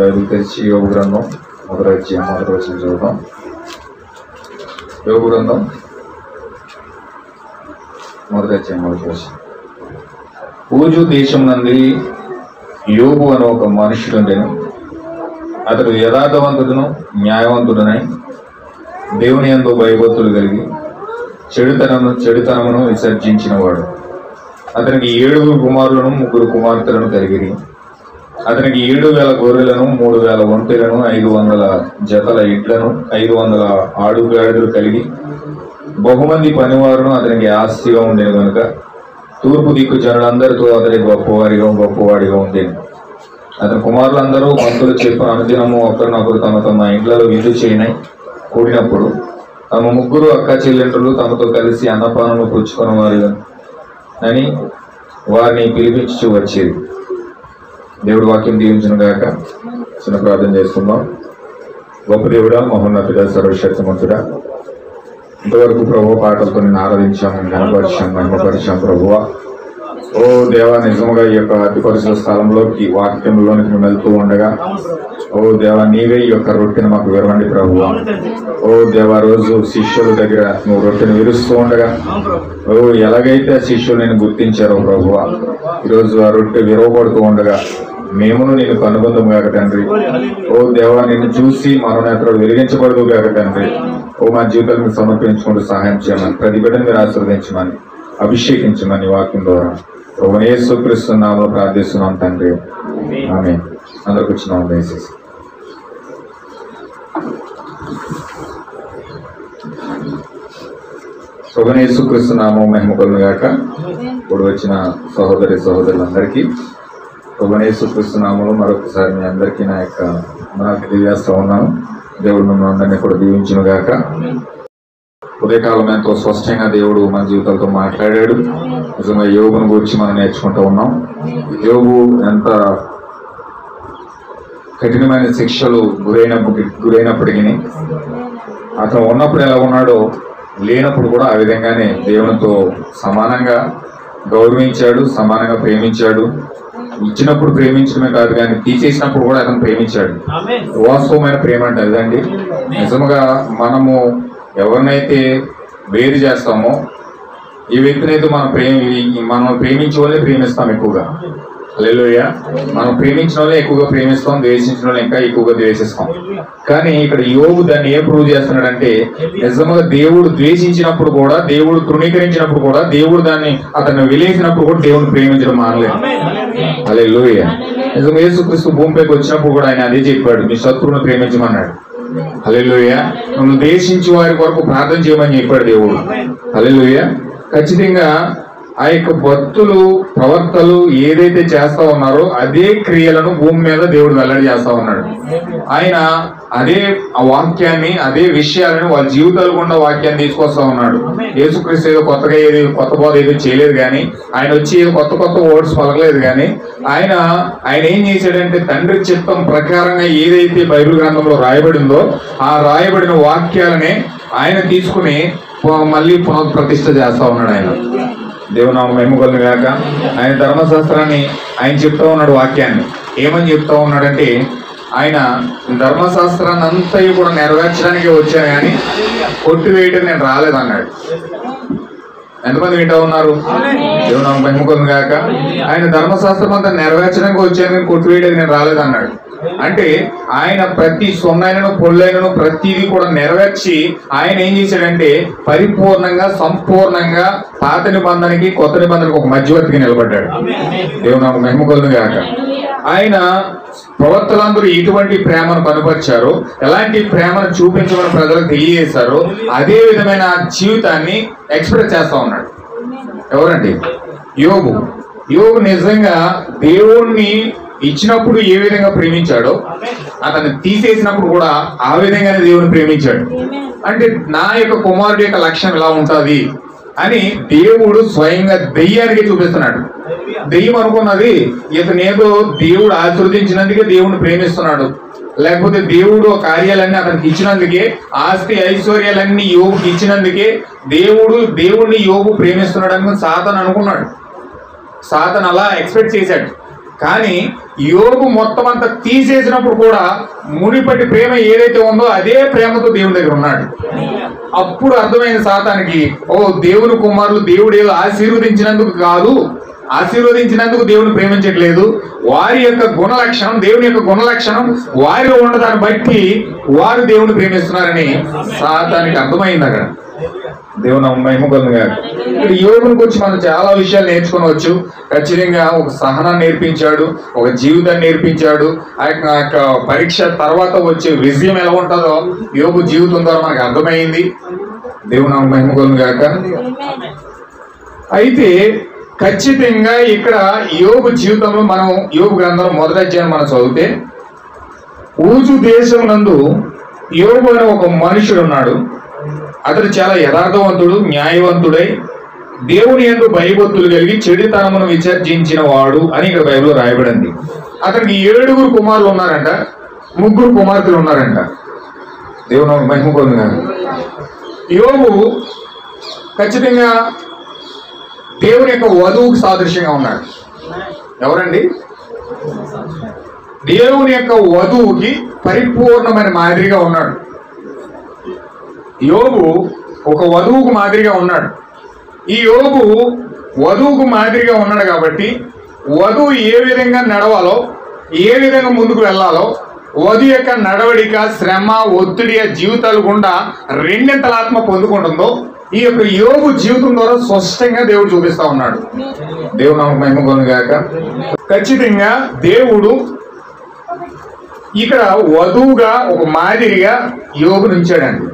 Bible తెరిచి యోబు గ్రంథం మొదటి వచనం చదువుతాం. యోబు గ్రంథం మొదటి వచనం. ఊజు దేశం నంది యోబు అని ఒక మనుషుడుండెను. అతడు యథార్థవంతుడును న్యాయవంతుడునై దేవుని యందు భయభక్తులు కలిగి చెడుతనమును విసర్జించినవాడు. అతనికి 7 కుమారులను 3 కుమార్తెలను కలిగిరి. అతనికి 7,000 గొర్రెలను 3,000 ఒంటెలను 500 జతల ఇడ్లను 500 ఆడుగాడిదలు కలిగి బహుమంది పనివారును అతనికి ఆస్తిగా ఉండేది కనుక తూర్పు దిక్కు జనులందరితో అతని గొప్పవాడిగా ఉండేది. అతని కుమారులందరూ మంత్రులు చెప్పిన అనుదినము ఒకరినొకరు తమ తమ ఇండ్లలో విందు చేయనై కూడినప్పుడు తమ 3 అక్క చెల్లెండ్రులు తమతో కలిసి అన్నపానము పుచ్చుకున్న వారు అని వారిని పిలిపించు వచ్చేది. దేవుడు వాక్యం దీవించును గాక. చిన్న ప్రార్థన చేసుకుందాం. గొప్ప దేవుడా, మహోన్నతుడా, సర్వశక్తిమంతుడా, ఇంతవరకు ప్రభు పాటలతో నేను ఆరాధించాము, ఘనపరిచాం, మహిమపరిచాం. ప్రభువా, ఓ దేవా, నిజముగా ఈ యొక్క అతి పరిశుద్ధ స్థలంలోకి వాక్యంలోనికి మేము వెళ్తూ ఉండగా ఓ దేవా, నీవే ఈ యొక్క రొట్టెను మాకు విరవండి ప్రభువా. ఓ దేవా, రోజు శిష్యుల దగ్గర నువ్వు రొట్టెను విరుస్తూ ఉండగా ఓ ఎలాగైతే ఆ శిష్యులు నేను గుర్తించారో ప్రభువా, ఈరోజు ఆ రొట్టె విరవబడుతూ ఉండగా మేమును నేను కనుగొందము కాక తండ్రి. ఓ దేవా, నిన్ను చూసి మనోనేత్రాలు వెలిగించబడదు కాక తండ్రి. ఓ మా జీవితాలు మీకు సమర్పించుకుంటూ సహాయం చేయమని, ప్రతి బిడ్డను మీరు ఆశీర్వదించమని, అభిషేకించమని వాక్యం ద్వారా ప్రభువైన యేసుక్రీస్తు నామములో ప్రార్థిస్తున్నాం తండ్రి. ఆమేన్. అందరికి వచ్చినాం దయచేసి. ప్రభువైన యేసుక్రీస్తు నామము మహిమ కలుగును గాక. ఇప్పుడు వచ్చిన సహోదరులందరికీ ప్రభువైన యేసుక్రీస్తు నామములో మరొకసారి మీ అందరికీ నా యొక్క తెలియజేస్తూ ఉన్నాను. దేవుడు మిమ్మల్ని అందరినీ కూడా దీవించును గాక. ఉదయకాలం ఎంతో స్పష్టంగా దేవుడు మన జీవితాలతో మాట్లాడాడు. నిజంగా యోబును గురించి మనం నేర్చుకుంటూ ఉన్నాం. యోబు ఎంత కఠినమైన శిక్షలు గురైనప్పటికీ అతను ఉన్నప్పుడు ఎలా ఉన్నాడో లేనప్పుడు కూడా ఆ విధంగానే దేవునితో సమానంగా గౌరవించాడు, సమానంగా ప్రేమించాడు. ఇచ్చినప్పుడు ప్రేమించడమే కాదు కానీ తీసేసినప్పుడు కూడా అతను ప్రేమించాడు. వాస్తవమైన ప్రేమ అంటే అదండి. నిజముగా మనము ఎవరినైతే వేరు చేస్తామో ఈ వ్యక్తినైతే మనం ప్రేమించే వాళ్ళే ప్రేమిస్తాం ఎక్కువగా. హల్లెలూయా. మనం ప్రేమించిన వాళ్ళే ఎక్కువగా ప్రేమిస్తాం, ద్వేషించిన వాళ్ళు ఇంకా ఎక్కువగా ద్వేషిస్తాం. కానీ ఇక్కడ యోబు దాన్ని ఏ ప్రూవ్ చేస్తున్నాడంటే, నిజంగా దేవుడు ద్వేషించినప్పుడు కూడా, దేవుడు తృణీకరించినప్పుడు కూడా, దేవుడు అతన్ని వెలిసినప్పుడు కూడా దేవుడిని ప్రేమించడం మానలేదు. హల్లెలూయా. నిజంగా యేసుక్రీస్తు భూమిపైకి వచ్చినప్పుడు కూడా ఆయన అదే చెప్పాడు, నీ శత్రువును ప్రేమించమన్నాడు. హల్లెలూయా. నువ్వు ద్వేషించి వారి కొరకు ప్రార్థన చేయమని చెప్పాడు దేవుడు. హల్లెలూయా. ఖచ్చితంగా ఆ యొక్క భక్తులు ప్రవక్తలు ఏదైతే చేస్తా ఉన్నారో అదే క్రియలను భూమి మీద దేవుడు వెల్లడి చేస్తా ఉన్నాడు. ఆయన అదే ఆ వాక్యాన్ని, అదే విషయాలను వాళ్ళ జీవితాలు గుండా వాక్యాన్ని తీసుకొస్తా ఉన్నాడు. యేసుక్రీస్తు ఏదో కొత్తగా కొత్త బోధ ఏదో చేయలేదు కానీ, ఆయన వచ్చి ఏదో కొత్త వర్డ్స్ పలకలేదు కానీ, ఆయన ఏం చేశాడంటే తండ్రి చిత్తం ప్రకారంగా ఏదైతే బైబిల్ గ్రంథంలో రాయబడిందో ఆ రాయబడిన వాక్యాలనే ఆయన తీసుకుని మళ్ళీ పునఃప్రతిష్ఠ చేస్తా ఉన్నాడు. ఆయన దేవుని నామమున మహిమ కలుగును గాక. ఆయన ధర్మశాస్త్రాన్ని ఆయన చెప్తా ఉన్నాడు. వాక్యాన్ని ఏమని చెప్తా ఉన్నాడంటే, ఆయన ధర్మశాస్త్రాన్ని అంతా కూడా నెరవేర్చడానికి వచ్చాను కానీ కొట్టివేయటం నేను రాలేదన్నాడు. ఎంతమంది వింటా ఉన్నారు? దేవుని నామమున మహిమ కలుగును గాక. ఆయన ధర్మశాస్త్రం అంతా నెరవేర్చడానికి వచ్చాను కానీ కొట్టివేయడానికి నేను రాలేదన్నాడు. అంటే ఆయన ప్రతి సొన్నైనను పొల్లైనను ప్రతిదీ కూడా నెరవేర్చి ఆయన ఏం చేశాడంటే పరిపూర్ణంగా, సంపూర్ణంగా పాత నిబంధనకి కొత్త నిబంధనకి ఒక మధ్యవర్తిగా నిలబడ్డాడు. దేవుని నామమున మహిమ కలుగును గాక. ఆయన ప్రవక్తలందరూ ఎటువంటి ప్రేమను కనుపరిచారో, ఎలాంటి ప్రేమను చూపించమని ప్రజలకు తెలియజేశారో అదే విధమైన జీవితాన్ని ఎక్స్ప్రెస్ చేస్తా ఉన్నాడు. ఎవరండి? యోబు. యోబు నిజంగా దేవుణ్ణి ఇచ్చినప్పుడు ఏ విధంగా ప్రేమించాడో, అతన్ని తీసేసినప్పుడు కూడా ఆ విధంగానే దేవుని ప్రేమించాడు. అంటే నా యొక్క కుమారుడి యొక్క లక్ష్యం ఎలా ఉంటుంది అని దేవుడు స్వయంగా దెయ్యానికి చూపిస్తున్నాడు. దెయ్యం అనుకున్నది ఇతనేదో దేవుడు ఆశీర్వదించినందుకే దేవుని ప్రేమిస్తున్నాడు, లేకపోతే దేవుడు కార్యాలన్నీ అతనికి ఇచ్చినందుకే, ఆస్తి ఐశ్వర్యాలన్నీ యోబుకి ఇచ్చినందుకే దేవుడిని యోబు ప్రేమిస్తున్నాడు అని సాతాను అనుకున్నాడు. సాతాను అలా ఎక్స్పెక్ట్ చేశాడు. కానీ యోబు మొత్తం అంతా తీసేసినప్పుడు కూడా మునిపటి ప్రేమ ఏదైతే ఉందో అదే ప్రేమతో దేవుని దగ్గర ఉన్నాడు. అప్పుడు అర్థమైంది సాతానికి, ఓ దేవుని కుమారులు దేవుడు ఏదో ఆశీర్వదించినందుకు కాదు, ఆశీర్వదించినందుకు దేవుని ప్రేమించట్లేదు, వారి యొక్క గుణ లక్షణం, దేవుని యొక్క గుణ లక్షణం వారిలో ఉన్నదాన్ని బట్టి వారు దేవుని ప్రేమిస్తున్నారని సాతానికి అర్థమైంది అక్కడ. దేవుని మహిమ కలుగుగాక. ఇక్కడ యోగుని గురించి మనం చాలా విషయాలు నేర్చుకోవచ్చు. ఖచ్చితంగా ఒక సహనాన్ని నేర్పించాడు, ఒక జీవితాన్ని నేర్పించాడు. ఆ యొక్క పరీక్ష తర్వాత వచ్చే విజయం ఎలా ఉంటుందో యోగు జీవితం ద్వారా మనకు అర్థమైంది. దేవుని మహిమ కలుగుగాక. అయితే ఖచ్చితంగా ఇక్కడ యోగు జీవితంలో మనం యోగు గ్రంథంలో మొదటి అధ్యాయం మనం చదివితే, ఊజు దేశం నందు యోగు అనే ఒక మనుషుడు ఉన్నాడు. అతడు చాలా యథార్థవంతుడు, న్యాయవంతుడై దేవుని యందు భయభక్తులు కలిగి చెడుతనమును విసర్జించిన వాడు అని ఇక్కడ బైబిల్లో రాయబడింది. అతనికి 7 కుమారులు ఉన్నారంట, 3 కుమార్తెలు ఉన్నారంట. దేవుని మహిమ పొందుగారు. యోబు ఖచ్చితంగా దేవుని యొక్క వధువుకు సాదృశ్యంగా ఉన్నాడు. ఎవరండి? దేవుని యొక్క వధువుకి పరిపూర్ణమైన మాదిరిగా ఉన్నాడు. యోబు ఒక వధువుకు మాదిరిగా ఉన్నాడు. ఈ యోబు వధువుకు మాదిరిగా ఉన్నాడు కాబట్టి వధువు ఏ విధంగా నడవాలో, ఏ విధంగా ముందుకు వెళ్ళాలో, వధువు యొక్క నడవడిక, శ్రమ, ఒత్తిడి జీవితాలు గుండా రెండింతల ఆత్మ పొందుకుంటుందో ఈ యొక్క యోబు జీవితం ద్వారా స్పష్టంగా దేవుడు చూపిస్తా ఉన్నాడు. దేవుడు నాకు మహిమ కలుగుగాక. ఖచ్చితంగా దేవుడు ఇక్కడ వధువుగా ఒక మాదిరిగా యోబును ఉంచాడండి.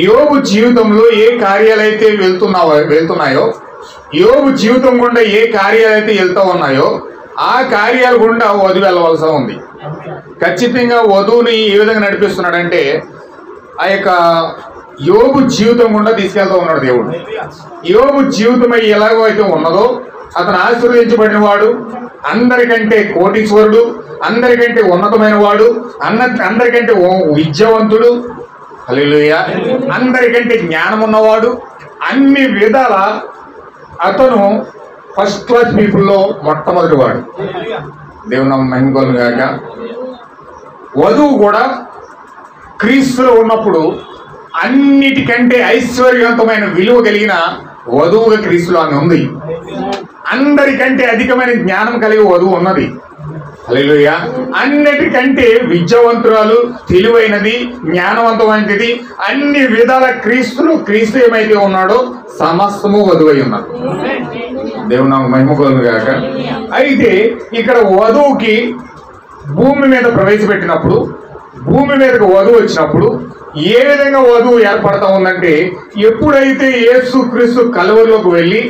యోబు జీవితంలో ఏ కార్యాలైతే వెళ్తున్నాయో, యోబు జీవితం గుండా ఏ కార్యాలైతే వెళ్తూ ఉన్నాయో ఆ కార్యాల గుండా వధువు వెళ్ళవలసి ఉంది. ఖచ్చితంగా వధువుని ఏ విధంగా నడిపిస్తున్నాడంటే ఆ యొక్క యోబు జీవితం గుండా తీసుకెళ్తూ ఉన్నాడు దేవుడు. యోబు జీవితం ఎలాగో అయితే ఉన్నదో అతను ఆశీర్వదించబడిన వాడు, అందరికంటే కోటీశ్వరుడు, అందరికంటే ఉన్నతమైన వాడు, అందరికంటే విద్యావంతుడు, హల్లెలూయా, అందరికంటే జ్ఞానం ఉన్నవాడు, అన్ని విధాల అతను ఫస్ట్ క్లాస్ పీపుల్లో మొట్టమొదటి వాడు. దేవుని మహిమ కలుగుగాక. వధువు కూడా క్రీస్తులో ఉన్నప్పుడు అన్నిటికంటే ఐశ్వర్యవంతమైన విలువ కలిగిన వధువుగా క్రీస్తులో ఆమె ఉంది. అందరికంటే అధికమైన జ్ఞానం కలిగి వధువు ఉన్నది. హల్లెలూయా. అన్నిటికంటే విద్యావంతురాలు, తెలివైనది, జ్ఞానవంతమైనది, అన్ని విధాల క్రీస్తు ఏమైతే ఉన్నాడో సమస్తము వధువై ఉన్నాడు. దేవుని నాకు మహిమ కలుగుగాక. అయితే ఇక్కడ వధువుకి భూమి మీద ప్రవేశపెట్టినప్పుడు, భూమి మీదకి వధువు వచ్చినప్పుడు ఏ విధంగా వధువు ఏర్పడతా ఉందంటే, ఎప్పుడైతే యేసు క్రీస్తు కలువరిలోకి వెళ్ళి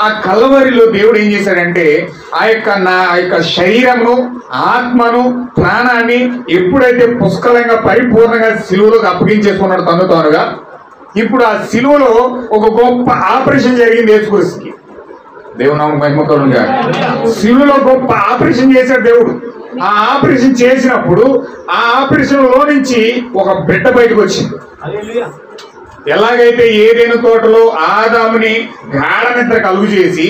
ఆ కల్వరిలో దేవుడు ఏం చేశాడంటే ఆ యొక్క శరీరమును, ఆత్మను, ప్రాణాన్ని ఎప్పుడైతే పుష్కలంగా పరిపూర్ణంగా సిలువలోకి అప్పగించేసుకున్నాడు తను తానుగా, ఇప్పుడు ఆ సిలువలో ఒక గొప్ప ఆపరేషన్ జరిగింది యేసుక్రీస్తుకి. దేవుని మహిమ కలుగుగా. సిలువలో గొప్ప ఆపరేషన్ చేశాడు దేవుడు. ఆ ఆపరేషన్ చేసినప్పుడు ఆ ఆపరేషన్ లో నుంచి ఒక బిడ్డ బయటకు వచ్చింది. ఎలాగైతే ఏదైనా తోటలో ఆదాముని గాఢ నిద్ర కలుగు చేసి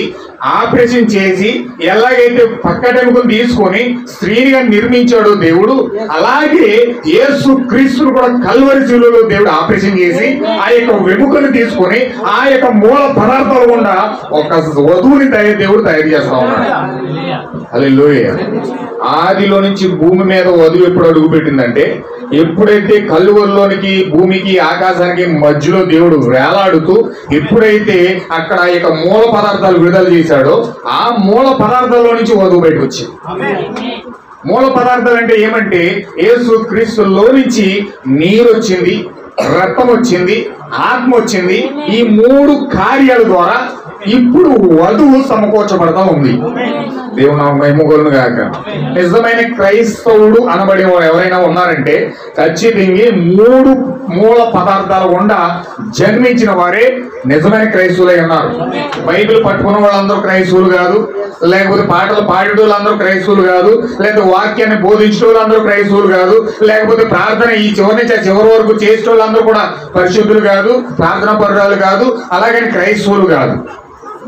ఆపరేషన్ చేసి ఎలాగైతే పక్కటెముకను తీసుకొని స్త్రీగా నిర్మించాడో దేవుడు, అలాగే యేసు క్రీస్తును కూడా కల్వరి శిలువలో దేవుడు ఆపరేషన్ చేసి ఆ యొక్క వెముకను తీసుకొని ఆ యొక్క మూల పదార్థాలు గుండా ఒక వధువుని దేవుడు తయారు చేస్తా ఉన్నాడు. హల్లెలూయా. ఆదిలో నుంచి భూమి మీద వధువు ఎప్పుడు అడుగు పెట్టిందంటే, ఎప్పుడైతే కల్వరిలోనికి, భూమికి, ఆకాశానికి మధ్యలో దేవుడు వేలాడుతూ ఎప్పుడైతే అక్కడ ఆ యొక్క మూల పదార్థాలు విడుదల చేశాడో ఆ మూల పదార్థాల్లో నుంచి వధువు బయటకు వచ్చింది. మూల పదార్థాలు అంటే ఏమంటే యేసు క్రీస్తులో నుంచి నీరు వచ్చింది, రక్తం వచ్చింది, ఆత్మ వచ్చింది. ఈ 3 కార్యాల ద్వారా ఇప్పుడు వధువు సమకూర్చబడతా ఉంది. దేవుని మహిమ కలుగుగాక. నిజమైన క్రైస్తవుడు అనబడే వాడు ఎవరైనా ఉన్నారంటే ఖచ్చితంగా 3 మూల పదార్థాల గుండా జన్మించిన వారే నిజమైన క్రైస్తవులై ఉన్నారు. బైబిల్ పట్టుకున్న వాళ్ళందరూ క్రైస్తవులు కాదు, లేకపోతే పాటలు పాడే వాళ్ళందరూ క్రైస్తవులు కాదు, లేకపోతే వాక్యాన్ని బోధించే వాళ్ళందరూ క్రైస్తవులు కాదు, లేకపోతే ప్రార్థన ఈ చివరి నుంచి ఆ చివరి వరకు చేసే వాళ్ళందరూ కూడా పరిశుద్ధులు కాదు, ప్రార్థనా పరురాలు కాదు, అలాగని క్రైస్తవులు కాదు.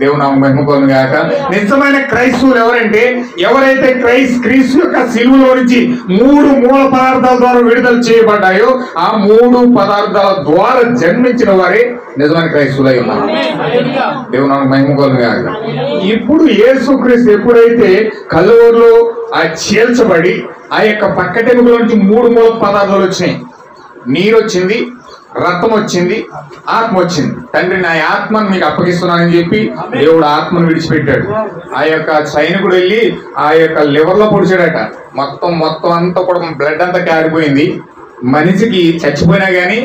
దేవుని మహిమ కలుగును గాక. నిజమైన క్రైస్తవులు ఎవరంటే ఎవరైతే క్రీస్తు యొక్క సిలువలో నుంచి 3 మూల పదార్థాల ద్వారా విడుదల చేయబడ్డాయో ఆ 3 పదార్థాల ద్వారా జన్మించిన వారే నిజమైన క్రైస్తవులై ఉన్నారు. దేవుని మహిమ కలుగును గాక. ఇప్పుడు యేసుక్రీస్తు ఎప్పుడైతే కలువరిలో చేల్చబడి ఆ యొక్క పక్కటెముకలో నుంచి 3 మూల పదార్థాలు వచ్చినాయి. నీరు వచ్చింది, రక్తం వచ్చింది, ఆత్మ వచ్చింది. తండ్రి నా ఆత్మను మీకు అప్పగిస్తున్నానని చెప్పి దేవుడు ఆత్మను విడిచిపెట్టాడు. ఆ యొక్క సైనికుడు వెళ్ళి ఆ యొక్క లివర్ లో పొడిచాడట. మొత్తం అంతా కూడా బ్లడ్ అంతా కారిపోయింది. మనిషికి చచ్చిపోయినా గానీ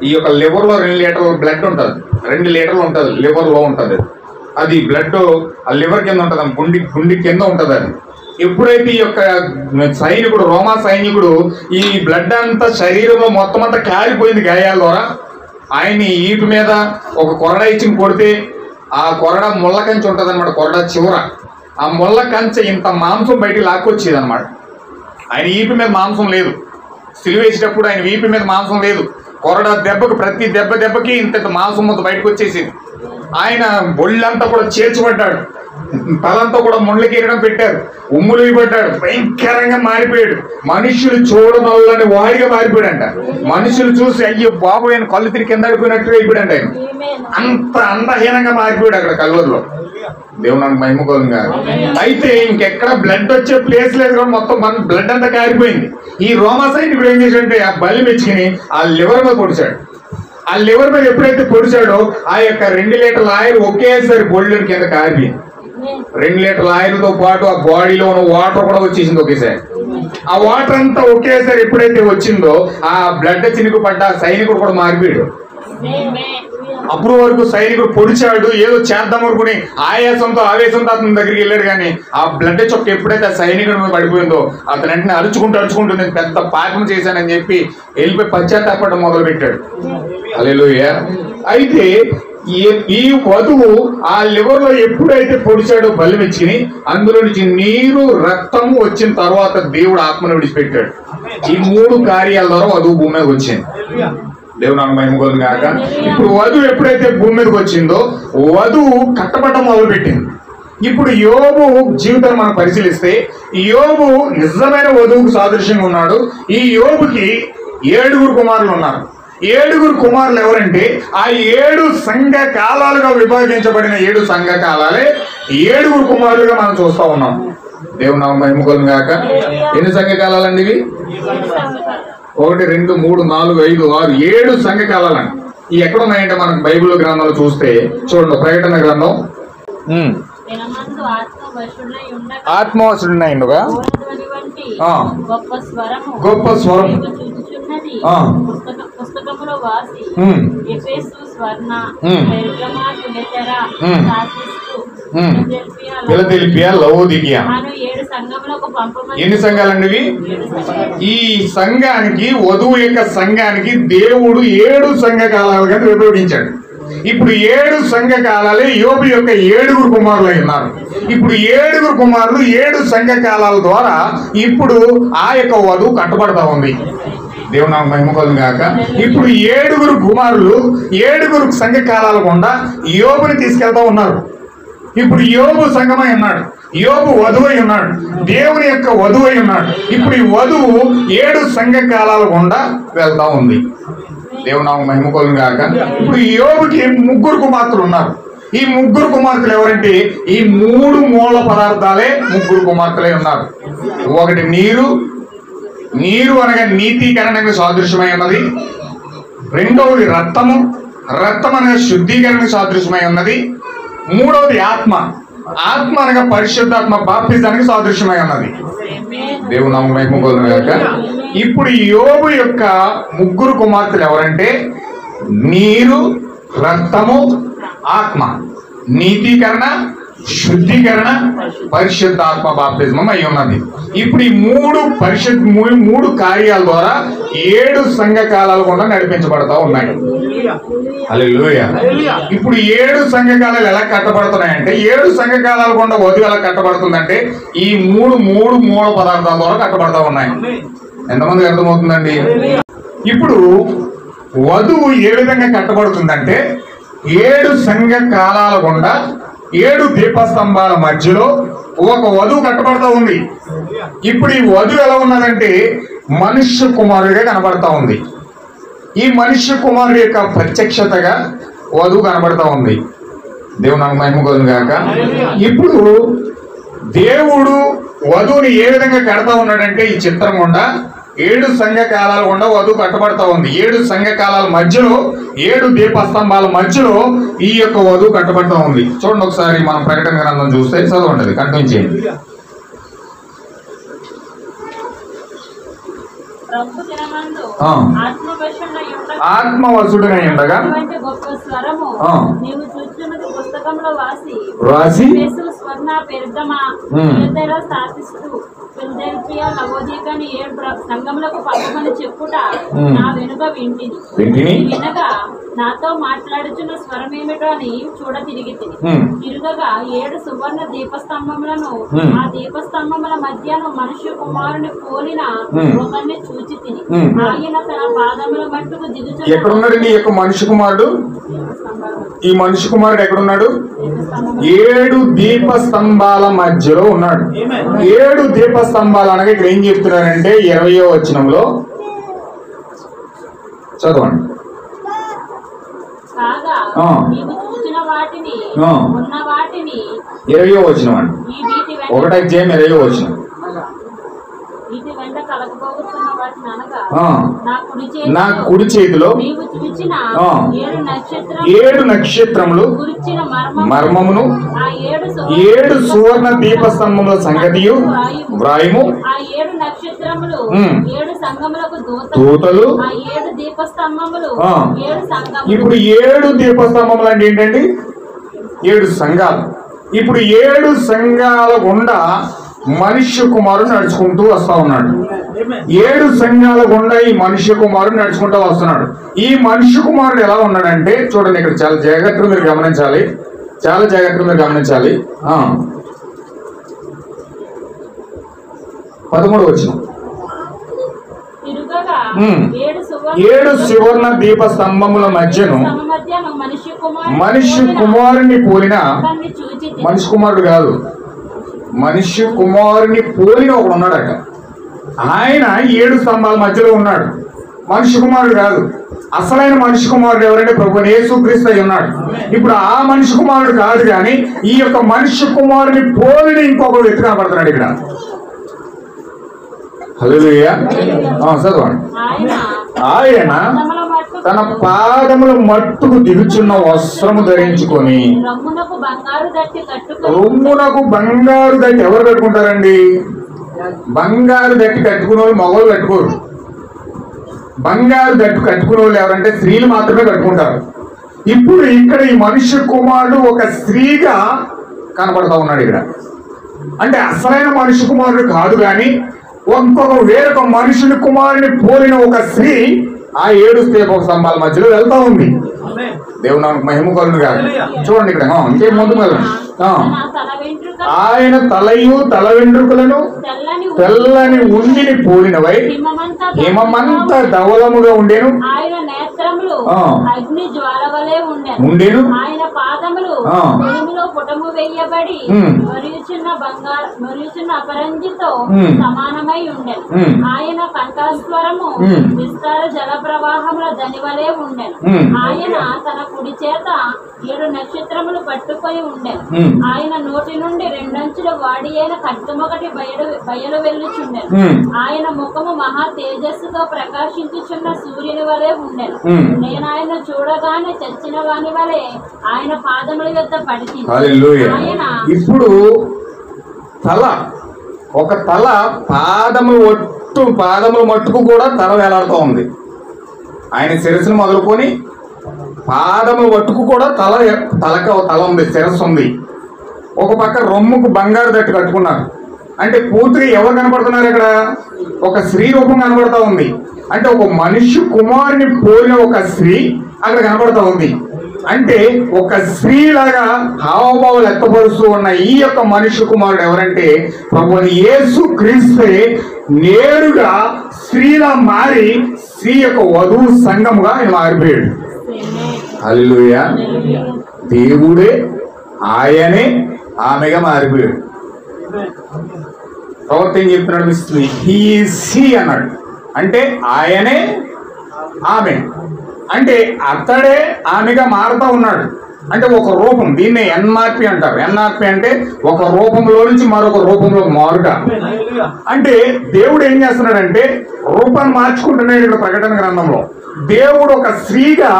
ఈ యొక్క లివర్ లో 2 లీటర్ల బ్లడ్ ఉంటుంది. 2 లీటర్లు ఉంటుంది లివర్ లో ఉంటుంది. అది బ్లడ్ ఆ లివర్ కింద ఉంటుంది, గుండె కింద ఉంటుంది. అది ఎప్పుడైతే ఈ యొక్క సైనికుడు రోమా సైనికుడు ఈ బ్లడ్ అంతా శరీరంలో మొత్తం అంతా కాలిపోయింది గాయాల ద్వారా, ఆయన్ని ఈపు మీద ఒక కొరడ ఇచ్చి కొడితే ఆ కొరడ ముళ్ళ కంచె ఉంటుంది అనమాట. కొరడ చివర ఆ ముళ్ళ కంచె ఇంత మాంసం బయటికి లాక్కొచ్చేది అనమాట. ఆయన ఈపు మీద మాంసం లేదు. సిలువేసేటప్పుడు ఆయన ఈపు మీద మాంసం లేదు. కొరడ దెబ్బకు ప్రతి దెబ్బకి ఇంత మాంసం మొత్తం బయటకు వచ్చేసింది. ఆయన బొళ్ళంతా కూడా చేర్చబడ్డాడు. తలంతా కూడా ముళ్ళ కిరీటం పెట్టారు. ఉమ్ములు పడ్డాడు. భయంకరంగా మారిపోయాడు. మనుషులు చూడనల్లని వాడిగా మారిపోయాడంట. మనుషులు చూసి అయ్యో బాబు ఆయన కళ్ళు తిరిగి కింద అయిపోయినట్టుగా అయిపోయాడంట. ఆయన అంత అందహీనంగా మారిపోయాడు అక్కడ కల్వరిలో. దేవునికి మహిమ కలుగును గాక. అయితే ఇంకెక్కడ బ్లడ్ వచ్చే ప్లేస్ లేదు కాబట్టి మొత్తం మన బ్లడ్ అంతా కారిపోయింది. ఈ రోమా సైనికుడు ఏం చేశాడంటే ఆ బలి మెచ్చుకుని ఆ లివర్ మీద పొడిచాడు. ఆ లివర్ మీద ఎప్పుడైతే పొడిచాడో ఆ యొక్క 2 లీటర్ల ఆయిల్ ఒకేసారి బొల్లు కింద కారిపోయింది. 2 లీటర్ల ఆయిల్తో పాటు ఆ బాడీలో ఉన్న వాటర్ కూడా వచ్చేసింది ఒకేసారి. ఆ వాటర్ అంతా ఒకేసారి ఎప్పుడైతే వచ్చిందో ఆ బ్లడ్ చినుకు పడ్డ సైనికుడు కూడా మారిపోయాడు. అప్పుడు వరకు సైనికుడు పొడిచాడు, ఏదో చేద్దాం అనుకుని ఆయాసంతో ఆవేశంతో అతని దగ్గరికి వెళ్ళాడు. కానీ ఆ బ్లడ్ చొక్క ఎప్పుడైతే ఆ సైనికుడి మీద పడిపోయిందో అతను వెంటనే అరుచుకుంటూ నేను పెద్ద పాపం చేశానని చెప్పి వెళ్ళిపోయి పశ్చాత్తాపడడం మొదలు పెట్టాడు. హల్లెలూయా. అయితే ఈ వధువు ఆ లివర్ లో ఎప్పుడైతే పొడిచాడో బలి మెచ్చుకుని అందులో నుంచి నీరు రక్తము వచ్చిన తర్వాత దేవుడు ఆత్మను విడిచిపెట్టాడు. ఈ 3 కార్యాల ద్వారా వధువు భూమి మీదకి వచ్చింది. దేవుని మహిమ కలుగును గాక. ఇప్పుడు వధువు ఎప్పుడైతే భూమి మీదకి వచ్చిందో వధువు కట్టబడడం మొదలుపెట్టింది. ఇప్పుడు యోబు జీవితాన్ని మనం పరిశీలిస్తే యోబు నిజమైన వధువుకు సాదృశ్యంగా ఉన్నాడు. ఈ యోబుకి 7 కుమారులు ఉన్నారు. 7 కుమారులు ఎవరంటే ఆ 7 సంఘ కాలాలుగా విభజించబడిన 7 సంఘ కాలాలే 7 కుమారులుగా మనం చూస్తా ఉన్నాం. దేవుని మహిమ కలుగును గాక. ఎన్ని సంఘ కాలాలండి ఇవి? 1 2 3 4 5 6 7 సంఘ కాలాలండి. ఈ ఎక్కడ ఉన్నాయంటే మనకు బైబిల్ గ్రంథంలో చూస్తే చూడండి. ప్రకటన గ్రంథం ఆత్మవశుడున్నాయిండుగా గొప్ప స్వరం ఫిలదెల్ఫియా, లవోదికియా. ఎన్ని సంఘాలండి ఇవి? ఈ సంఘానికి వధువు యొక్క సంఘానికి దేవుడు 7 సంఘ కాలాలుగా విభజించాడు. ఇప్పుడు 7 సంఘ కాలాలే యోబు యొక్క 7 కుమారులు అయి ఉన్నారు. ఇప్పుడు 7 కుమారులు 7 సంఘ కాలాల ద్వారా ఇప్పుడు ఆ యొక్క వధువు కట్టబడతా ఉంది. దేవుని మహిమ కలుగును గాక. ఇప్పుడు 7 కుమారులు 7 సంఘ కాలాల గుండా యోబుని తీసుకెళ్తా ఉన్నారు. ఇప్పుడు యోబు సంఘమై ఉన్నాడు. యోబు వధువై ఉన్నాడు. దేవుని యొక్క వధువై ఉన్నాడు. ఇప్పుడు ఈ వధువు 7 సంఘ కాలాల గుండా వెళ్తా ఉంది. దేవుని మహిమ కలుగును గాక. ఇప్పుడు యోబుకి 3 కుమార్తెలు ఉన్నారు. ఈ 3 కుమార్తెలు ఎవరంటే ఈ 3 మూల పదార్థాలే 3 కుమార్తెలే ఉన్నారు. ఒకటి నీరు అనగా నీతీకరణకు సాదృశ్యమై ఉన్నది. రెండవది రక్తము అనగా శుద్ధీకరణకు సాదృశ్యమై ఉన్నది. మూడవది ఆత్మ అనగా పరిశుద్ధాత్మ బాప్తిజానికి సాదృశ్యమై ఉన్నది. దేవుని మహిమ కలుగును గాక. ఇప్పుడు యోబు యొక్క 3 కుమార్తెలు ఎవరంటే నీరు, రక్తము, ఆత్మ. నీతీకరణ, శుద్ధీకరణ, పరిశుద్ధాత్మ బాప్తిజం అయి ఉన్నది. ఇప్పుడు ఈ 3 కార్యాల ద్వారా 7 సంఘ కాలాల గుండా నడిపించబడతా ఉన్నాయి. హల్లెలూయా. ఇప్పుడు 7 సంఘ కాలాలు ఎలా కట్టబడుతున్నాయంటే 7 సంఘ కాలాల గుండా వధువు ఎలా కట్టబడుతుందంటే ఈ 3 మూల పదార్థాల ద్వారా కట్టబడతా ఉన్నాయి. ఎంతమందికి అర్థమవుతుందండి? ఇప్పుడు వధువు ఏ విధంగా కట్టబడుతుందంటే 7 సంఘ కాలాల గుండా 7 దీపస్తంభాల మధ్యలో ఒక వధువు కట్టబడతా ఉంది. ఇప్పుడు ఈ వధువు ఎలా ఉన్నదంటే మనుష్య కుమారుడిగా కనబడతా ఉంది. ఈ మనుష్య కుమారుడు యొక్క ప్రత్యక్షతగా వధువు కనబడతా ఉంది. దేవుని నాకు మహిమ కలుగును గాక. ఇప్పుడు దేవుడు వధువుని ఏ విధంగా కడతా ఉన్నాడంటే ఈ చిత్రం గుండా 7 సంఘకాలాల గుండా వధువు కట్టబడతా ఉంది. 7 సంఘకాలాల మధ్యలో 7 దీపస్తంభాల మధ్యలో ఈ యొక్క వధువు కట్టబడతా ఉంది. చూడండి ఒకసారి మనం ప్రకటన గ్రంథం చూస్తే చదవండి, కంటిన్యూ చేయండి. ఆత్మవశుడై ఉండగా రాసి నాతో మాట్లాడుచున్న స్వరం ఏమిటో అని చూడ తిరిగి తిరుగగా 7 సువర్ణ దీపస్తంభములను ఆ దీపస్తంభముల మధ్యను మనుష్య కుమారుని పోలిన ఒకరిని చూచి తిని ఆయన తన పాదముల మట్టుకు దిగుచు. ఎక్కడున్నాడు ఈ యొక్క మనుష్య కుమారుడు? ఈ మనుష్య కుమారుడు ఎక్కడున్నాడు? 7 దీపస్తంభాల మధ్యలో ఉన్నాడు. 7 దీపస్తంభాలు అనగా ఇక్కడ ఏం చెప్తున్నారంటే 20వ వచనంలో చదవండి. కాగా నీవు చూచిన వాటిని ఉన్న వాటిని 20వ వచనం అండి. 1 అధ్యాయం 20వ వచనం. వీటి వెంట కలగబోతున్న వాటిని అనగా నా కుడి చేతిలో నీవు చూచిన 7 నక్షత్రములు మర్మమును 7 సువర్ణ దీపస్తంభముల సంగతియు వ్రాయము. ఆ 7 నక్షత్రములు 7 సంఘములకు దూతలు, ఆ 7 దీపస్తంభములు 7 సంఘములు. ఇప్పుడు 7 దీపస్తంభములు అంటే ఏంటండి? 7 సంఘాలు. ఇప్పుడు 7 సంఘాల గుండా మనుష్య కుమారుడు నడుచుకుంటూ వస్తా ఉన్నాడు. 7 సంఘాల గుండా ఈ మనుష్య కుమారుడు నడుచుకుంటూ వస్తున్నాడు. ఈ మనుష్య కుమారుడు ఎలా ఉన్నాడంటే చూడండి, ఇక్కడ చాలా జాగ్రత్తగా మీరు గమనించాలి, చాలా జాగ్రత్తగా మీరు గమనించాలి. 13వ వచనం. 7 సువర్ణ దీప స్తంభముల మధ్యను మనుష్య కుమారుని పోలిన, మనిషి కుమారుడు కాదు, మనుష్య కుమారుని పోలిన ఒకడు ఉన్నాడట. ఆయన 7 స్తంభాల మధ్యలో ఉన్నాడు. మనుష్య కుమారుడు కాదు. అసలైన మనిషి కుమారుడు ఎవరంటే ప్రభువైన యేసుక్రీస్తు అయి ఉన్నాడు. ఇప్పుడు ఆ మనిషి కుమారుడు కాదు, కానీ ఈ యొక్క మనిషి కుమారుని పోలిన ఇంకొక వ్యక్తి కనబడుతున్నాడు ఇక్కడ. హల్లెలూయా. చదవండి. ఆయన తన పాదముల మట్టుకు దిగుచున్న వస్త్రము ధరించుకొని, రొమ్మునకు బంగారు దట్టి ఎవరు కట్టుకుంటారండి? బంగారు దట్టి కట్టుకునే వాళ్ళు మగవాళ్ళు కట్టుకోరు. బంగారు దట్టు కట్టుకునే వాళ్ళు ఎవరంటే స్త్రీలు మాత్రమే కట్టుకుంటారు. ఇప్పుడు ఇక్కడ ఈ మనుష్య కుమారుడు ఒక స్త్రీగా కనపడతా ఉన్నాడు ఇక్కడ. అంటే అసలైన మనుష్య కుమారుడు కాదు, కానీ ఇంకొక వేరొక మనుషుని కుమారుని పోలిన ఒక స్త్రీ ఆ 7 స్తంభాల మధ్యలో వెళ్తా ఉంది. దేవుని మహిమ కలుగును గాక. చూడండి ఇక్కడ ఇంకేం ముందు ఆయన తలయు తల వెంట్రుకలను తెల్లని ఉండిని పోలినవై హిమమంతా ధవలముగా ఉండేను. ఉండేను. ఆయన పాదములు పుటము వేయబడి మరియుచున్న అపరంజితో సమానమై ఉండెను. ఆయన కంఠస్వరము విస్తార జల ప్రవాహముల దనివలే ఉండెను. ఆయన తన కుడి చేత 7 నక్షత్రములు పట్టుకొని ఉండెను. ఆయన నోటి నుండి 2 అంచుల వాడి అయిన ఖడ్గమొకటి బయలు వెళ్ళుచుండెను. ఆయన ముఖము మహా తేజస్సుతో ప్రకాశించుచున్న సూర్యుని వలె ఉండెను. నేను ఆయన చూడగానే చచ్చిన వాని వలె ఆయన పాదముల యొద్ద పడితిని. ఆయన ఇప్పుడు ఒక తల పాదముల మట్టుకు కూడా తల వేలాడుతూ ఉంది. ఆయన శిరస్సును మొదలుకొని పాదముల మట్టుకు కూడా తల ఉంది, శిరస్సు ఉంది. ఒక పక్క రొమ్ముకు బంగారు దట్టు కట్టుకున్నారు. అంటే పూర్తిగా ఎవరు కనపడుతున్నారు ఇక్కడ? ఒక స్త్రీ రూపం కనబడతా ఉంది. అంటే ఒక మనిషి కుమారుని పోలిన ఒక స్త్రీ అక్కడ కనబడతా ఉంది. అంటే ఒక స్త్రీలాగా హావభావాలు ఎత్తపరుస్తూ ఉన్న ఈ యొక్క మనిషి కుమారుడు ఎవరంటే ప్రభువైన యేసుక్రీస్తే నేరుగా స్త్రీలా మారి స్త్రీ యొక్క వధువు సంఘముగా ఆయన మారిపోయాడు. హల్లెలూయా. దేవుడే ఆయనే ఆమెగా మారిపోయాడు. ప్రవక్త ఏం చెప్తున్నాడు? హీ అన్నాడు. అంటే ఆయనే ఆమె, అంటే అతడే ఆమెగా మారుతా ఉన్నాడు. అంటే ఒక రూపం, దీన్నే ఎన్ఆర్పి అంటారు. ఎన్ఆర్పి అంటే ఒక రూపంలో నుంచి మరొక రూపంలో మారుట. అంటే దేవుడు ఏం చేస్తున్నాడంటే రూపాన్ని మార్చుకుంటున్నాడు. ఇక్కడ ప్రకటన గ్రంథంలో దేవుడు ఒక స్త్రీగా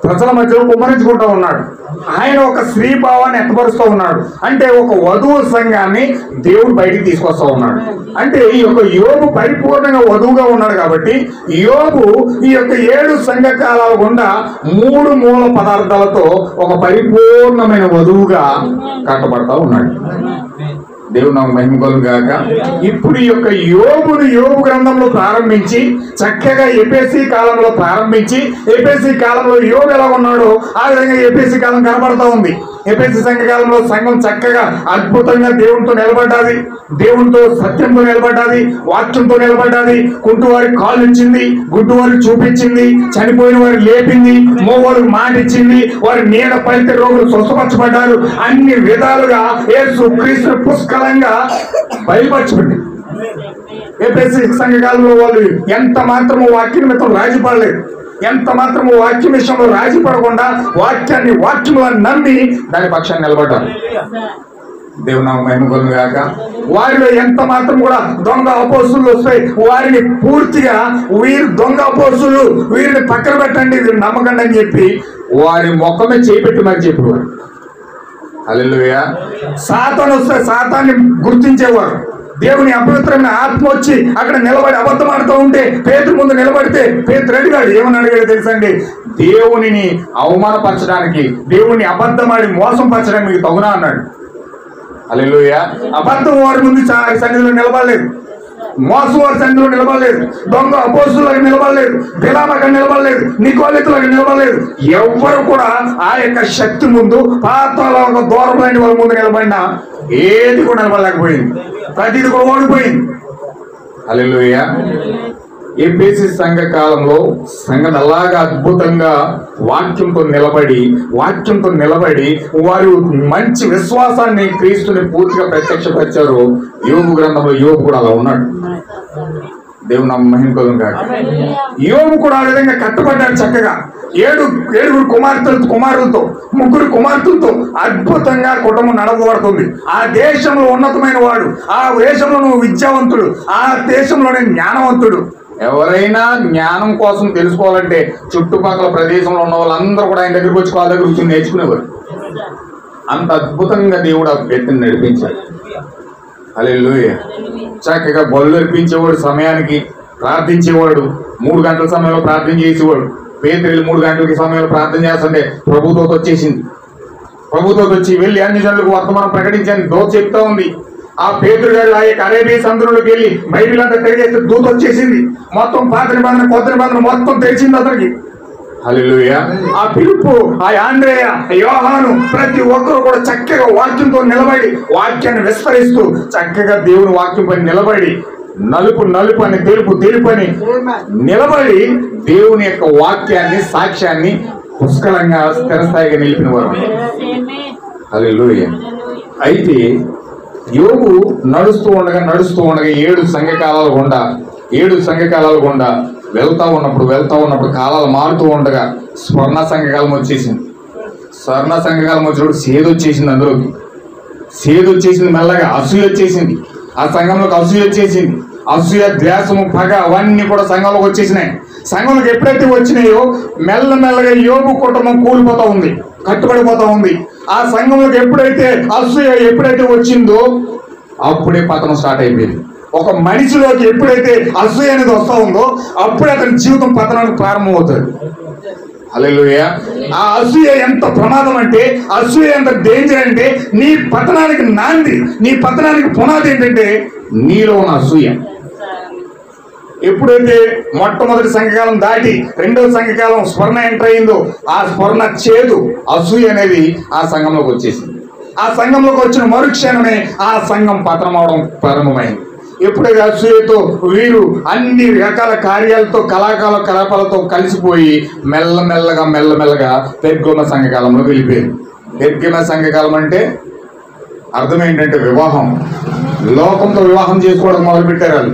ప్రజల మధ్యలో కుమ్మరించుకుంటూ ఉన్నాడు. ఆయన ఒక స్త్రీ భావాన్ని ఎత్తపరుస్తూ ఉన్నాడు. అంటే ఒక వధువు సంఘాన్ని దేవుడు బయటికి తీసుకొస్తా ఉన్నాడు. అంటే ఈ యొక్క యోబు పరిపూర్ణంగా వధువుగా ఉన్నాడు కాబట్టి యోబు ఈ యొక్క 7 సంఘ కాలాల గుండా 3 మూల పదార్థాలతో ఒక పరిపూర్ణమైన వధువుగా కట్టబడతా ఉన్నాడు. దేవుడు నాకు మహిమ కలుగు గాక. ఇప్పుడు ఈ యొక్క యోబు గ్రంథంలో ప్రారంభించి చక్కగా ఎపేసీ కాలంలో ప్రారంభించి ఎపేసీ కాలంలో యోబు ఎలా ఉన్నాడో ఆ విధంగా ఎపేసీ కాలం కనబడతా ఉంది. ఎపేసీ సంఘకాలంలో సంఘం చక్కగా అద్భుతంగా దేవునితో నిలబడ్డాది, దేవునితో సత్యంతో నిలబడ్డాది, వాక్యంతో నిలబడ్డాది. కుంటువారికి కాళ్ళు ఇచ్చింది, గుడ్డువారికి చూపించింది, చనిపోయిన వారికి లేపింది, మోవారికి మాట ఇచ్చింది, వారి నీడ పలితే రోగులు స్వస్థపరచబడ్డారు. అన్ని విధాలుగా యేసు క్రీస్తు పుష్కలంగా బయలుపరచబడింది. ఎపేసీ సంఘకాలంలో వాళ్ళు ఎంత మాత్రము వాక్య నిమిత్తం రాజీ పడలేదు, ఎంత మాత్రము వాక్యం విషయంలో రాజీ పడకుండా వాక్యములను నమ్మి దాని పక్షాన్ని నిలబడ్డారు. దేవుని నామమున మహిమ కలుగును గాక. వారిలో ఎంత మాత్రం కూడా దొంగ అపోస్తులు వస్తాయి, వారిని పూర్తిగా వీరు దొంగ అపోస్తులు, వీరిని పక్కన పెట్టండి, వీరిని నమ్మకండి అని చెప్పి వారి మొక్కమే చేపెట్టి మరి చెప్పేవారు. హల్లెలూయా. సాతాను వస్తే సాతాన్ని గుర్తించేవారు. దేవుని అపవిత్రమైన ఆత్మ వచ్చి అక్కడ నిలబడి అబద్ధం ఆడుతూ ఉంటే పేతురు ముందు నిలబడితే పేతురు అడిగాడు, ఏమని అడిగాడు తెలుసండి? దేవునిని అవమానపరచడానికి, దేవుని అబద్ధం ఆడి మోసం పరచడానికి మీకు తగునా అన్నాడు. హల్లెలూయా. అబద్ధం వారి ముందు సన్నిధిలో నిలబడలేదు, మోసం వారి సన్నిధిలో నిలబడలేదు, దొంగ అపోస్తులకు నిలబడలేదు, బిలామకు నిలబడలేదు, నికోలితులకు నిలబడలేదు. ఎవ్వరు కూడా ఆ యొక్క శక్తి ముందు పాతాళ దూరమైన వాళ్ళ ముందు నిలబడినా ఏది కూడా నిలబడలేకపోయింది, ప్రతిది కూడా ఓడిపోయింది. హల్లెలూయా. ఎఫెసీ సంఘ కాలంలో సంఘం అలాగా అద్భుతంగా వాక్యంతో నిలబడి వారు మంచి విశ్వాసాన్ని క్రీస్తుని పూర్తిగా ప్రత్యక్షపరిచారు. యోబు గ్రంథంలో యోబు కూడా అలా ఉన్నాడు. దేవుని నామమున మహిమ కలుగును గాక. యోబు కూడా ఆ విధంగా కట్టబడ్డాడు. చక్కగా ఏడుగురు కుమారులతో 3 కుమార్తెలతో అద్భుతంగా కుటుంబం నడవబడుతుంది. ఆ దేశంలో ఉన్నతమైన వాడు, ఆ దేశంలో నువ్వు విద్యావంతుడు, ఆ దేశంలోనే జ్ఞానవంతుడు. ఎవరైనా జ్ఞానం కోసం తెలుసుకోవాలంటే చుట్టుపక్కల ప్రదేశంలో ఉన్న వాళ్ళందరూ కూడా ఆయన దగ్గరికి వచ్చి వాళ్ళ దగ్గర కూర్చొని నేర్చుకునేవారు. అంత అద్భుతంగా దేవుడు ఆ వ్యక్తిని నడిపించాడు. హల్లెలూయా. చక్కగా బలు అర్పించేవాడు, సమయానికి ప్రార్థించేవాడు, 3 గంటల సమయంలో ప్రార్థన చేసేవాడు. పేతురు 3 గంటలకి సమయంలో ప్రార్థన చేస్తుంటే ప్రభుతో వచ్చేసింది. ప్రభుతో వచ్చి వెళ్ళి అన్ని జనులకు వర్తమానం ప్రకటించని దూత చెప్తా ఉంది. ఆ పేతురు గారు ఆ యొక్క అరేబియా సముద్రంలోకి వెళ్ళి బైబిల్ అంతా తిరిగేస్తే దూత వచ్చేసింది. మొత్తం పాత నిబంధన కొత్త నిబంధన మొత్తం తెరిచింది అతనికి. హల్లెలూయా. ఆ పిలుపు, ఆ ఆంద్రేయ, యోహాను ప్రతి ఒక్కరు కూడా చక్కగా వాక్యంతో నిలబడి వాక్యాన్ని విస్తరిస్తూ చక్కగా దేవుని వాక్యం పైన నిలబడి నలుపు అని తెలుపు అని నిలబడి దేవుని యొక్క వాక్యాన్ని సాక్ష్యాన్ని పుష్కలంగా స్థిరస్థాయిగా నిలిపిన వారు. హల్లెలూయా. అయితే యోబు నడుస్తూ ఉండగా 7 సంఘకాలాలు గుండా వెళ్తా ఉన్నప్పుడు కాలాలు మారుతూ ఉండగా స్వర్ణ సంఘకాలం వచ్చేసింది. స్వర్ణ సంఘకాలం వచ్చినప్పుడు సేదు వచ్చేసింది. అందులోకి సేదు వచ్చేసింది. మెల్లగా అసూయ వచ్చేసింది. ఆ సంఘంలోకి అసూయ వచ్చేసింది. అసూయ, ద్వేషము, పగ అవన్నీ కూడా సంఘంలోకి వచ్చేసినాయి. సంఘంలోకి ఎప్పుడైతే వచ్చినాయో మెల్లమెల్లగా యోబు కుటుంబం కూలిపోతా ఉంది, కట్టుబడిపోతా ఉంది. ఆ సంఘంలోకి ఎప్పుడైతే అసూయ వచ్చిందో అప్పుడే పతనం స్టార్ట్ అయిపోయింది. ఒక మనిషిలోకి ఎప్పుడైతే అసూయ అనేది వస్తూ ఉందో అప్పుడే అతని జీవితం పతనానికి ప్రారంభమవుతుంది. హల్లెలూయా. ఆ అసూయ ఎంత ప్రమాదం అంటే, అసూయ ఎంత డేంజర్ అంటే, నీ పతనానికి నాంది, నీ పతనానికి పునాది ఏంటంటే నీలో ఉన్న అసూయ. ఎప్పుడైతే మొట్టమొదటి సంఘకాలం దాటి 2వ సంఘకాలం స్వర్ణ ఎంటర్ అయిందో ఆ స్వర్ణ చేదు అసూయ అనేది ఆ సంఘంలోకి వచ్చేసింది. ఆ సంఘంలోకి వచ్చిన మరుక్షణమే ఆ సంఘం పతనం అవడం ప్రారంభమైంది. ఎప్పుడైతే అసూయతో వీరు అన్ని రకాల కార్యాలతో కలాపాలతో కలిసిపోయి మెల్లమెల్లగా పెర్గొమ సంఘకాలంలో వెళ్ళిపోయింది. పెర్గమ సంఘకాలం అంటే అర్థం ఏంటంటే వివాహం. లోకంతో వివాహం చేసుకోవడం మొదలుపెట్టారు వాళ్ళు.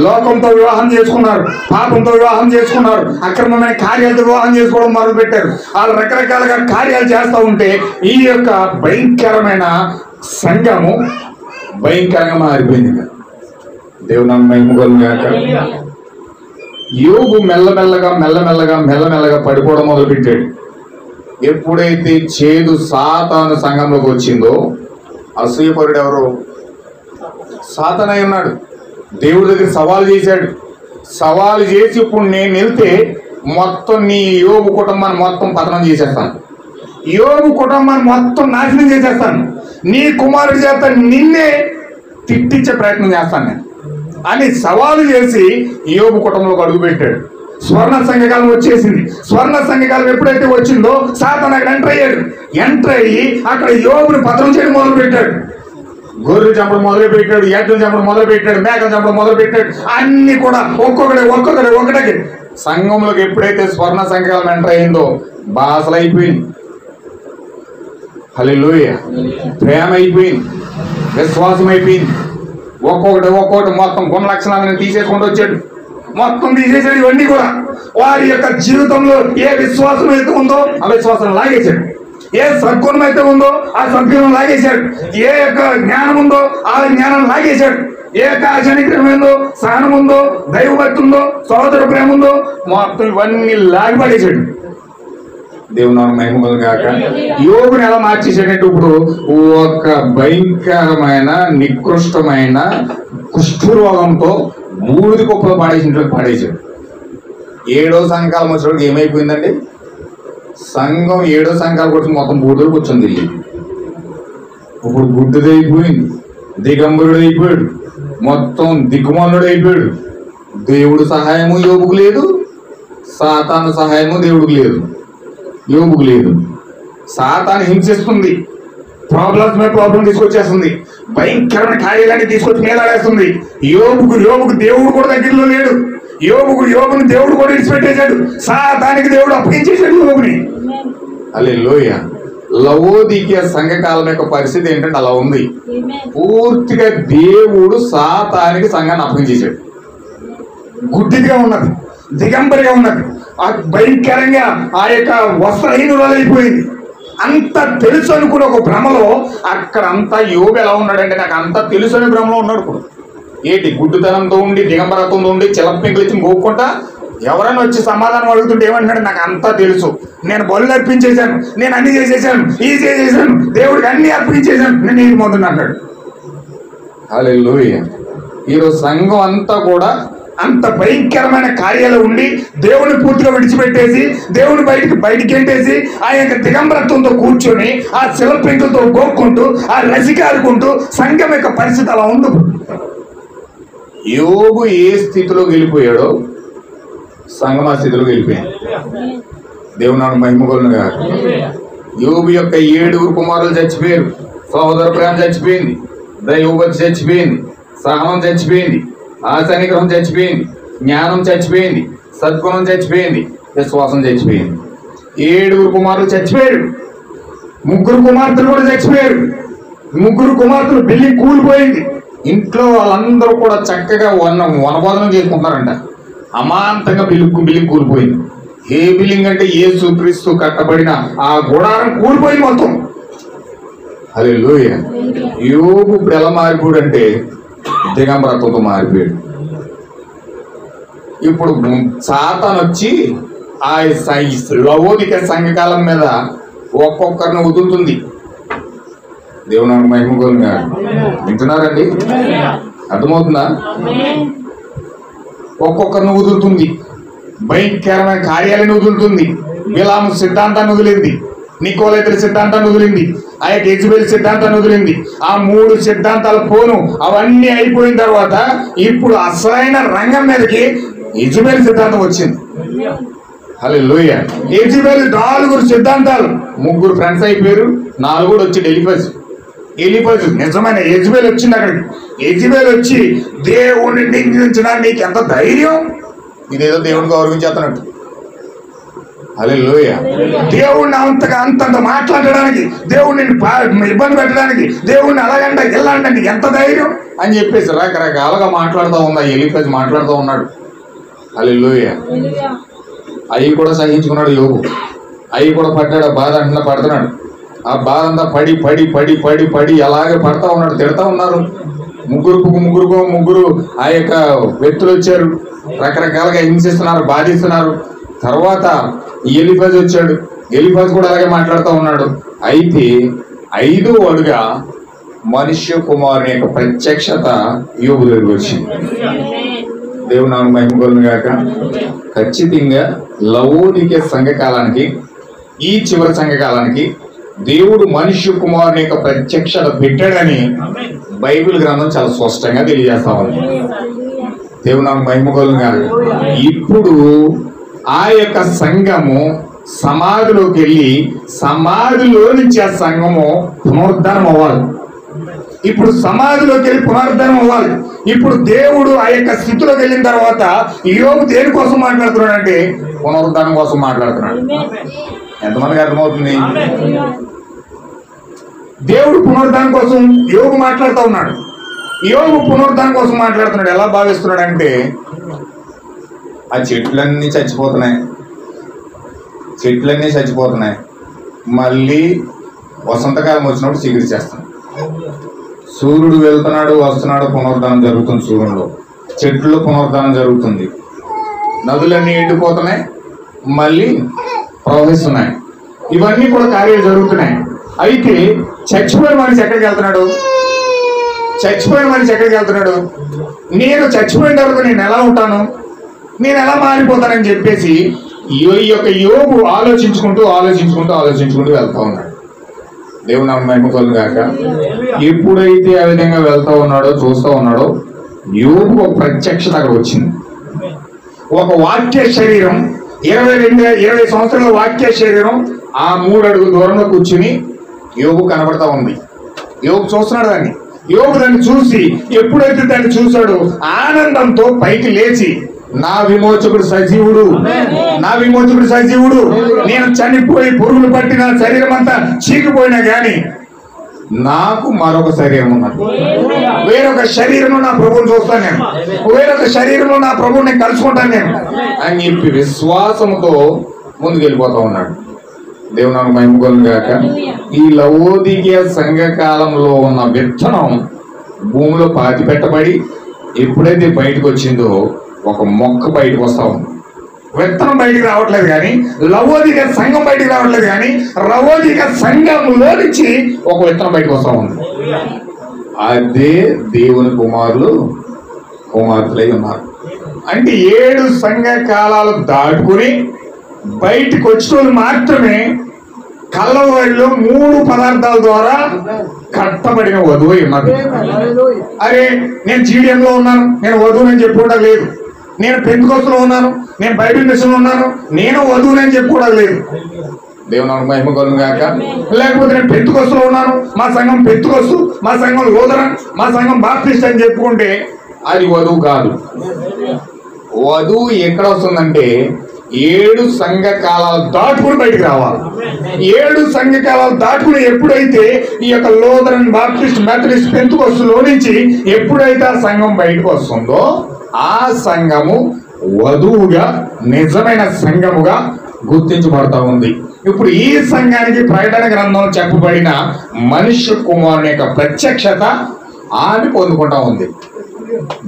లోకంతో వివాహం చేసుకున్నారు, పాపంతో వివాహం చేసుకున్నారు, అక్రమమైన కార్యాలతో వివాహం చేసుకోవడం మొదలు పెట్టారు. వాళ్ళు రకరకాలుగా కార్యాలు చేస్తూ ఉంటే ఈ యొక్క భయంకరమైన సంఘము భయంకరంగా మారిపోయింది. దేవుని మహిమగలుగాక. యోబు మెల్లమెల్లగా పడిపోవడం మొదలుపెట్టాడు. ఎప్పుడైతే చేదు సాతాను సంఘంలోకి వచ్చిందో, అసూయపరుడు ఎవరు? సాతానై ఉన్నాడు. దేవుడి దగ్గర సవాలు చేశాడు. సవాలు చేసి ఇప్పుడు నేను వెళ్తే మొత్తం నీ యోబు కుటుంబాన్ని మొత్తం పతనం చేసేస్తాను, యోబు కుటుంబాన్ని మొత్తం నాశనం చేసేస్తాను, నీ కుమారుడి చేత నిన్నే తిట్టించే ప్రయత్నం చేస్తాను నేను అని సవాలు చేసి యోబు కుటుంబంలోకి అడుగుపెట్టాడు. స్వర్ణ సంఘకాలం వచ్చేసింది. స్వర్ణ సంఘకాలం ఎప్పుడైతే వచ్చిందో సాతాను అక్కడ ఎంటర్ అయ్యి అక్కడ యోబుని పతనం చేయడం మొదలు పెట్టాడు. గొర్రెలు చంపడం మొదలు పెట్టాడు, ఎడ్లు చంపడం మొదలు పెట్టాడు, మేకలు చంపడం మొదలు పెట్టాడు. అన్ని కూడా ఒక్కొక్కటి సంఘంలోకి ఎప్పుడైతే స్వర్ణ సంఘకాలం ఎంటర్ అయిందో బాసలు అయిపోయింది. హల్లెలూయా. ప్రేమ అయిపోయింది, విశ్వాసం అయిపోయింది. ఒక్కొక్కటి మొత్తం గుణ లక్షణాలను తీసేసుకుంటూ వచ్చాడు, మొత్తం తీసేసాడు. ఇవన్నీ కూడా వారి యొక్క జీవితంలో ఏ విశ్వాసం అయితే ఉందో ఆ విశ్వాసం లాగేశాడు, ఏ సద్గుణం అయితే ఉందో ఆ సద్గుణం లాగేశాడు, ఏ యొక్క జ్ఞానం ఉందో ఆ జ్ఞానం లాగేశాడు, ఏ కాశనిగ్రహం ఉందో, సహనం ఉందో, దైవభక్తి ఉందో, సహోదర ప్రేమ ఉందో మొత్తం ఇవన్నీ లాగిపడేశాడు. దేవుని మహిమలు గాక. యోగుని ఎలా మార్చేసాడంటే ఇప్పుడు ఒక భయంకరమైన నికృష్టమైన కుష్ఠరోగంతో బూడిది కుప్పలో పాడేసాడు. 7వ సంఘకాలం వచ్చేవాడికి ఏమైపోయిందండి? సంఘం 7వ సంఘాలకు వచ్చి మొత్తం బూడిదలు కూర్చొని తిరిగి ఇప్పుడు గుడ్డుదైపోయింది, దిగంబరుడు అయిపోయాడు, మొత్తం దిక్కుమానుడు అయిపోయాడు. దేవుడు సహాయము యోబుకు లేదు, సాతాను సహాయము దేవుడికి లేదు, యోబుకు లేదు. సాతాను హింసిస్తుంది, ప్రాబ్లమ్స్ మీద ప్రాబ్లం తీసుకొచ్చేస్తుంది, భయంకరమైన కార్యాలన్నీ తీసుకొచ్చి మేలాడేస్తుంది. యోబుకు దేవుడు కూడా దగ్గరలో లేడు. యోబుని దేవుడు కూడా విడిచిపెట్టేశాడు. సాతానికి దేవుడు అప్పగించేశాడు యోబుని. హల్లెలూయా. లవోదికీయ సంఘకాలం యొక్క పరిస్థితి ఏంటంటే అలా ఉంది. పూర్తిగా దేవుడు సాతానికి సంఘాన్ని అప్పగించేశాడు. గుడ్డిగా ఉన్నది, దిగంబరిగా ఉన్నది, భయంకరంగా ఆ యొక్క వస్త్రహీనురాలైపోయింది. అంత తెలుసు అనుకున్న ఒక భ్రమలో అక్కడ అంతా యోబు ఎలా ఉన్నాడంటే నాకు అంత తెలుసు అనే భ్రమలో ఉన్నాడు. ఇప్పుడు ఏంటి గుడ్డుతనంతో ఉండి దిగంబరత్వంతో ఉండి చిలప్పింకలిచ్చి గోక్కుంటా ఎవరైనా వచ్చి సమాధానం అడుగుతుంటే ఏమంటున్నాడు? నాకు అంతా తెలుసు, నేను బలు అర్పించేశాను, నేను అన్ని చేసేసాను, ఇది చేసేసాను, దేవుడికి అన్ని అర్పించేశాను, నేను ఇది మొదలు అంటాడు. హల్లెలూయా. ఈరోజు సంఘం అంతా కూడా అంత భయంకరమైన కార్యాలు ఉండి దేవుని పూర్తిగా విడిచిపెట్టేసి దేవుని బయటికి ఎంటేసి ఆ యొక్క దిగంబరత్వంతో కూర్చొని ఆ శిలపెంకులతో గోక్కుంటూ ఆ రసికారుకుంటూ సంఘం యొక్క పరిస్థితి అలా ఉంది. యోబు ఏ స్థితిలో వెళ్ళిపోయాడో సంఘం ఆ స్థితిలో వెళ్ళిపోయాడు. దేవుని మహిమగొలుగా. యోబు యొక్క 7 కుమారులు చచ్చిపోయారు, సహోదర ప్రేమ చచ్చిపోయింది, దైవభక్తి చచ్చిపోయింది, సహనం చచ్చిపోయింది, ఆశనిగ్రహం చచ్చిపోయింది, జ్ఞానం చచ్చిపోయింది, సద్గుణం చచ్చిపోయింది, విశ్వాసం చచ్చిపోయింది. 7 కుమారులు చచ్చిపోయారు. 3 కుమార్తెలు కూడా చచ్చిపోయారు. 3 కుమార్తెలు బిల్డింగ్ కూలిపోయింది. ఇంట్లో వాళ్ళందరూ కూడా చక్కగా వనబోధనం చేసుకుంటున్నారంట. అమాంతంగా బిల్డింగ్ కూలిపోయింది. ఏ బిల్డింగ్ అంటే యేసుక్రీస్తు కట్టబడిన ఆ గుడారం కూలిపోయింది మొత్తం. హల్లెలూయా. యోబు ఇప్పుడు ఎలా మారిపోయాడు అంటే దిగంబరత్వంతో మారిపోయాడు. ఇప్పుడు సాతాను వచ్చి ఆ లవోదికీయ సంఘకాలం మీద ఒక్కొక్కరిని వదులుతుంది. దేవుని మహిమగొలుగా. వింటున్నారండి? అర్థమవుతుందా? ఒక్కొక్కరిని వదులుతుంది, భయంకరమైన కార్యాలను వదులుతుంది. బిలాము సిద్ధాంతాన్ని వదిలింది, నికోలైతుల సిద్ధాంతాన్ని వదిలింది, ఆ యొక్క యెజబెల్ సిద్ధాంతాన్ని వదిలింది. ఆ 3 సిద్ధాంతాల పోను అవన్నీ అయిపోయిన తర్వాత ఇప్పుడు అసలైన రంగం మీదకి యెజబెల్ సిద్ధాంతం వచ్చింది. హల్లెలూయా. యెజబెల్ 4 సిద్ధాంతాలు, 3 ఫ్రెండ్స్ అయిపోయారు, 4 వచ్చి ఎలిపజు నిజమైన యెజబెల్ వచ్చింది అక్కడికి. యెజబెల్ వచ్చి దేవుడిని నిందించడానికి నీకు ఎంత ధైర్యం, ఇదేదో దేవుని గౌరవించేస్తున్నట్టు. హల్లెలూయ. దేవుణ్ణి అంతంత మాట్లాడడానికి, దేవుడిని ఇబ్బంది పెట్టడానికి, దేవుణ్ణి అలాగంట వెళ్ళండి ఎంత ధైర్యం అని చెప్పేసి రకరకాలుగా మాట్లాడుతూ ఉందా ఎలీఫజు మాట్లాడుతూ ఉన్నాడు. హల్లెలూయ. అవి కూడా సహించుకున్నాడు యోబు. అవి కూడా పడ్డాడు, బాధ అంటున్నా పడుతున్నాడు. ఆ బాధ అంతా పడి పడి పడి పడి పడి అలాగే పడతా ఉన్నాడు. తిడతా ఉన్నారు. ముగ్గురు ఆ యొక్క వ్యక్తులు వచ్చారు, రకరకాలుగా హింసిస్తున్నారు, బాధిస్తున్నారు. తర్వాత ఎలీఫజు వచ్చాడు. ఎలీఫజు కూడా అలాగే మాట్లాడుతూ ఉన్నాడు. అయితే 5వ వాడుగా మనుష్య కుమారుని యొక్క ప్రత్యక్షత యోబు దగ్గరికి వచ్చింది. దేవుని నామమున మహిమ కలుగును గాక. ఖచ్చితంగా లవోదికే సంఘకాలానికి, ఈ చివరి సంఘకాలానికి దేవుడు మనుష్య కుమారుని యొక్క ప్రత్యక్షత పెట్టాడని బైబిల్ గ్రంథం చాలా స్పష్టంగా తెలియజేస్తా ఉంది. దేవుని నామమున మహిమ కలుగును గాక. ఇప్పుడు ఆ యొక్క సంఘము సమాధిలోకి వెళ్ళి సమాధిలో నుంచి ఆ సంఘము పునరుద్ధరణ అవ్వాలి. ఇప్పుడు సమాధిలోకి వెళ్ళి పునరుద్ధరణ అవ్వాలి. ఇప్పుడు దేవుడు ఆ యొక్క స్థితిలోకి వెళ్ళిన తర్వాత యోబు దేనికోసం మాట్లాడుతున్నాడు అంటే పునరుద్ధరణ కోసం మాట్లాడుతున్నాడు. ఎంతమందికి అర్థమవుతుంది? దేవుడు పునరుద్ధరణ కోసం యోబు మాట్లాడుతూ ఉన్నాడు. యోబు పునరుద్ధరణ కోసం మాట్లాడుతున్నాడు. ఎలా భావిస్తున్నాడు అంటే ఆ చెట్లన్నీ చచ్చిపోతున్నాయి, మళ్ళీ వసంతకాలం వచ్చినప్పుడు చిగురిచేస్తాం. సూర్యుడు వెళ్తున్నాడు, వస్తున్నాడు, పునరుద్ధరణ జరుగుతుంది. సూర్యుడిలో చెట్లు పునరుద్ధరణ జరుగుతుంది. నదులన్నీ ఎండిపోతున్నాయి, మళ్ళీ ప్రవహిస్తున్నాయి. ఇవన్నీ కూడా కార్యాలు జరుగుతున్నాయి. అయితే చచ్చిపోయిన మనిషి ఎక్కడికి వెళ్తున్నాడు? నేను చచ్చిపోయిన తర్వాత నేను ఎలా ఉంటాను, నేను ఎలా మారిపోతానని చెప్పేసి ఈ యొక్క యోబు ఆలోచించుకుంటూ వెళ్తా ఉన్నాడు. దేవుని నామమున మహిమ కలుగును గాక. ఎప్పుడైతే ఆ విధంగా వెళ్తా ఉన్నాడో, చూస్తూ ఉన్నాడో, యోబు ఒక ప్రత్యక్షత అక్కడ వచ్చింది. ఒక వాక్య శరీరం, 20 సంవత్సరాల వాక్య శరీరం ఆ 3 అడుగుల దూరంలో కూర్చుని యోబు కనబడతా ఉంది. యోబు చూస్తున్నాడు దాన్ని. యోబు దాన్ని చూసి ఎప్పుడైతే దాన్ని చూశాడో ఆనందంతో పైకి లేచి, నా విమోచకుడు సజీవుడు, నేను చనిపోయి పురుగులు పట్టి నా శరీరం అంతా చీకిపోయినా గాని నాకు మరొక శరీరం ఉన్నది. వేరొక శరీరంలో నా ప్రభువుని చూస్తాను నేను, వేరొక శరీరంలో నా ప్రభువుని నేను కలుసుకుంటాను నేను అని చెప్పి విశ్వాసంతో ముందుకెళ్ళిపోతా ఉన్నాడు. దేవుని నామమున మహిమ కలుగును గాక. ఈ లవోదికీయ సంఘకాలంలో ఉన్న విత్తనం భూమిలో పాతి పెట్టబడి ఎప్పుడైతే బయటకు వచ్చిందో ఒక మొక్క బయటకు వస్తా ఉంది. విత్తనం బయటికి రావట్లేదు కానీ, లవోదిక సంఘం బయటికి రావట్లేదు కానీ, లవోదిక సంఘంలో నుంచి ఒక విత్తనం బయటకు వస్తా ఉంది. అదే దేవుని కుమార్తెలై ఉన్నారు. అంటే 7 సంఘ కాలాలు దాటుకుని బయటికి వచ్చిన వాళ్ళు మాత్రమే కల్లవారిలో 3 పదార్థాల ద్వారా కట్టబడిన వధువు ఉన్నది. అరే నేను జీడియంలో ఉన్నాను, నేను వధువునని చెప్పుకోవడం లేదు. నేను పెంతుకోస్తులో ఉన్నాను, నేను బైబిల్ మిషన్లో ఉన్నాను, నేను వధువునని చెప్పుకోవడం లేదు. దేవుని నామమున మహిమ కలుగును గాక. లేకపోతే నేను పెంతుకోస్తులో ఉన్నాను, మా సంఘం పెంతుకోస్తు, మా సంఘం లూథరన్, మా సంఘం బాప్టిస్ట్ అని చెప్పుకుంటే అది వధువు కాదు. వధువు ఎక్కడ వస్తుందంటే 7 సంఘ కాలాలు దాటుకుని బయటికి రావాలి. 7 సంఘ కాలాలు దాటుకుని ఎప్పుడైతే ఈ యొక్క లూథరన్, బాప్టిస్ట్, మెథడిస్ట్, పెంతుకోస్తులో నుంచి ఎప్పుడైతే ఆ సంఘం బయటకు వస్తుందో ఆ సంఘము వధువుగా, నిజమైన సంఘముగా గుర్తించబడతా ఉంది. ఇప్పుడు ఈ సంఘానికి ప్రకటన గ్రంథంలో చెప్పబడిన మనుష్య కుమారుని యొక్క ప్రత్యక్షత ఆమె పొందుకుంటా ఉంది.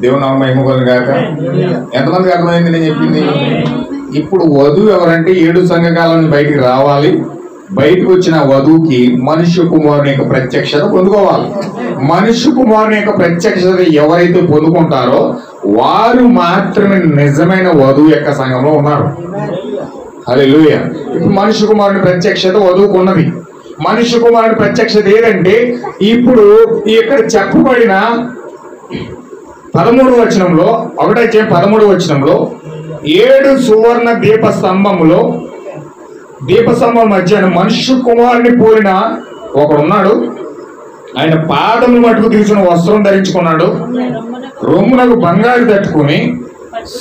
దేవుని నామమున మహిమ కలుగును గాక. ఎంతమందికి అర్థమైంది నేను చెప్పింది? ఇప్పుడు వధువు ఎవరంటే 7 సంఘకాలం నుంచి బయటికి రావాలి. బయటకు వచ్చిన వధువుకి మనుష్య కుమారుని యొక్క ప్రత్యక్షత పొందుకోవాలి. మనుష్య కుమారుని యొక్క ప్రత్యక్షత ఎవరైతే పొందుకుంటారో వారు మాత్రమే నిజమైన వధువు యొక్క సంఘంలో ఉన్నారు. హల్లెలూయా. ఇప్పుడు మనుష్య కుమారుని ప్రత్యక్షత వధువుకు ఉన్నది. మనుష్య కుమారుని ప్రత్యక్షత ఏదంటే ఇప్పుడు ఇక్కడ చెప్పబడిన 13వ వచనంలో, 13వ వచనంలో 7 సువర్ణ దీపస్తంభములో, దీపస్తంభం మధ్యన మనుష్య కుమారుని పోలిన ఒకడున్నాడు. ఆయన పాదములు మట్టుకు తీసుకున్న వస్త్రం ధరించుకున్నాడు, రొమ్మునకు బంగారు తట్టుకుని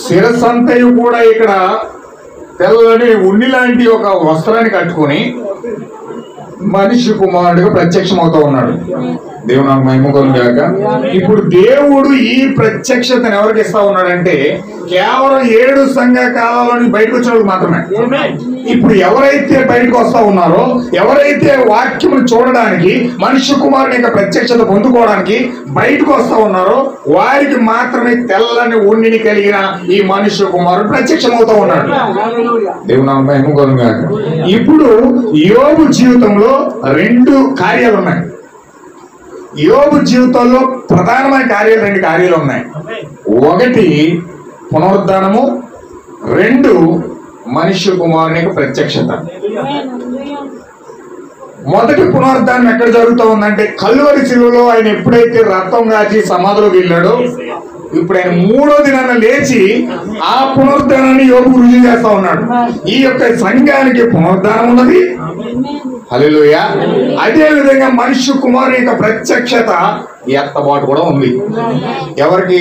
శిరసంతయు కూడా ఇక్కడ తెల్లని ఉన్ని లాంటి ఒక వస్త్రాన్ని కట్టుకుని మనిషి కుమారుడిగా ప్రత్యక్షం అవుతా ఉన్నాడు. దేవుని నాకు మహిమ కలుగుగాక. ఇప్పుడు దేవుడు ఈ ప్రత్యక్షతను ఎవరికి ఇస్తా ఉన్నాడంటే కేవలం 7 సంఘ కాలంలోని బయటకు వచ్చిన వాళ్ళు మాత్రమే. ఇప్పుడు ఎవరైతే బయటకు వస్తా ఉన్నారో, ఎవరైతే వాక్యమును చూడడానికి మనుష్య కుమారుని యొక్క ప్రత్యక్షత పొందుకోవడానికి బయటకు వస్తా ఉన్నారో వారికి మాత్రమే తెల్లని ఉన్నిని కలిగిన ఈ మనుష్య కుమారుడు ప్రత్యక్షం అవుతా ఉన్నాడు. దేవుని నాకు మహిమ కలుగుగాక. ఇప్పుడు యోబు జీవితంలో 2 కార్యాలు ఉన్నాయి. యోబు జీవితంలో ప్రధానమైన కార్యాలు 2 కార్యాలు ఉన్నాయి. ఒకటి పునరుద్ధానము, 2 మనుష్య కుమారుని యొక్క ప్రత్యక్షత. మొదటి పునరుద్ధానం ఎక్కడ జరుగుతూ ఉందంటే కల్వరి శిలువలో ఆయన ఎప్పుడైతే రక్తం కాచి సమాధిలోకి వెళ్ళాడో ఇప్పుడు ఆయన 3వ దినాన లేచి ఆ పునరుద్ధానాన్ని యోబు రుజువు చేస్తా ఉన్నాడు. ఈ యొక్క సంఘానికి పునరుద్ధానం ఉన్నది. హల్లెలూయా. అదే విధంగా మనుష్య కుమారుని యొక్క ప్రత్యక్షత ఎత్తబాటు కూడా ఉంది. ఎవరికి?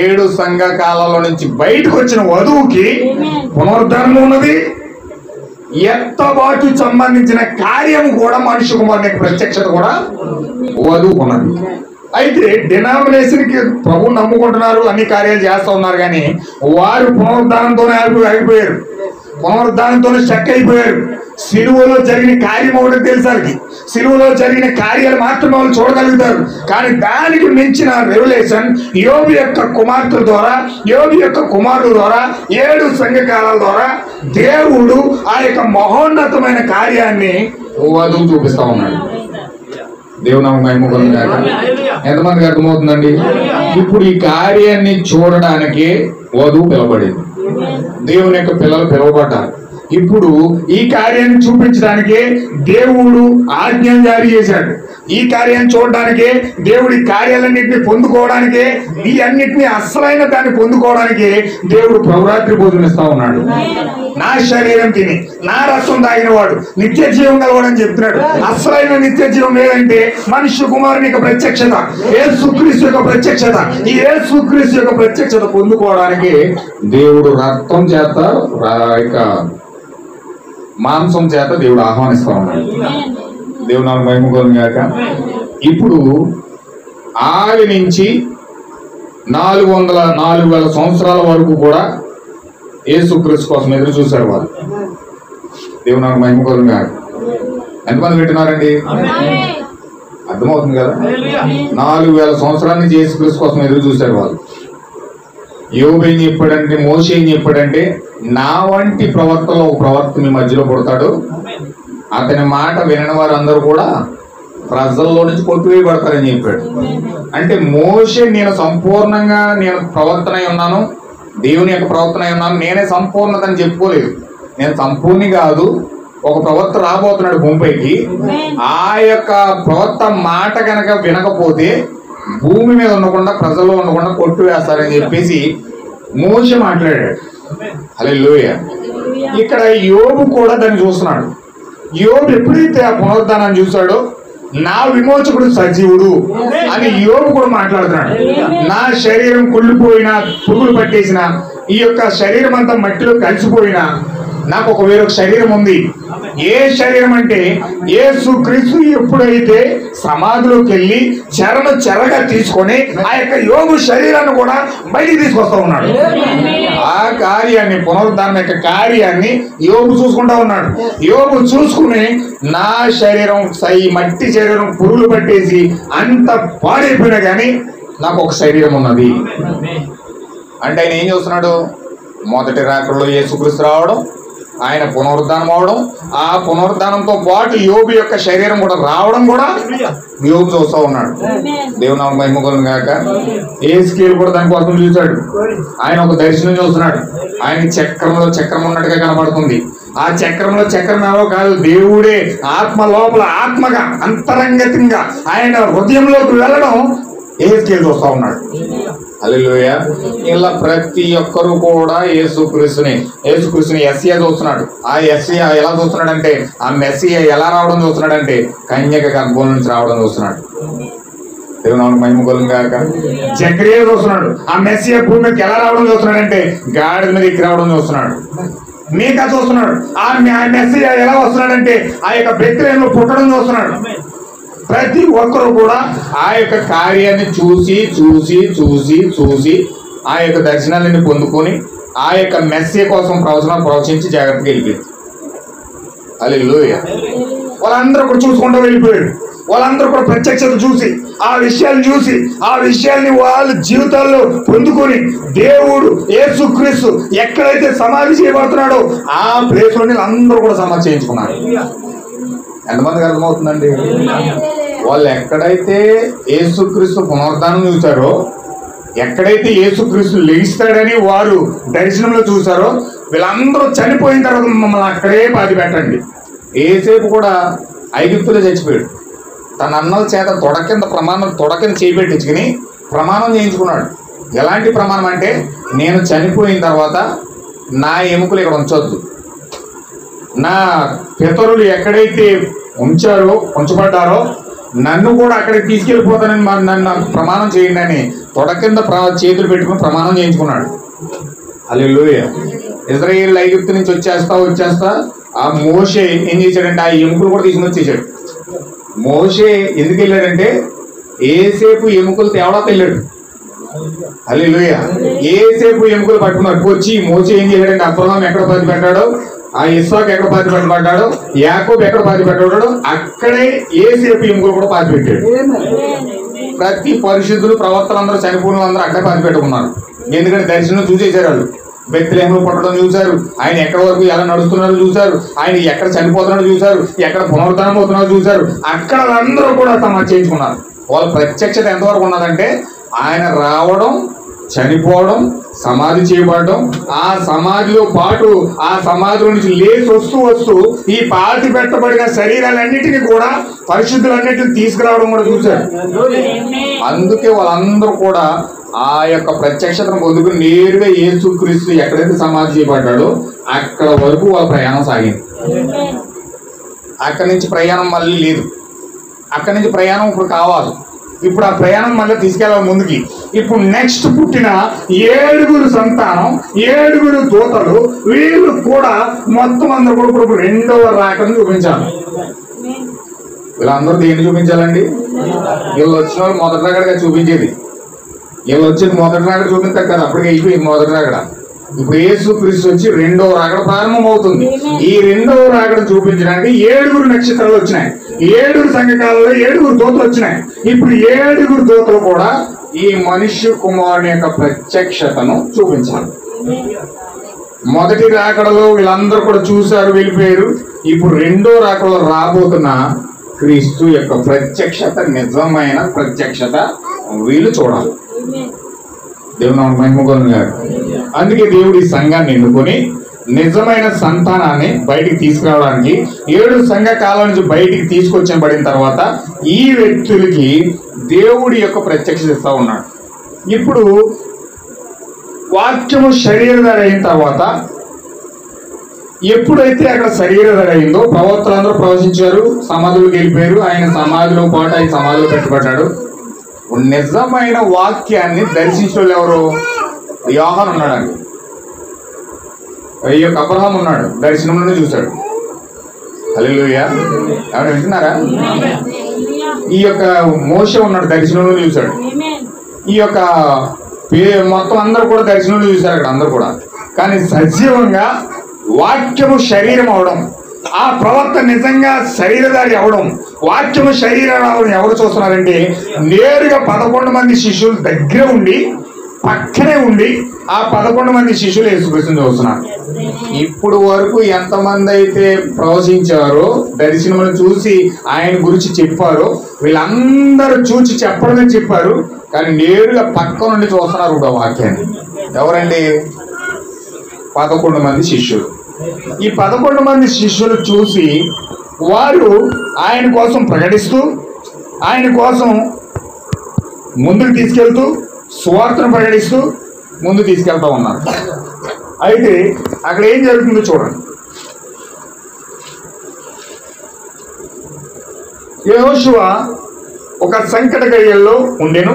7 సంఘ కాలంలో నుంచి బయటకు వచ్చిన వధువుకి పునరుద్ధానం ఉన్నది. ఎత్తబాటు సంబంధించిన కార్యం కూడా మనుష్య కుమారుని యొక్క ప్రత్యక్షత కూడా వధువుకు ఉన్నది. అయితే డినామినేషన్ కి ప్రభు నమ్ముకుంటున్నారు, అన్ని కార్యాలు చేస్తా ఉన్నారు, కానీ వారు పునరుద్ధానంతోనే ఆగిపోయారు, పునరుద్ధానంతోనే స్టక్ అయిపోయారు. సిలువలో జరిగిన కార్యం ఒకటి తెలుసారికి, సిలువలో జరిగిన కార్యాలు మాత్రమే వాళ్ళు చూడగలుగుతారు. కానీ దానికి మించిన రెవల్యూషన్ యోబు యొక్క కుమార్తెల ద్వారా, యోబు యొక్క కుమారుల ద్వారా, 7 సంఘకాలాల ద్వారా దేవుడు ఆ యొక్క మహోన్నతమైన కార్యాన్ని వధువు చూపిస్తా ఉన్నాడు. దేవుని మహిమ కలుగుగాక. ఎంతమందికి అర్థమవుతుందండి? ఇప్పుడు ఈ కార్యాన్ని చూడడానికి వధువు పిలవబడింది, దేవుని యొక్క పిల్లలు పిలువబడ్డారు. ఇప్పుడు ఈ కార్యాన్ని చూపించడానికే దేవుడు ఆజ్ఞలు జారీ చేశాడు. ఈ కార్యాన్ని చూడడానికే దేవుడి కార్యాలన్నింటినీ పొందుకోవడానికే, ఈ అన్నింటినీ అసలైన దాన్ని పొందుకోవడానికే దేవుడు ప్రభురాత్రి భోజనం ఇస్తా ఉన్నాడు. నా శరీరం తిని నా రసం తాగిన వాడు నిత్య జీవం కలవాడని చెప్తున్నాడు. అసలైన నిత్య జీవం ఏదంటే మనుష్య కుమారుని యొక్క ప్రత్యక్షత, యేసుక్రీస్తు యొక్క ప్రత్యక్షత. ఈ యేసుక్రీస్తు యొక్క ప్రత్యక్షత పొందుకోవడానికి దేవుడు రక్తం చేత మాంసం చేత దేవుడు ఆహ్వానిస్తా ఉన్నాడు. దేవుని మహిమ కలుగుగాక. ఇప్పుడు ఆది నుంచి 4,000 సంవత్సరాల వరకు కూడా యేసుక్రీస్తు కోసం ఎదురు చూశారు వాళ్ళు. దేవుని మహిమ కలుగుగాక. ఎంతమంది పెట్టినారండి? అర్థమవుతుంది కదా? 4,000 సంవత్సరాల నుంచి యేసుక్రీస్తు కోసం ఎదురు చూశారు వాళ్ళు. యోబు ఏం చెప్పాడంటే, మోషే ఏం చెప్పాడంటే, నా వంటి ప్రవక్తలో ఒక ప్రవక్త మీ మధ్యలో పుడతాడు, అతని మాట వినని వారందరూ కూడా ప్రజల్లో నుంచి కొట్టివేయబడతారని చెప్పాడు. అంటే మోషే నేను సంపూర్ణంగా నేను ప్రవక్తనై ఉన్నాను, దేవుని యొక్క ప్రవక్తనై ఉన్నాను, నేనే సంపూర్ణత అని చెప్పుకోలేదు. నేను సంపూర్ణి కాదు, ఒక ప్రవక్త రాబోతున్నాడు భూమిపైకి, ఆ యొక్క ప్రవక్త మాట కనుక వినకపోతే భూమి మీద ఉండకుండా ప్రజల్లో ఉండకుండా కొట్టు వేస్తారని చెప్పేసి మోషే మాట్లాడాడు. హల్లెలూయా. ఇక్కడ యోబు కూడా దాన్ని చూస్తున్నాడు. యోబు ఎప్పుడైతే ఆ పునరుద్ధానాన్ని చూశాడో నా విమోచకుడు సజీవుడు అని యోబు కూడా మాట్లాడుతున్నాడు. నా శరీరం కుళ్ళిపోయినా, పురుగులు పట్టేసిన ఈ యొక్క శరీరం అంతా మట్టిలో కలిసిపోయినా నాకు ఒక వేరొక శరీరం ఉంది. ఏ శరీరం అంటే యేసుక్రీస్తు ఎప్పుడైతే సమాధిలోకి వెళ్ళి చెరగా తీసుకొని ఆ యొక్క యోబు శరీరాన్ని కూడా బయటికి తీసుకొస్తా ఉన్నాడు. ఆ కార్యాన్ని, పునరుద్ధానం యొక్క కార్యాన్ని యోబు చూసుకుంటా ఉన్నాడు. యోబు చూసుకుని నా శరీరం మట్టి శరీరం పురుగులు పట్టేసి అంత పాడైపోయినా కానీ నాకు ఒక శరీరం ఉన్నది అంటే ఆయన ఏం చూస్తున్నాడు? మొదటి రాకడలో యేసుక్రీస్తు రావడం, ఆయన పునరుద్ధానం అవడం, ఆ పునరుద్ధానంతో పాటు యోబు యొక్క శరీరం కూడా రావడం కూడా యోబు చూస్తూ ఉన్నాడు. దేవుని మహిమ కలుగుగాక. యేసుకేలు కూడా దానికోసం చూశాడు. ఆయన ఒక దర్శనం చూస్తున్నాడు. ఆయన చక్రం ఉన్నట్టుగా కనబడుతుంది. ఆ చక్రంలో చక్రం ఏవో కాదు, దేవుడే ఆత్మ లోపల ఆత్మగా అంతరంగతంగా ఆయన హృదయంలోకి వెళ్ళడం యేసుకేలు చూస్తూ ఉన్నాడు. హల్లెలూయా. ఇలా ప్రతి ఒక్కరు కూడా యేసుక్రీస్తుని యెస్సీయా చూస్తున్నాడు. ఆ యెస్సీయా ఎలా చూస్తున్నాడంటే, ఆ మెస్సీయా ఎలా రావడం చూస్తున్నాడంటే కన్యక గర్భం నుంచి రావడం చూస్తున్నాడు. దేవుని మహిమ కలుగుగాక. జకరియా చూస్తున్నాడు ఆ మెస్సియా భూమి మీదకి ఎలా రావడం చూస్తున్నాడంటే గాడిద మీద ఎక్కి రావడం చూస్తున్నాడు. మీకా చూస్తున్నాడు ఆ మెస్సియా ఎలా వస్తున్నాడంటే ఆ యొక్క బెత్లెహేములో పుట్టడం చూస్తున్నాడు. ప్రతి ఒక్కరు కూడా ఆ యొక్క కార్యాన్ని చూసి చూసి చూసి చూసి ఆ యొక్క దర్శనాన్ని పొందుకొని ఆ యొక్క మెస్సియా కోసం ప్రవచించి జాగ్రత్తగా వెళ్ళిపోయింది. హల్లెలూయా. వాళ్ళందరూ కూడా చూసుకుంటూ వెళ్ళిపోయాడు. వాళ్ళందరూ కూడా ప్రత్యక్షత చూసి ఆ విషయాలు చూసి ఆ విషయాల్ని వాళ్ళ జీవితాల్లో పొందుకొని దేవుడు యేసుక్రీస్తు ఎక్కడైతే సమాధి చేయబడుతున్నాడో ఆ ప్లేస్ లో అందరూ కూడా సమాధి చేయించుకున్నారు. ఎంతమందికి అర్థమవుతుందండి? వాళ్ళు ఎక్కడైతే యేసుక్రీస్తు పునరుద్ధానం చూశారో, ఎక్కడైతే యేసుక్రీస్తు లెగిస్తాడని వారు దర్శనంలో చూశారో, వీళ్ళందరూ చనిపోయిన తర్వాత మమ్మల్ని అక్కడే పాతి పెట్టండి. ఏసేపు కూడా ఐగుప్తులో చచ్చిపోయాడు. తన అన్నల చేత తొడ కింద చేపెట్టించుకుని ప్రమాణం చేయించుకున్నాడు. ఎలాంటి ప్రమాణం అంటే, నేను చనిపోయిన తర్వాత నా ఎముకలు ఇక్కడ ఉంచొద్దు, నా పితరులు ఎక్కడైతే ఉంచబడ్డారో నన్ను కూడా అక్కడికి తీసుకెళ్ళిపోతానని నన్ను ప్రమాణం చేయండి అని తొడ కింద చేతులు పెట్టుకుని ప్రమాణం చేయించుకున్నాడు. హల్లెలూయా. ఇశ్రాయేలు ఐగుప్తు నుంచి వచ్చేస్తా ఆ మోషే ఏం చేశాడంటే ఆ ఎముకలు కూడా తీసుకుని వచ్చేసాడు. మోషే ఎందుకు వెళ్ళాడంటే ఏసేపు ఎముకలు తేవడానికి వెళ్ళాడు. హల్లెలూయా. ఏసేపు ఎముకలు పట్టుకున్నాడు. వచ్చి మోషే ఏం చేశాడంటే అబ్రహాం ఎక్కడ పాతి పెట్టాడో, ఆ ఇస్సాకు ఎక్కడ పాతి పెట్టబడ్డాడో, యాకోబు ఎక్కడ పాతి పెట్టబడ్డాడో అక్కడే ఏసేపు ఎముకలు కూడా పాతి పెట్టాడు. ప్రతి పరిశుద్ధులు ప్రవర్తనందరూ చనిపోయిన అందరూ అక్కడే పాతి పెట్టుకున్నారు. ఎందుకంటే దర్శనం చూసేశారు. వాళ్ళు బెత్లెహేములో పుట్టడం చూశారు, ఆయన ఎక్కడి వరకు ఎలా నడుస్తున్నారో చూశారు, ఆయన ఎక్కడ చనిపోతున్నాడో చూశారు, ఎక్కడ పునరుద్ధరణ అవుతున్నారో చూశారు. అక్కడ అందరూ కూడా సమాధి చేయించుకున్నారు. వాళ్ళ ప్రత్యక్షత ఎంతవరకు ఉన్నదంటే ఆయన రావడం, చనిపోవడం, సమాధి చేయబడడం, ఆ సమాధిలో పాటు ఆ సమాధిలో నుంచి లేచి వస్తూ ఈ పాతి పెట్టబడిన శరీరాలన్నిటినీ కూడా పరిశుద్ధులన్నిటిని తీసుకురావడం కూడా చూశారు. అందుకే వాళ్ళందరూ కూడా ఆ యొక్క ప్రత్యక్షతను పొందుకుని నేరుగా యేసుక్రీస్తు ఎక్కడైతే సమాధి చేయబడ్డాడో అక్కడ వరకు వాళ్ళ ప్రయాణం సాగింది. అక్కడి నుంచి ప్రయాణం మళ్ళీ లేదు. అక్కడి నుంచి ప్రయాణం ఇప్పుడు కావాలి. ఇప్పుడు ఆ ప్రయాణం మళ్ళీ తీసుకెళ్ళాలి ముందుకి. ఇప్పుడు నెక్స్ట్ పుట్టిన 7 సంతానం, 7 దూతలు, వీళ్ళు కూడా మొత్తం అందరూ కూడా ఇప్పుడు రెండవ రాకను చూపించాలి. వీళ్ళందరూ దేన్ని చూపించాలండి? వీళ్ళు వచ్చిన వాళ్ళు మొదటి రాకడగా చూపించేది. వీళ్ళు వచ్చేది మొదటి రాకడ చూపించారు కదా, అప్పటికే అయిపోయింది మొదటి రాకడ. ఇప్పుడు యేసుక్రీస్తు వచ్చి రెండవ రాకడ ప్రారంభం అవుతుంది. ఈ రెండవ రాకడ చూపించడానికి 7 నక్షత్రాలు వచ్చినాయి. 7 సంఘకాలలో 7 దూతలు వచ్చినాయి. ఇప్పుడు 7 దూతలు కూడా ఈ మనుష్య కుమారుని యొక్క ప్రత్యక్షతను చూపించాలి. మొదటి రాకడలో వీళ్ళందరూ కూడా చూశారు, వెళ్ళిపోయారు. ఇప్పుడు రెండో రాకడలో రాబోతున్న క్రీస్తు యొక్క ప్రత్యక్షత, నిజమైన ప్రత్యక్షత వీళ్ళు చూడాలి. దేవుని మహిమ కలుగుగాక. అందుకే దేవుడు ఈ సంఘాన్ని ఎన్నుకొని నిజమైన సంతానాన్ని బయటికి తీసుకురావడానికి 7 సంఘ కాలం నుంచి బయటికి తీసుకొచ్చబడిన తర్వాత ఈ వ్యక్తులకి దేవుడి యొక్క ప్రత్యక్షత ఇస్తా ఉన్నాడు. ఇప్పుడు వాక్యము శరీరధారి అయిన తర్వాత ఎప్పుడైతే అక్కడ శరీరధారి అయిందో ప్రవక్తలందరూ ప్రవచించారు, సమాధులకు వెళ్ళిపోయారు. ఆయన సమాధిలో పాటు ఆయన సమాధిలో పెట్టబడ్డాడు. నిజమైన వాక్యాన్ని దర్శించిన ఎవరు? యోహాను ఉన్నాడండి. ఈ యొక్క అబ్రహాం ఉన్నాడు, దర్శనంలోనే చూశాడు. హల్లెలూయా. ఎవరైనా వింటున్నారా? ఈ యొక్క మోషే ఉన్నాడు, దర్శనంలోనే చూశాడు. ఈ యొక్క మొత్తం అందరూ కూడా దర్శనంలో చూశారు అక్కడ అందరూ కూడా. కానీ సజీవంగా వాక్యము శరీరం అవడం, ఆ ప్రవక్త నిజంగా శరీరధారి అవడం, వాక్యము శరీరం అవడం ఎవరు చూస్తున్నారంటే నేరుగా 11 మంది శిష్యులు దగ్గర ఉండి, పక్కనే ఉండి ఆ 11 మంది శిష్యులు యేసుక్రీస్తుని చూస్తున్నారు. ఇప్పుడు వరకు ఎంతమంది అయితే ప్రవచించారో, దర్శనమును చూసి ఆయన గురించి చెప్పారో, వీళ్ళందరూ చూసి చెప్పడమే చెప్పారు. కానీ నేరుగా పక్క నుండి చూస్తున్నారు కూడా వాక్యాన్ని. ఎవరండి? 11 మంది శిష్యులు. ఈ 11 మంది శిష్యులు చూసి వారు ఆయన కోసం ప్రకటిస్తూ, ఆయన కోసం ముందుకు తీసుకెళ్తూ, సువార్తను ప్రకటిస్తూ ముందు తీసుకెళ్తా ఉన్నారు. అయితే అక్కడ ఏం జరుగుతుందో చూడండి. యెహోషువ ఒక సంకట గడియల్లో ఉండెను.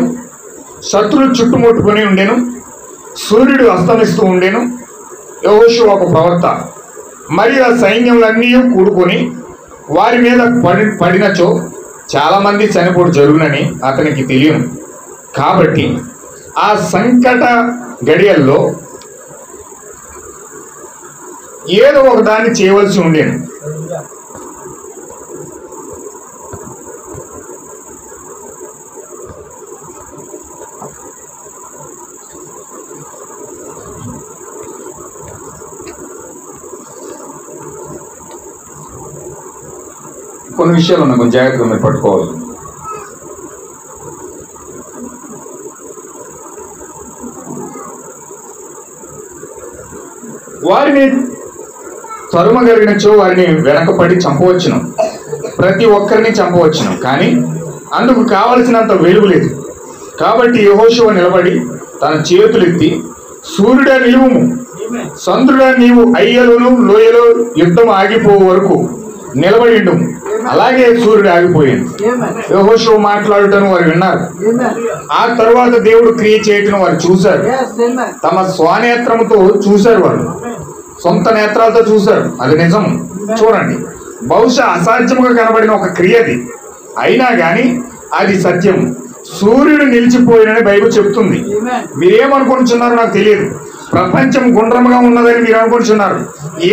శత్రులు చుట్టుముట్టుకొని ఉండెను. సూర్యుడు అస్తమిస్తూ ఉండెను. యెహోషువ ఒక ప్రవక్త. మరియు ఆ సైన్యములన్నీ కూడుకొని వారి మీద పడినచో చాలా మంది చనిపోటు జరుగునని అతనికి తెలియను. కాబట్టి ఆ సంకట గడియల్లో ఏదో ఒక దాన్ని చేయవలసి ఉండేను. కొన్ని విషయాలు ఉన్నాయి, కొంచెం జాగ్రత్తగా మీరు పట్టుకోవాలి. వారిని తరుమగలిగినచో వారిని వెనకపడి చంపవచ్చును, ప్రతి ఒక్కరిని చంపవచ్చును, కానీ అందుకు కావలసినంత వెలుగు లేదు. కాబట్టి యెహోషువ నిలబడి తన చేతులెత్తి, సూర్యుడా నిలువుము, చంద్రుడా నీవు అయ్యలోను లోయలో యుద్ధం ఆగిపోయే వరకు నిలబడిండు. అలాగే సూర్యుడు ఆగిపోయాడు. యెహోషువ మాట్లాడటం వారు విన్నారు. ఆ తరువాత దేవుడు క్రియ చేయటం వారు చూశారు. తమ స్వనేత్రముతో చూశారు. వారు సొంత నేత్రాలతో చూశారు. అది నిజం. చూడండి, బహుశా అసాధ్యముగా కనబడిన ఒక క్రియ అది, అయినా కానీ అది సత్యం. సూర్యుడు నిలిచిపోయినని బైబిల్ చెప్తుంది. మీరేమనుకుంటున్నారో నాకు తెలియదు. ప్రపంచం గుండ్రముగా ఉన్నదని మీరు అనుకుంటున్నారు.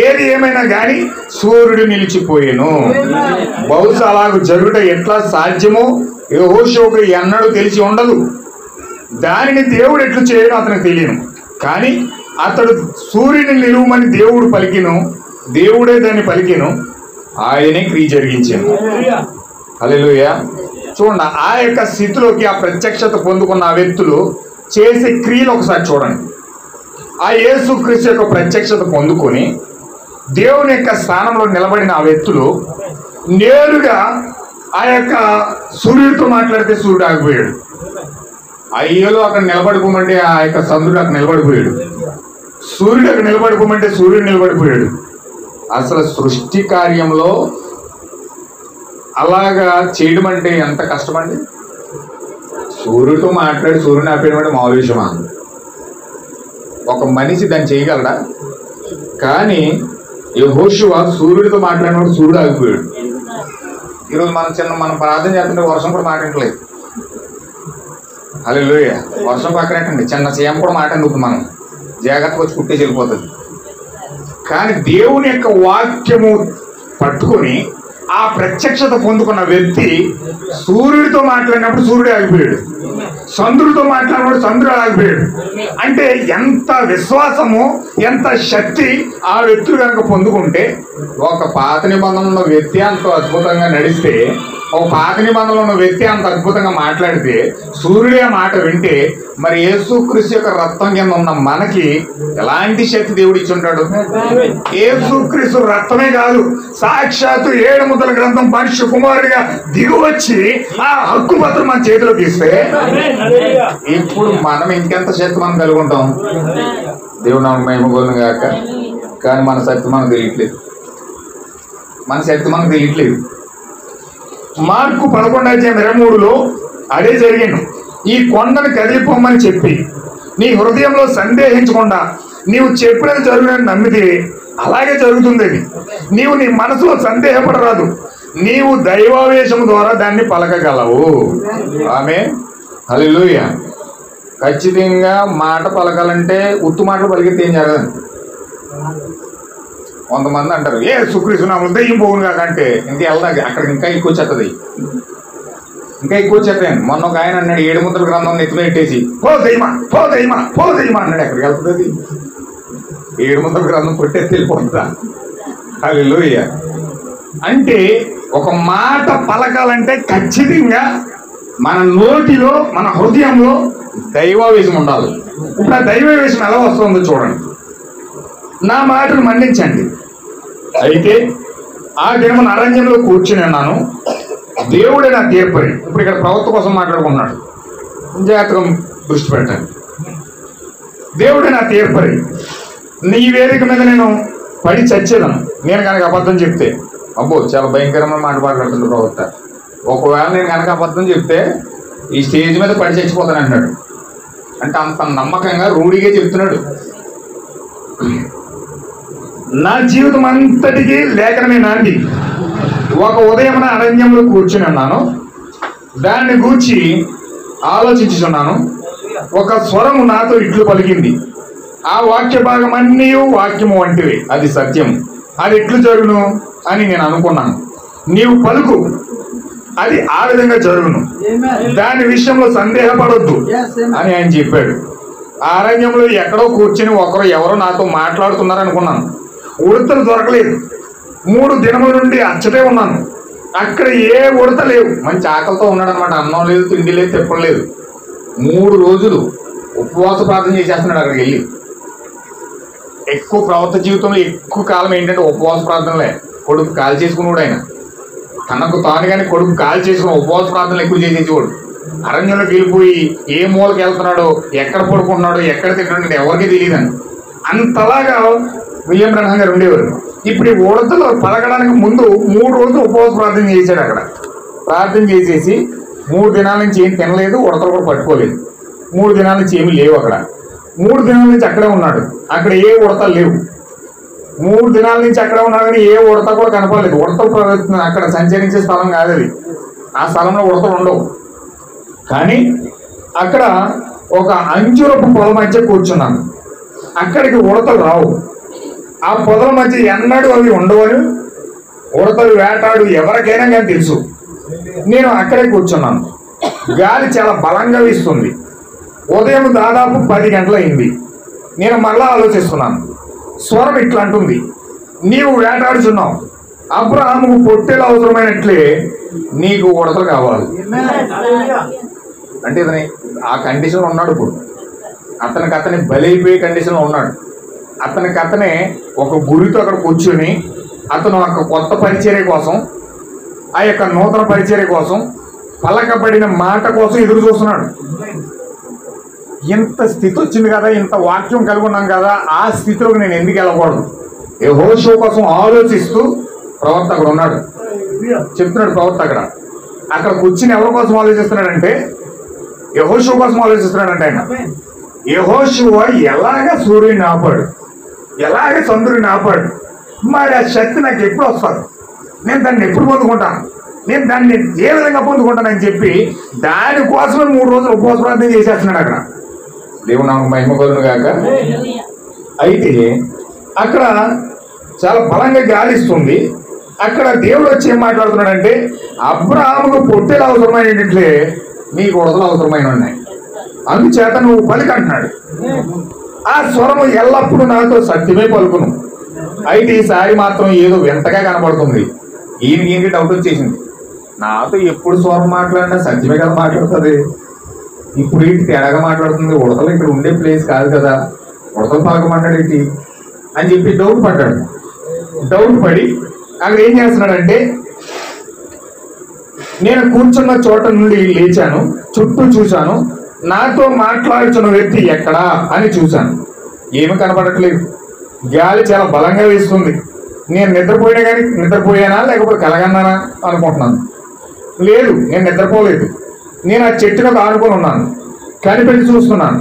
ఏది ఏమైనా కానీ సూర్యుడు నిలిచిపోయేను. బహుశా అలాగ జరుగుట ఎట్లా సాధ్యమో యెహోషువకు ఎన్నడూ తెలిసి ఉండదు. దానిని దేవుడు ఎట్లు చేయడం అతనికి తెలియను. కానీ అతడు సూర్యుని నిలువమని దేవుడు పలికిను, దేవుడే దాన్ని పలికిను, ఆయనే క్రియ జరిగించాను. హల్లెలూయా. చూడండి, ఆ యొక్క స్థితిలోకి ఆ ప్రత్యక్షత పొందుకున్న ఆ వ్యక్తులు చేసే క్రియలు ఒకసారి చూడండి. ఆ యేసుక్రీస్తు యొక్క ప్రత్యక్షత పొందుకొని దేవుని యొక్క స్థానంలో నిలబడిన ఆ వ్యక్తులు నేరుగా ఆ యొక్క సూర్యుడితో మాట్లాడితే సూర్యుడు ఆగిపోయాడు. అయ్యలో అక్కడ నిలబడుకోమంటే ఆ యొక్క చంద్రుడు అక్కడ నిలబడిపోయాడు. సూర్యుడు అక్కడ నిలబడుకోమంటే సూర్యుడు నిలబడిపోయాడు. అసలు సృష్టి కార్యంలో అలాగా చేయడం అంటే ఎంత కష్టమండి. సూర్యుడితో మాట్లాడి సూర్యుని ఆపేయడం మామూలు విషయమా? ఒక మనిషి దాన్ని చేయగలడా? కానీ యెహోషువ సూర్యుడితో మాట్లాడినప్పుడు సూర్యుడు ఆగిపోయాడు. ఈరోజు మనం ప్రార్థన చేస్తుంటే వర్షం కూడా మాట్లాడలేదు. హల్లెలూయా. వర్షం పక్కనట్టండి, చిన్న సీఎం కూడా మాట్లాడుతుంది. మనం జాగ్రత్తగా వచ్చి కుట్టేసి వెళ్ళిపోతుంది. కానీ దేవుని యొక్క వాక్యము పట్టుకొని ఆ ప్రత్యక్షత పొందుకున్న వ్యక్తి సూర్యుడితో మాట్లాడినప్పుడు సూర్యుడు ఆగిపోయాడు, చంద్రుడితో మాట్లాడినప్పుడు చంద్రుడు ఆగిపోయాడు. అంటే ఎంత విశ్వాసము, ఎంత శక్తి ఆ వ్యక్తులు కనుక పొందుకుంటే, ఒక పాత నిబంధనలో ఉన్న వ్యక్తి అంత అద్భుతంగా నడిస్తే, ఒక పాత నిబంధనలో ఉన్న వ్యక్తి అంత అద్భుతంగా మాట్లాడితే, సూర్యుడే మాట వింటే, మరి యేసుక్రీస్తు యొక్క రక్తం కింద ఉన్న మనకి ఎలాంటి శక్తి దేవుడు ఇచ్చుంటాడు? యేసుక్రీస్తు రక్తమే కాదు, సాక్షాత్తు 7 ముద్రల గ్రంథం మనిషి కుమారుడిగా దిగువచ్చి ఆ హక్కు పత్రం మన చేతిలో తీస్తే ఇప్పుడు మనం ఇంకెంత శక్తి మనం కలిగి ఉంటాం? దేవుడు నాకు మహిమగోలును గాక. కానీ మన శక్తి మనకు తెలియట్లేదు. మార్కు 11:23 అదే జరిగింది. ఈ కొండను కదిలిపోమని చెప్పి నీ హృదయంలో సందేహించకుండా నీవు చెప్పినది జరుగునని నమ్మితే అలాగే జరుగుతుంది. అది నీవు నీ మనసులో సందేహపడరాదు, నీవు దైవావేశము ద్వారా దాన్ని పలకగలవు. ఆమేన్. హల్లెలూయా. ఖచ్చితంగా మాట పలకాలంటే ఉత్తు మాటలు పలికితే ఏం జరగదు. కొంతమంది అంటారు యేసుక్రీస్తు నామములో దెయ్యం పోవును కాకంటే ఇంకా వెళ్దాం, అక్కడ ఇంకా ఎక్కువ చెత్తది, ఇంకా ఎక్కువ చెత్తాను. మొన్న ఒక ఆయన అన్నాడు 7 ముద్రల గ్రంథం నెత్తిలో పెట్టేసి పో దెయ్యమా అన్నాడు. ఎక్కడికి వెళ్తుంది? 7 ముద్రల గ్రంథం కొట్టేసి వెళ్ళిపోతుందా? హల్లెలూయా. అంటే ఒక మాట పలకాలంటే ఖచ్చితంగా మన నోటిలో, మన హృదయంలో దైవావేశం ఉండాలి. ఇప్పుడు ఆ దైవావేశం ఎలా వస్తుందో చూడండి. నా మాటను మన్నించండి. అయితే ఆ దినమున అరణ్యంలో కూర్చుని ఉన్నాను, దేవుడే నా తీర్పరి. ఇప్పుడు ఇక్కడ ప్రవక్త కోసం మాట్లాడుకున్నాడు, జాగ్రత్తగా దృష్టి పెట్టండి. దేవుడే నా తీర్పరి, నీ వేదిక మీద నేను పడి చచ్చేదను నేను కనుక అబద్ధం చెప్తే. అబ్బో, చాలా భయంకరమైన మాట మాట్లాడుతుంది ప్రవక్త. ఒకవేళ నేను కనుక అబద్ధం చెప్తే ఈ స్టేజ్ మీద పడి చచ్చిపోతాను అంటున్నాడు. అంటే అంత నమ్మకంగా రూఢిగా చెప్తున్నాడు. నా జీవితం అంతటికి లేఖనమే నాంది. ఒక ఉదయం అరణ్యంలో కూర్చుని ఉన్నాను, దాన్ని గూర్చి ఆలోచించుచున్నాను. ఒక స్వరము నాతో ఇట్లు పలికింది, ఆ వాక్య భాగం అన్నీ వాక్యము వంటివి, అది సత్యం, అది ఎట్లు జరుగును అని నేను అనుకున్నాను. నీవు పలుకు, అది ఆ విధంగా జరుగును, దాని విషయంలో సందేహపడొద్దు అని ఆయన చెప్పాడు. ఆ అరణ్యంలో ఎక్కడో కూర్చుని ఒకరు ఎవరో నాతో మాట్లాడుతున్నారు అనుకున్నాను. ఉడతలు దొరకలేదు. 3 దినముల నుండి అచ్చటే ఉన్నాను. అక్కడ ఏ ఉడత లేవు. మంచి ఆకలితో ఉన్నాడు అనమాట. అన్నం లేదు, తిండి లేదు, తిప్పలు లేదు. 3 రోజులు ఉపవాస ప్రార్థన చేసేస్తున్నాడు అక్కడికి వెళ్ళి. ఎక్కువ ప్రవర్త జీవితంలో ఎక్కువ కాలం ఏంటంటే ఉపవాస ప్రార్థనలే. కొడుకు కాల్ చేసుకున్నాడు ఆయన. తనకు తాను కానీ కొడుకు కాల్ చేసుకుని ఉపవాస ప్రార్థనలు ఎక్కువ చేసేవాడు. అరణ్యంలోకి వెళ్ళిపోయి ఏ మూలకి వెళ్తున్నాడో, ఎక్కడ పడుకుంటున్నాడో, ఎక్కడ తింటున్నాడో ఎవరికి తెలియదని అంతలాగా విలియం బ్రన్హాం గారు ఉండేవారు. ఇప్పుడు ఈ ఉడతలు పలకడానికి ముందు 3 రోజులు ఉపవాస ప్రార్థన చేశాడు. అక్కడ ప్రార్థన చేసేసి 3 దినాల నుంచి ఏం తినలేదు, ఉడతలు కూడా పట్టుకోలేదు. 3 దినాల నుంచి ఏమీ లేవు అక్కడ. 3 దినాల నుంచి అక్కడే ఉన్నాడు. అక్కడ ఏ ఉడతలు లేవు. 3 దినాల నుంచి అక్కడే ఉన్నాడు కానీ ఏ ఉడత కూడా కనపడలేదు. ఉడతలు అక్కడ సంచరించే స్థలం కాదు అది. ఆ స్థలంలో ఉడతలు ఉండవు. కానీ అక్కడ ఒక అంజూరపు పొల మధ్య కూర్చున్నాను. అక్కడికి ఉడతలు రావు. ఆ పొదల మధ్య ఎన్నడూ అవి ఉండవని ఉడతలు వేటాడు ఎవరికైనా కానీ తెలుసు. నేను అక్కడే కూర్చున్నాను. గాలి చాలా బలంగా వీస్తుంది. ఉదయం దాదాపు 10 గంటలైంది. నేను మళ్ళా ఆలోచిస్తున్నాను. స్వరం ఇట్లా అంటుంది, నీవు వేటాడుచున్నావు, అబ్రహాముకు పొట్టేలు అవసరమైనట్లే నీకు ఉడతలు కావాలి. అంటే ఇతని ఆ కండిషన్లో ఉన్నాడు. ఇప్పుడు అతని బలైపోయే కండిషన్లో ఉన్నాడు. అతనే ఒక గురితో అక్కడ కూర్చొని అతను ఒక కొత్త పరిచర్య కోసం, ఆ యొక్క నూతన పరిచర్య కోసం, పలకబడిన మాట కోసం ఎదురు చూస్తున్నాడు. ఇంత స్థితి వచ్చింది కదా, ఇంత వాక్యం కలిగి ఉన్నాం కదా, ఆ స్థితిలోకి నేను ఎందుకు వెళ్ళకూడదు? యెహోషువ కోసం ఆలోచిస్తూ ప్రవక్త అక్కడ ఉన్నాడు. చెప్తున్నాడు ప్రవక్త అక్కడ కూర్చుని ఎవరి కోసం ఆలోచిస్తున్నాడంటే యెహోషువ కోసం ఆలోచిస్తున్నాడంటే ఆయన. యెహోషువ ఎలాగ సూర్యుని ఆపాడు, ఎలాగ చంద్రుడిని ఆపాడు, మరి ఆ శక్తి నాకు ఎప్పుడు వస్తుంది, నేను దాన్ని ఎప్పుడు పొందుకుంటాను, నేను దాన్ని ఏ విధంగా పొందుకుంటానని చెప్పి దానికోసమే 3 రోజులు ఉపవాస ప్రార్థన చేసేస్తున్నాడు అక్కడ. దేవుడు నాకు మహిమ కలుగును గాక. అయితే అక్కడ చాలా బలంగా గాలిస్తుంది. అక్కడ దేవుడు వచ్చి ఏం మాట్లాడుతున్నాడంటే, అబ్రహాముకు పొట్టేలు అవసరమైనట్లే నీకు ఉడతలు అవసరమైన ఉన్నాయి, అందుచేత నువ్వు పలికంటున్నాడు. ఆ స్వరము ఎల్లప్పుడూ నాతో సత్యమే పలుకును. అయితే ఈసారి మాత్రం ఏదో వింతగా కనబడుతుంది. ఈయనకి డౌట్ వచ్చేసింది, నాతో ఎప్పుడు స్వరం మాట్లాడినా సత్యమే కదా మాట్లాడుతుంది, ఇప్పుడు ఏంటి తేడాగా మాట్లాడుతుంది, ఉడతలు ఇక్కడ ఉండే ప్లేస్ కాదు కదా, ఉడతలు పలకమంటాడేంటి అని చెప్పి డౌట్ పడ్డాడు. డౌట్ పడి అక్కడ ఏం చేస్తున్నాడంటే, నేను కూర్చున్న చోట నుండి లేచాను, చుట్టూ చూశాను, నాతో మాట్లాడుతున్న వ్యక్తి ఎక్కడా అని చూశాను. ఏమి కనపడట్లేదు. గాలి చాలా బలంగా వీస్తుంది. నేను నిద్రపోయానా లేకపోతే కలగన్నానా అనుకుంటున్నాను. లేదు, నేను నిద్రపోలేదు. నేను ఆ చెట్టుకు ఆనుకొని ఉన్నాను, కనిపెట్టి చూస్తున్నాను.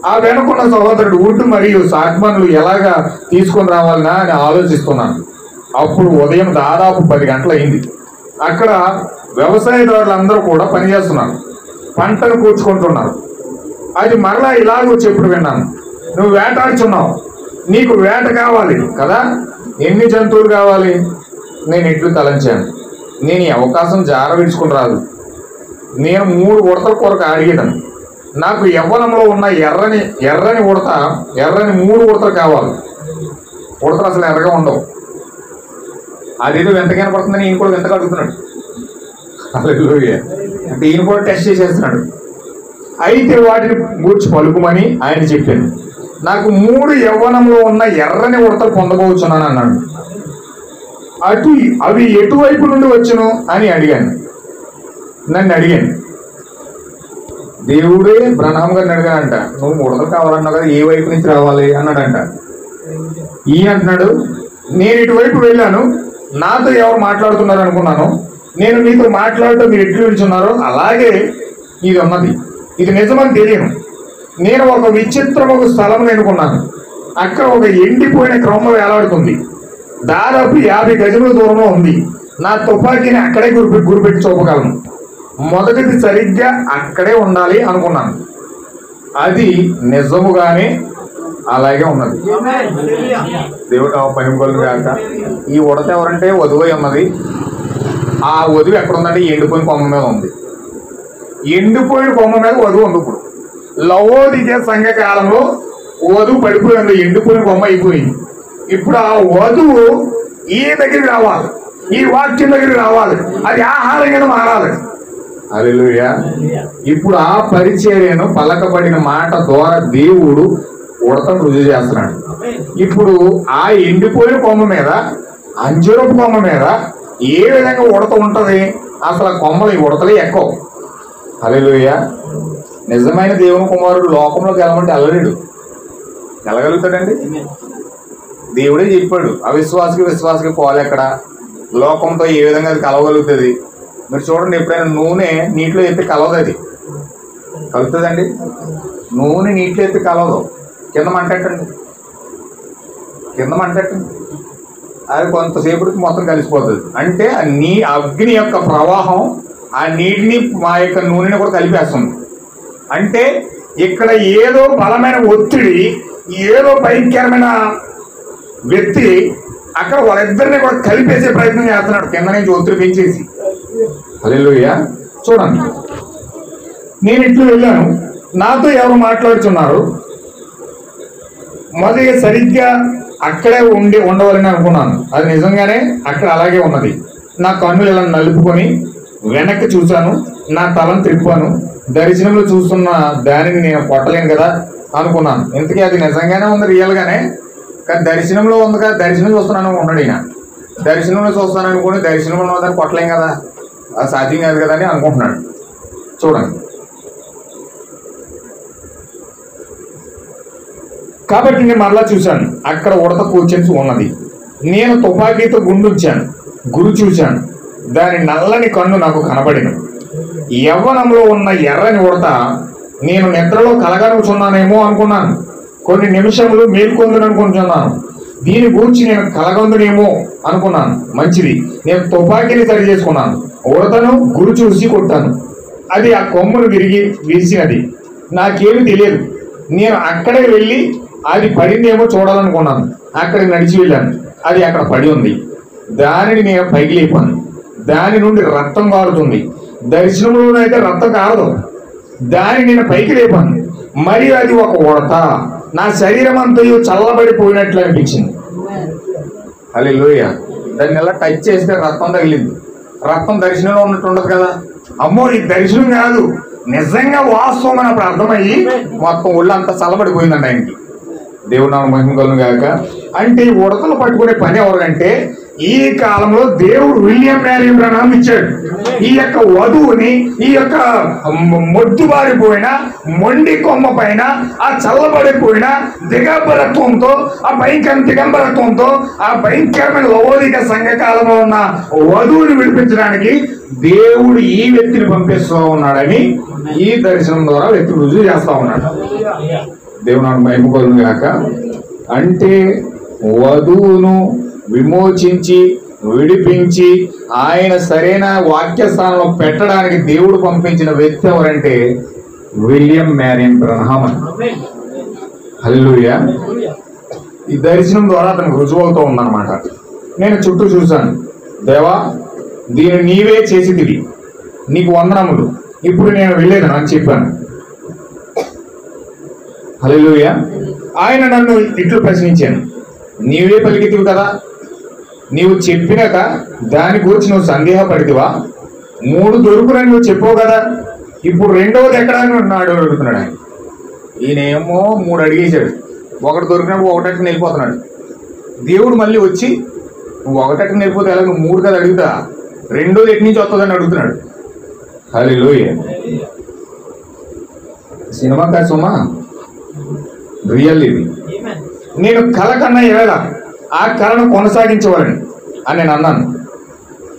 ఆ వెనుకున్న సహోదరుడు వుడ్ మరియు సాగ్మన్లు ఎలాగా తీసుకొని రావాలనా అని ఆలోచిస్తున్నాను. అప్పుడు ఉదయం దాదాపు 10 గంటలైంది. అక్కడ వ్యవసాయదారులందరూ కూడా పనిచేస్తున్నారు, పంటను కూర్చుకుంటున్నారు. అది మరలా ఇలాగో చెప్పుడు విన్నాను, నువ్వు వేటాడుచున్నావు, నీకు వేట కావాలి కదా, ఎన్ని జంతువులు కావాలి? నేను ఇట్లు తలంచాను, నేను ఈ అవకాశం జార విడుచుకుని రాదు. నేను 3 ఉడతల కొరకు అడిగేదాను. నాకు యవ్వనంలో ఉన్న ఎర్రని ఉడత, ఎర్రని 3 ఉడతలు కావాలి. ఉడతలు అసలు ఎర్రగా ఉండవు. అదేదో వింతగా కనపడుతుందని ఈయన కూడా వింతగా అడుగుతున్నాడు. హల్లెలూయా. అంటే ఈయన కూడా టెస్ట్ చేసేస్తున్నాడు. అయితే వాటిని గూర్చి పలుకుమని ఆయన చెప్పాను. నాకు 3 యవ్వనంలో ఉన్న ఎర్రని ఉడతలు పొందబోచున్నాను అన్నాడు. అవి ఎటువైపు నుండి వచ్చును అని నన్ను అడిగాను. దేవుడే బ్రహ్నాం గారిని అడిగానంట, నువ్వు ఉడతలు కావాలన్నావు కదా, ఏ వైపు నుంచి రావాలి అన్నాడంట. ఈయన అంటున్నాడు, నేను ఇటువైపు వెళ్ళాను, నాతో ఎవరు మాట్లాడుతున్నారు అనుకున్నాను, నేను మీతో మాట్లాడుతూ మీరు ఎట్లు నిల్చున్నారో అలాగే ఇది ఉన్నది. ఇది నిజమని తెలియను. నేను ఒక విచిత్రమైన స్థలం ఎన్నుకున్నాను. అక్కడ ఒక ఎండిపోయిన క్రొమ్మ వేలాడుతుంది. దాదాపు 50 గజముల దూరంలో ఉంది. నా తుపాకీని అక్కడే గురిపెట్టి చూపగలను. మొదటిది సరిగ్గా అక్కడే ఉండాలి అనుకున్నాను. అది నిజముగానే అలాగే ఉన్నది. దేవుడు పనికొలు కాక ఈ ఉడత ఎవరంటే వధువు ఉన్నది. ఆ వధువు ఎక్కడ ఉందంటే ఎండిపోయిన కొమ్మ మీద ఉంది. ఎండిపోయిన కొమ్మ మీద వధువు ఉంది. ఇప్పుడు లవోదికే సంఘ కాలంలో వధువు పడిపోయింది, ఎండిపోయిన కొమ్మ అయిపోయింది. ఇప్పుడు ఆ వధువు ఈ దగ్గరికి రావాలి, ఈ వాక్యం దగ్గరికి రావాలి, అది ఆహారం కింద మారాలి. హల్లెలూయా. ఇప్పుడు ఆ పరిచర్యను పలకబడిన మాట ద్వారా దేవుడు ఉడతను రుజువు చేస్తున్నాడు. ఇప్పుడు ఆ ఎండిపోయిన కొమ్మ మీద, అంజరపు కొమ్మ మీద ఏ విధంగా ఉడత ఉంటది? అసలు ఆ కొమ్మలు ఈ ఉడతలే ఎక్కువ. హల్లెలూయా. నిజమైన దేవుని కుమారుడు లోకంలోకి వెళ్ళమంటే వెళ్ళలేడు. వెళ్ళగలుగుతాడండి? దేవుడే చెప్పాడు, అవిశ్వాసకి విశ్వాసకి పోలేక్కడ, లోకంతో ఏ విధంగా అది కలవగలుగుతుంది. మీరు చూడండి, ఎప్పుడైనా నూనె నీటిలో ఎత్తి కలవదు, అది కలుగుతుందండి? నూనె నీటిలో ఎత్తి కలవదు, కింద మంటండి, కింద మంటండి, అది కొంతసేపటికి మొత్తం కలిసిపోతుంది. అంటే అగ్ని యొక్క ప్రవాహం ఆ నీటిని మా యొక్క నూనెని కూడా కలిపేస్తుంది. అంటే ఇక్కడ ఏదో బలమైన ఒత్తిడి, ఏదో భయంకరమైన వ్యక్తి అక్కడ వాళ్ళిద్దరిని కూడా కలిపేసే ప్రయత్నం చేస్తున్నాడు, కింద నుంచి ఒత్తిడి పెంచేసి. హల్లెలూయా. చూడండి, నేను ఇట్లు వెళ్ళాను, నాతో ఎవరు మాట్లాడుతున్నారు. మొదటిగా సరిగ్గా అక్కడే ఉండవాలని అనుకున్నాను. అది నిజంగానే అక్కడ అలాగే ఉన్నది. నా కన్నులు ఇలా నలుపుకొని వెనక్కి చూశాను, నా తలను త్రిప్పాను. దర్శనంలో చూస్తున్న దానిని నేను కొట్టలేను కదా అనుకున్నాను. ఇంతకీ అది నిజంగానే ఉంది, రియల్గానే. కానీ దర్శనంలో ఉంది కదా, దర్శనం చూస్తున్నాను ఉన్నాడు ఈయన. దర్శనంలో చూస్తాను అనుకోని దర్శనంలో ఉన్నదాన్ని కొట్టలేం కదా, అది సాధ్యం కాదు కదా అని అనుకుంటున్నాడు. చూడండి, కాబట్టి నేను మరలా చూశాను, అక్కడ ఉడత కూర్చొని ఉన్నది. నేను తుపాకీతో గుండుచ్చాను, గురి చూశాను, దాని నల్లని కన్ను నాకు కనబడిన. యవ్వనంలో ఉన్న ఎర్రని ఉడత నేను నిద్రలో కలగనుచున్నానేమో అనుకున్నాను. కొన్ని నిమిషములు మేల్కొందును అనుకుంటున్నాను. దీని గురించి నేను కలగొందునేమో అనుకున్నాను. మంచిది, నేను తుపాకీని సరి చేసుకున్నాను. ఉడతను గురి చూసి కొట్టాను. అది ఆ కొమ్మును విరిసినది. నాకేమి తెలియదు. నేను అక్కడికి వెళ్ళి అది పడిందేమో చూడాలనుకున్నాను. అక్కడికి నడిచి వెళ్ళాను. అది అక్కడ పడి ఉంది. దానిని నేను పైకి లేపాను. దాని నుండి రక్తం కారుతుంది. దర్శనంలో అయితే రక్తం కారదు. దానిని నేను పైకి లేపాను. మరియు అది ఒక ఉడత. నా శరీరం అంతయు చల్లబడిపోయినట్లు అనిపించింది. హల్లెలూయా. దాన్ని ఎలా టచ్ చేస్తే రక్తం తగిలింది. రక్తం దర్శనంలో ఉన్నట్టు ఉండదు కదా. అమ్మో, ఇది దర్శనం కాదు, నిజంగా వాస్తవం అని అప్పుడు అర్థమయ్యి మొత్తం ఒళ్ళు అంతా చల్లబడిపోయిందండి ఆయనకి. దేవుడు నామ మహిమ కలుగును గాక. అంటే ఈ ఉడతలు పట్టుకునే పని ఎవరంటే, ఈ కాలంలో దేవుడు విలియం మ్యారియన్ ప్రణామం ఇచ్చాడు. ఈ యొక్క వధువుని ఈ యొక్క మొద్దుబారిపోయిన మొండి కొమ్మ పైన ఆ చల్లబడిపోయిన దిగంబరత్వంతో, ఆ దిగంబరత్వంతో, ఆ భయంకరమైన లవోదిక సంఘకాలంలో ఉన్న వధువుని విడిపించడానికి దేవుడు ఈ వ్యక్తిని పంపిస్తూ ఉన్నాడని ఈ దర్శనం ద్వారా వ్యక్తి రుజువు చేస్తా ఉన్నాడు. దేవుడు నాకు మహిమ కలుగును గాక. అంటే వధువును విమోచించి విడిపించి ఆయన సరైన వాక్యస్థానంలో పెట్టడానికి దేవుడు పంపించిన వ్యక్తి ఎవరంటే విలియం మ్యారియన్ బ్రన్హామ్. హల్లెలూయా. ఈ దర్శనం ద్వారా అతనికి రుజువు అవుతూ ఉందన్నమాట. నేను చుట్టూ చూశాను. దేవా, దీన్ని నీవే చేసిదివి, నీకు వందనములు. ఇప్పుడు నేను వెళ్ళేది అని చెప్పాను. హల్లెలూయా. ఆయన నన్ను ఇట్లు ప్రశ్నించాను, నీవే పలికితివి కదా, నీవు చెప్పినాక దాని గురించి నువ్వు సందేహపడితివా? 3 దొరుకునని నువ్వు చెప్పావు కదా, ఇప్పుడు రెండవది ఎక్కడ అని నాడు అడుగుతున్నాడు ఆయన. ఈయనేమో 3 అడిగేశాడు. 1 దొరికినప్పుడు 1 వెళ్ళిపోతున్నాడు. దేవుడు మళ్ళీ వచ్చి నువ్వు 1 వెళ్ళిపోతే ఎలా, నువ్వు 3 కదా అడుగుతా, రెండోది ఎటు నుంచి వస్తుందని అడుగుతున్నాడు. హల్లెలూయా. సినిమా కాదు సుమా, రియల్ ఇది. నేను కల కన్నా ఎలాగా ఆ కళను కొనసాగించవాలని అని నేను అన్నాను.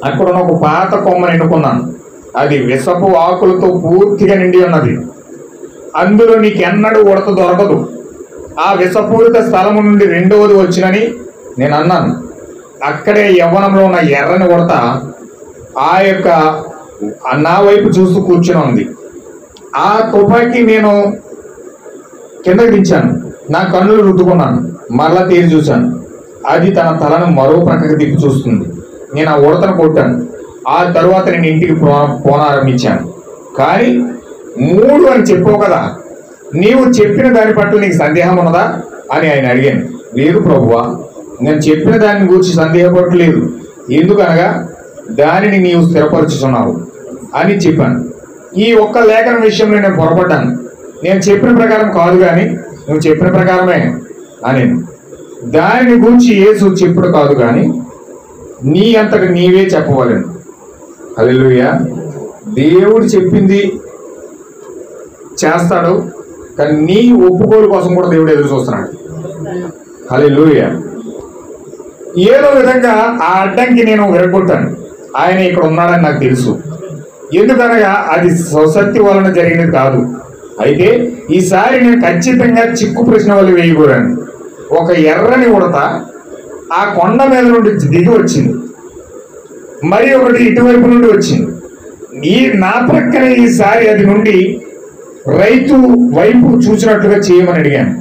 అక్కడ ఉన్న ఒక పాత కొమ్మని ఎన్నుకున్నాను. అది విషపు ఆకులతో పూర్తిగా నిండి ఉన్నది. అందులో నీకు ఎన్నడూ ఉడత దొరకదు. ఆ విషపూరిత స్థలము నుండి రెండవది వచ్చినని నేను అన్నాను. అక్కడే యవ్వనంలో ఉన్న ఎర్రని ఉడత నా వైపు చూస్తూ కూర్చుని ఉంది. ఆ తుపాకీ నేను కిందకి దించాను. నా కన్నులు రుద్దుకున్నాను. మరలా తీరి చూశాను. అది తన తలను మరో ప్రక్కకి తిప్పి చూస్తుంది. నేను ఆ ఉడతను కొట్టాను. ఆ తరువాత నేను ఇంటికి పోనారంభించాను. కానీ 3 అని చెప్పావు కదా, నీవు చెప్పిన దాని పట్ల నీకు సందేహం ఉన్నదా అని ఆయన అడిగాను. లేదు ప్రభువా, నేను చెప్పిన దాని గురించి సందేహపడలేదు. ఎందుకనగా దానిని నీవు స్థిరపరుచుతున్నావు అని చెప్పాను. ఈ ఒక్క లేఖనం విషయంలో నేను పొరపడ్డాను. నేను చెప్పిన ప్రకారం కాదు కానీ నువ్వు చెప్పిన ప్రకారమే అని. దానిని గురించి యేసు చెప్పుడు కాదు కానీ నీ అంతటి నీవే చెప్పవలను. హల్లెలూయా. దేవుడు చెప్పింది చేస్తాడు, కానీ నీ ఒప్పుకోలు కోసం కూడా దేవుడు ఎదురు చూస్తున్నాడు. హల్లెలూయా. ఏదో విధంగా ఆ అడ్డంకి నేను విరగొట్టాను. ఆయన ఇక్కడ ఉన్నాడని నాకు తెలుసు. ఎందుకనగా అది స్వశక్తి వలన జరిగినది కాదు. అయితే ఈసారి నేను ఖచ్చితంగా చిక్కు ప్రశ్న వల్ల వేయకూడను. ఒక ఎర్రని ఉడత ఆ కొండ మీద నుండి దిగి వచ్చింది, మరి ఒకటి ఇటువైపు నుండి వచ్చింది. నా ప్రక్కనే ఈసారి అది నుండి రైతు వైపు చూసినట్లుగా చేయమని అడిగాను.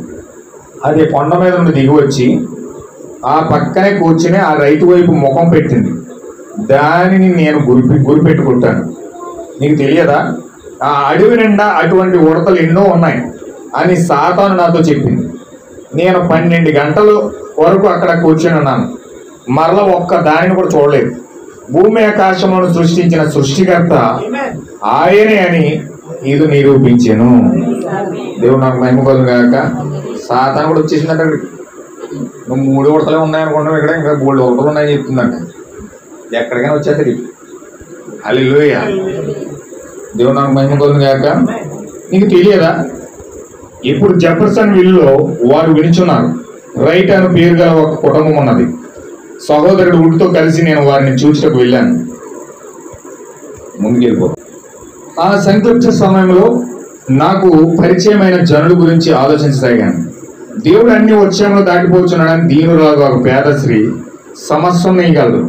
అది కొండ మీద నుండి దిగి వచ్చి ఆ పక్కనే కూర్చుని ఆ రైతు వైపు ముఖం పెట్టింది. దానిని నేను గురిపెట్టుకుంటాను. నీకు తెలియదా, ఆ అడవి నిండా అటువంటి ఉడతలు ఎన్నో ఉన్నాయి అని సాతాను నాతో చెప్పింది. నేను 12 గంటల వరకు అక్కడ కూర్చొని ఉన్నాను. మరలా ఒక్క దానిని కూడా చూడలేదు. భూమి ఆకాశములను సృష్టించిన సృష్టికర్త ఆయనే అని ఇది నిరూపించాను. దేవుడు నాకు మహిమ కలుగాక. సాతాను కూడా వచ్చేసిందంట. నువ్వు 3 ఉడతలే ఉన్నాయనుకుంటున్నావు, ఇక్కడ ఇంకా 3 ఉడతలు ఉన్నాయని చెప్తుందంట. ఎక్కడికైనా వచ్చేది. హల్లెలూయా. దేవుడు నాకు మహిమ కలుగాక. నీకు తెలియదా, ఇప్పుడు జెఫర్సన్ విల్లో వారు వినిచున్నారు. రైట్ అని పేరు గల ఒక కుటుంబం ఉన్నది. సహోదరుడు ఉడితో కలిసి నేను వారిని చూచుటకు వెళ్ళాను. ముందుకెళ్ళిపో. ఆ సంక్లిప్త సమయంలో నాకు పరిచయమైన జనుల గురించి ఆలోచించసాగాను. దేవుడు అన్ని వచ్చేమలో దాటిపోతున్నాడని దీనురాగా ఒక పేద స్త్రీ సమస్తం వేయగలదు.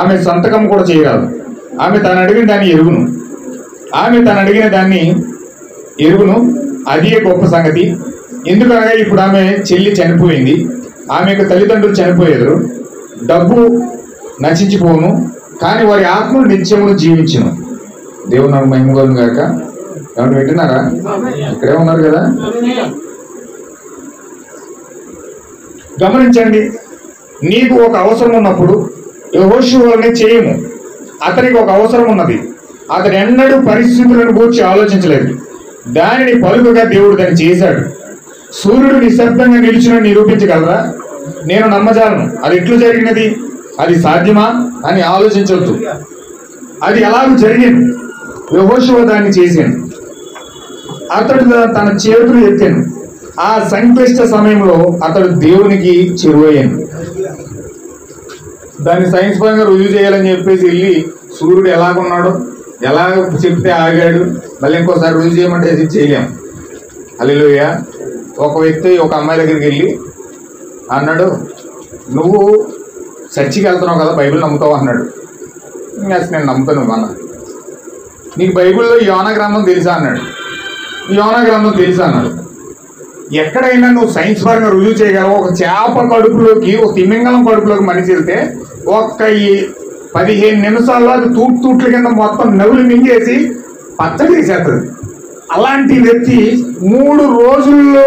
ఆమె సంతకం కూడా చేయగలదు. ఆమె తను అడిగిన దాన్ని ఎరుగును. అదే గొప్ప సంగతి. ఎందుకనగా ఇప్పుడు ఆమె చెల్లి చనిపోయింది. ఆమె యొక్క తల్లిదండ్రులు చనిపోయారు. డబ్బు నశించిపోను, కానీ వారి ఆత్మను నిత్యమును జీవించును. దేవుడు నాకు మహిమ కలుగును గాక. ఏమన్నా వింటున్నారా? ఇక్కడే ఉన్నారు కదా. గమనించండి, నీకు ఒక అవసరం ఉన్నప్పుడు యెహోషువనే చేయము. అతనికి ఒక అవసరం ఉన్నది. అతను ఎన్నడూ పరిస్థితులను గురించి ఆలోచించలేదు. దానిని పలుకగా దేవుడు దాన్ని చేశాడు. సూర్యుడు నిశ్శబ్దంగా నిలిచినని నిరూపించగలరా? నేను నమ్మజాలను. అది ఎట్లు జరిగినది, అది సాధ్యమా అని ఆలోచించవద్దు. అది ఎలాగూ జరిగింది. యెహోషువ దాన్ని చేశాను. అతడు తన చేతులు ఎత్తాను. ఆ సంక్లిష్ట సమయంలో అతడు దేవునికి చెరువయ్యాను. దాన్ని సైన్స్ పరంగా రుజువు చేయాలని చెప్పేసి వెళ్ళి సూర్యుడు ఎలాగున్నాడో ఎలా చెప్తే ఆగాడు, మళ్ళీ ఇంకోసారి రుజువు చేయమంటే అది చేయలేం. హల్లెలూయా. ఒక వ్యక్తి ఒక అమ్మాయి దగ్గరికి వెళ్ళి అన్నాడు, నువ్వు చర్చికి వెళ్తున్నావు కదా, బైబిల్ నమ్ముతావు అన్నాడు. నేను నమ్ముతాను అన్న. నీకు బైబిల్లో యోనా గ్రంథం తెలుసా అన్నాడు. యోనా గ్రంథం తెలుసా అన్నాడు. ఎక్కడైనా నువ్వు సైన్స్ పరంగా రుజువు చేయగలవు. ఒక చేప కడుపులోకి, ఒక తిమింగలం కడుపులోకి మనిషి వెళ్తే ఒక్క 15 నిమిషాల్లో అది తూట్ల కింద మొత్తం నవ్వులు మింగేసి పచ్చడి చేసేస్తుంది. అలాంటి వ్యక్తి 3 రోజుల్లో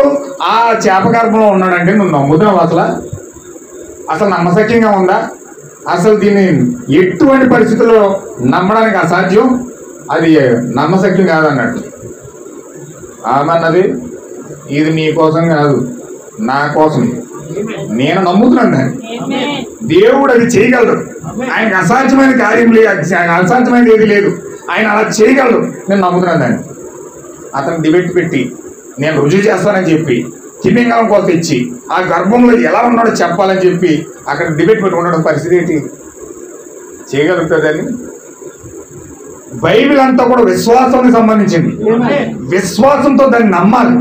ఆ చేప గర్భంలో ఉన్నాడంటే నువ్వు నమ్ముతున్నావు? అసలు నమ్మశక్యంగా ఉందా? అసలు దీన్ని ఎటువంటి పరిస్థితుల్లో నమ్మడానికి అసాధ్యం. అది నమ్మశక్యం కాదన్నట్టు. ఆమె అన్నది, ఇది నీ కోసం కాదు, నా కోసం. నేను నమ్ముతున్నాను దాన్ని. దేవుడు అది చేయగలడు. ఆయనకు అసాధ్యమైన కార్యం లేదు, అసాధ్యమైనది ఏది లేదు. ఆయన అలా చేయగలడు. నేను నమ్ముతున్నాను దాన్ని. అతను డిబేట్ పెట్టి నేను రుజువు చేస్తానని చెప్పి తిమింగలం కోత ఇచ్చి ఆ గర్భంలో ఎలా ఉన్నాడో చెప్పాలని చెప్పి అక్కడ డిబేట్ పెట్టి ఉండడం పరిస్థితి ఏంటి? చేయగలుగుతుందని? బైబిల్ అంతా కూడా విశ్వాసానికి సంబంధించింది. విశ్వాసంతో దాన్ని నమ్మాలి.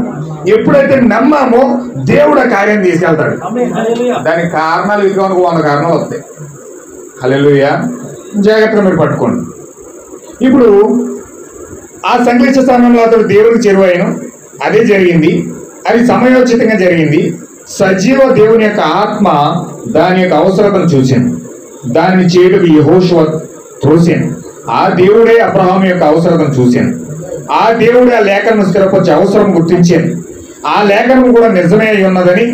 ఎప్పుడైతే నమ్మామో దేవుడు ఆ కార్యం తీసుకెళ్తాడు. దానికి కారణాలు వెతుకోనికి 100 కారణాలు వస్తాయి. హల్లెలూయా. జాగ్రత్తగా మీరు పట్టుకోండి. ఇప్పుడు ఆ సంక్లిష్ట స్థానంలో అతడు దేవుడికి చేరువైన, అదే జరిగింది. అది సమయోచితంగా జరిగింది. సజీవ దేవుని యొక్క ఆత్మ దాని యొక్క అవసరతను చూశాను. దానిని చేయుటకు యెహోషువ త్రోసాను. ఆ దేవుడే అబ్రహాం యొక్క అవసరతను చూశాను. ఆ దేవుడే ఆ లేఖను స్థిరపరిచే అవసరం గుర్తించాను. ఆ లేఖనం కూడా నిజమే అయి ఉన్నదని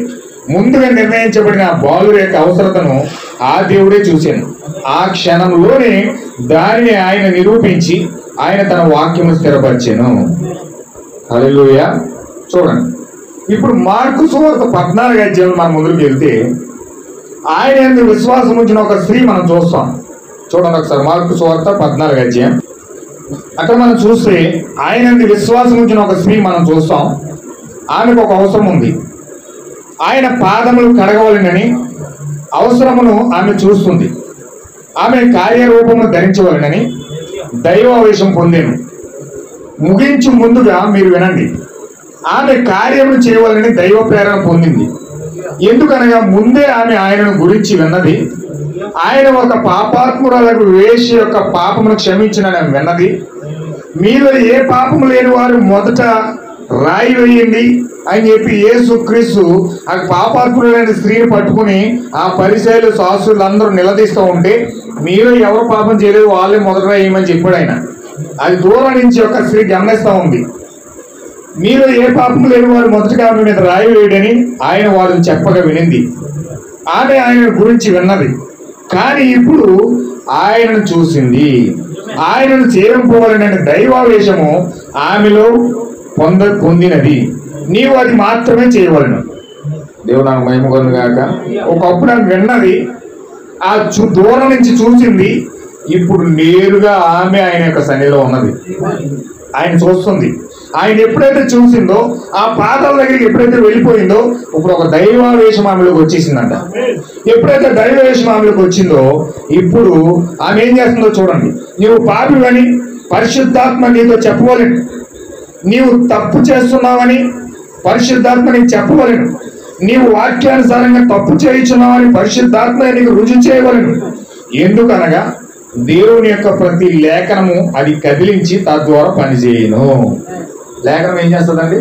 ముందుగా నిర్ణయించబడిన బాలుర యొక్క అవసరతను ఆ దేవుడే చూశాను. ఆ క్షణంలోనే దానిని ఆయన నిరూపించి ఆయన తన వాక్యము స్థిరపరిచాను. హల్లెలూయా. చూడండి, ఇప్పుడు మార్కు సువార్త 14 అధ్యాయం మనం ముందుకు వెళ్తే ఆయన యందు విశ్వాసం ఉంచిన ఒక స్త్రీ మనం చూస్తాం. చూడండి ఒకసారి, మార్కు సువార్త 14 అధ్యాయం. అక్కడ మనం చూస్తే ఆయన యందు విశ్వాసం ఉంచిన ఒక స్త్రీ మనం చూస్తాం. ఆమెకు ఒక అవసరం ఉంది. ఆయన పాదములు కడగవలనని అవసరమును ఆమె చూస్తుంది. ఆమె కార్యరూపమును ధరించవలనని దైవావేశం పొందాను. ముగించు ముందుగా మీరు వినండి. ఆమె కార్యములు చేయవలని దైవ ప్రేరణ పొందింది. ఎందుకనగా ముందే ఆమె ఆయనను గురించి విన్నది. ఆయన ఒక పాపాత్మురాలకు వేశ్య యొక్క పాపమును క్షమించినని విన్నది. మీలో ఏ పాపము లేని వారు మొదట రాయి వేయండి అని చెప్పి యేసుక్రీస్తు ఆ పాపాత్ములైన స్త్రీని పట్టుకుని ఆ పరిసయ్యులు శాస్త్రులు అందరూ నిలదీస్తూ ఉంటే, మీరు ఎవరు పాపం చేయలేదు వాళ్ళే మొదట వేయమని చెప్పాడు ఆయన. అది దూరం నుంచి ఒక స్త్రీ గమనిస్తూ ఉంది. మీరు ఏ పాపం లేని వారు మొదటగా ఆమె మీద రాయి వేయడని ఆయన వారిని చెప్పగా వినింది. ఆమె ఆయన గురించి విన్నది, కానీ ఇప్పుడు ఆయనను చూసింది. ఆయనను చేరుకోవాలనే దైవావేశము ఆమెలో పొందినది. నీవు అది మాత్రమే చేయవలను. దేవుడు నాకు మహిమ కలుగును గాక. ఒకప్పుడు ఆమె విన్నది, ఆ దూరం నుంచి చూసింది. ఇప్పుడు నేరుగా ఆమె ఆయన యొక్క సన్నిధిలో ఉన్నది. ఆయన చూస్తుంది. ఆయన ఎప్పుడైతే చూసిందో, ఆ పాదాల దగ్గరికి ఎప్పుడైతే వెళ్ళిపోయిందో, ఇప్పుడు ఒక దైవావేశం ఆమెలోకి వచ్చేసిందంట. ఎప్పుడైతే దైవావేశం ఆమెలోకి వచ్చిందో, ఇప్పుడు ఆమె ఏం చేస్తుందో చూడండి. నీవు పాపివని పరిశుద్ధాత్మ నీతో చెప్పవలను. నీవు తప్పు చేస్తున్నావని పరిశుద్ధాత్మ నీకు చెప్పవలను. నీవు వాక్యానుసారంగా తప్పు చేయించున్నావని పరిశుద్ధాత్మ నీకు రుజువు చేయవలను. ఎందుకనగా దేవుని యొక్క ప్రతి లేఖనము అది కదిలించి తద్వారా పనిచేయను. లేఖనం ఏం చేస్తుందండి?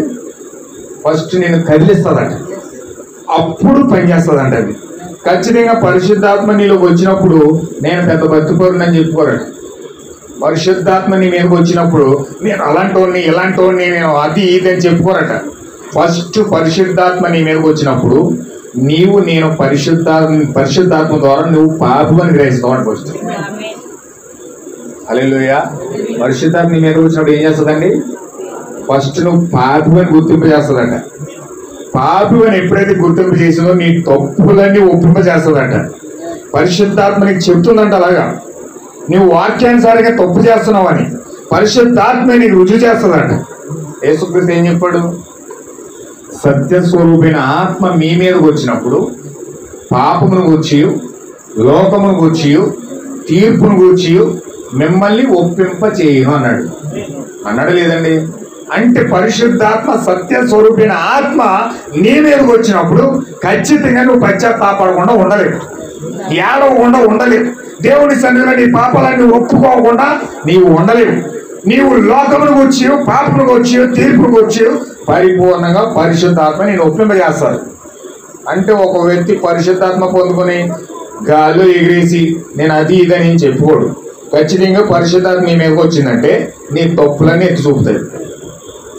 ఫస్ట్ నేను కదిలిస్తుందంట, అప్పుడు పనిచేస్తుందంట. అది ఖచ్చితంగా పరిశుద్ధాత్మ నీలోకి వచ్చినప్పుడు నేను పెద్ద భక్తిపరునని చెప్పుకోరట. పరిశుద్ధాత్మ నీ మీదకి వచ్చినప్పుడు నేను అలాంటి ఇలాంటి నేను అది ఇది అని చెప్పుకోరట. ఫస్ట్ పరిశుద్ధాత్మ నీ మీదకి వచ్చినప్పుడు నేను పరిశుద్ధాత్మ ద్వారా నువ్వు పాపమని గ్రహిస్తావు అని ఫస్ట్. హల్లెలూయా. పరిశుద్ధాత్మ నీ మీదకి వచ్చినప్పుడు ఏం చేస్తుందండి? ఫస్ట్ నువ్వు పాపమని గుర్తింపు చేస్తుందంట. పాపమని ఎప్పుడైతే గుర్తింపు చేసిందో నీ తప్పులన్నీ ఒప్పింపజేస్తుందంట. పరిశుద్ధాత్మ నీకు చెప్తుందంట అలాగా, నువ్వు వాక్యానుసారంగా తప్పు చేస్తున్నావని పరిశుద్ధాత్మ నీకు రుజువు చేస్తుందంట. యేసుక్రీస్తు ఏం చెప్పాడు? సత్యస్వరూపైన ఆత్మ మీ మీదకి వచ్చినప్పుడు పాపమును గూర్చి, లోకమును గూర్చి, తీర్పును గూర్చి మిమ్మల్ని ఒప్పింప చేయను అన్నాడు లేదండి? అంటే పరిశుద్ధాత్మ సత్యస్వరూపైన ఆత్మ నీ మీదకి వచ్చినప్పుడు ఖచ్చితంగా నువ్వు పశ్చాత్తాపడకుండా ఉండలేవు, ఏడవకుండా ఉండలేవు. దేవుని సన్నిధిలో నీ పాపాలన్నీ ఒప్పుకోకుండా నీవు ఉండలేవు. నీవు లోకమును గూర్చి, పాపమును గూర్చి, తీర్పును గూర్చి పరిపూర్ణంగా పరిశుద్ధాత్మ నేను ఒప్పింపజేస్తాను. అంటే ఒక వ్యక్తి పరిశుద్ధాత్మ పొందుకొని గాల్లో ఎగిరేసి నేను అది ఇదని చెప్పుకోడు. ఖచ్చితంగా పరిశుద్ధాత్మ నీ మీదకి వచ్చిందంటే నీ తప్పులన్నీ ఎత్తి చూపుతాయి.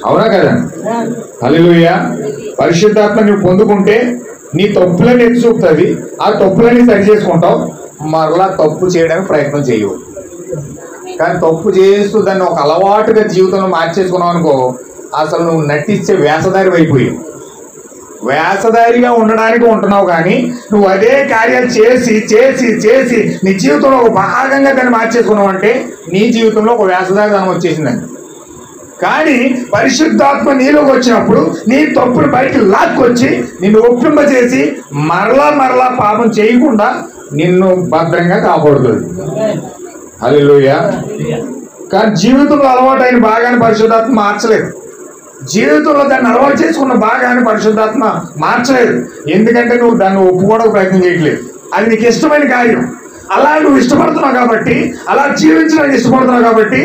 అవునా కదా? హల్లెలూయా. పరిశుద్ధాత్మ నువ్వు పొందుకుంటే నీ తప్పులన్నీ ఎత్తి చూపుతుంది. ఆ తప్పులన్నీ సరి చేసుకుంటావు, మరలా తప్పు చేయడానికి ప్రయత్నం చేయవు. కానీ తప్పు చేస్తూ దాన్ని ఒక అలవాటుగా జీవితంలో మార్చేసుకున్నావు అనుకో, అసలు నువ్వు నటించే వేషధారి అయిపోయావు. వేషధారిగా ఉండడానికి ఉంటున్నావు, కానీ నువ్వు అదే కార్యాలు చేసి చేసి చేసి నీ జీవితంలో ఒక భాగంగా దాన్ని మార్చేసుకున్నావు అంటే నీ జీవితంలో ఒక వేషధారి దానం వచ్చేసిందండి. కానీ పరిశుద్ధాత్మ నీలోకి వచ్చినప్పుడు నీ తప్పును బయటకు లాక్కొచ్చి నిన్ను ఒప్పింపజేసి మరలా పాపం చేయకుండా నిన్ను భద్రంగా కాపాడుతుంది. హల్లెలూయా. కానీ జీవితంలో అలవాటైన భాగాన్ని పరిశుద్ధాత్మ మార్చలేదు. జీవితంలో దాన్ని అలవాటు చేసుకున్న భాగాన్ని పరిశుద్ధాత్మ మార్చలేదు. ఎందుకంటే నువ్వు దాన్ని ఒప్పుకోవడానికి ప్రయత్నం చేయట్లేదు. అది నీకు ఇష్టమైన కార్యం. అలా నువ్వు ఇష్టపడుతున్నావు కాబట్టి, అలా జీవించడానికి ఇష్టపడుతున్నావు కాబట్టి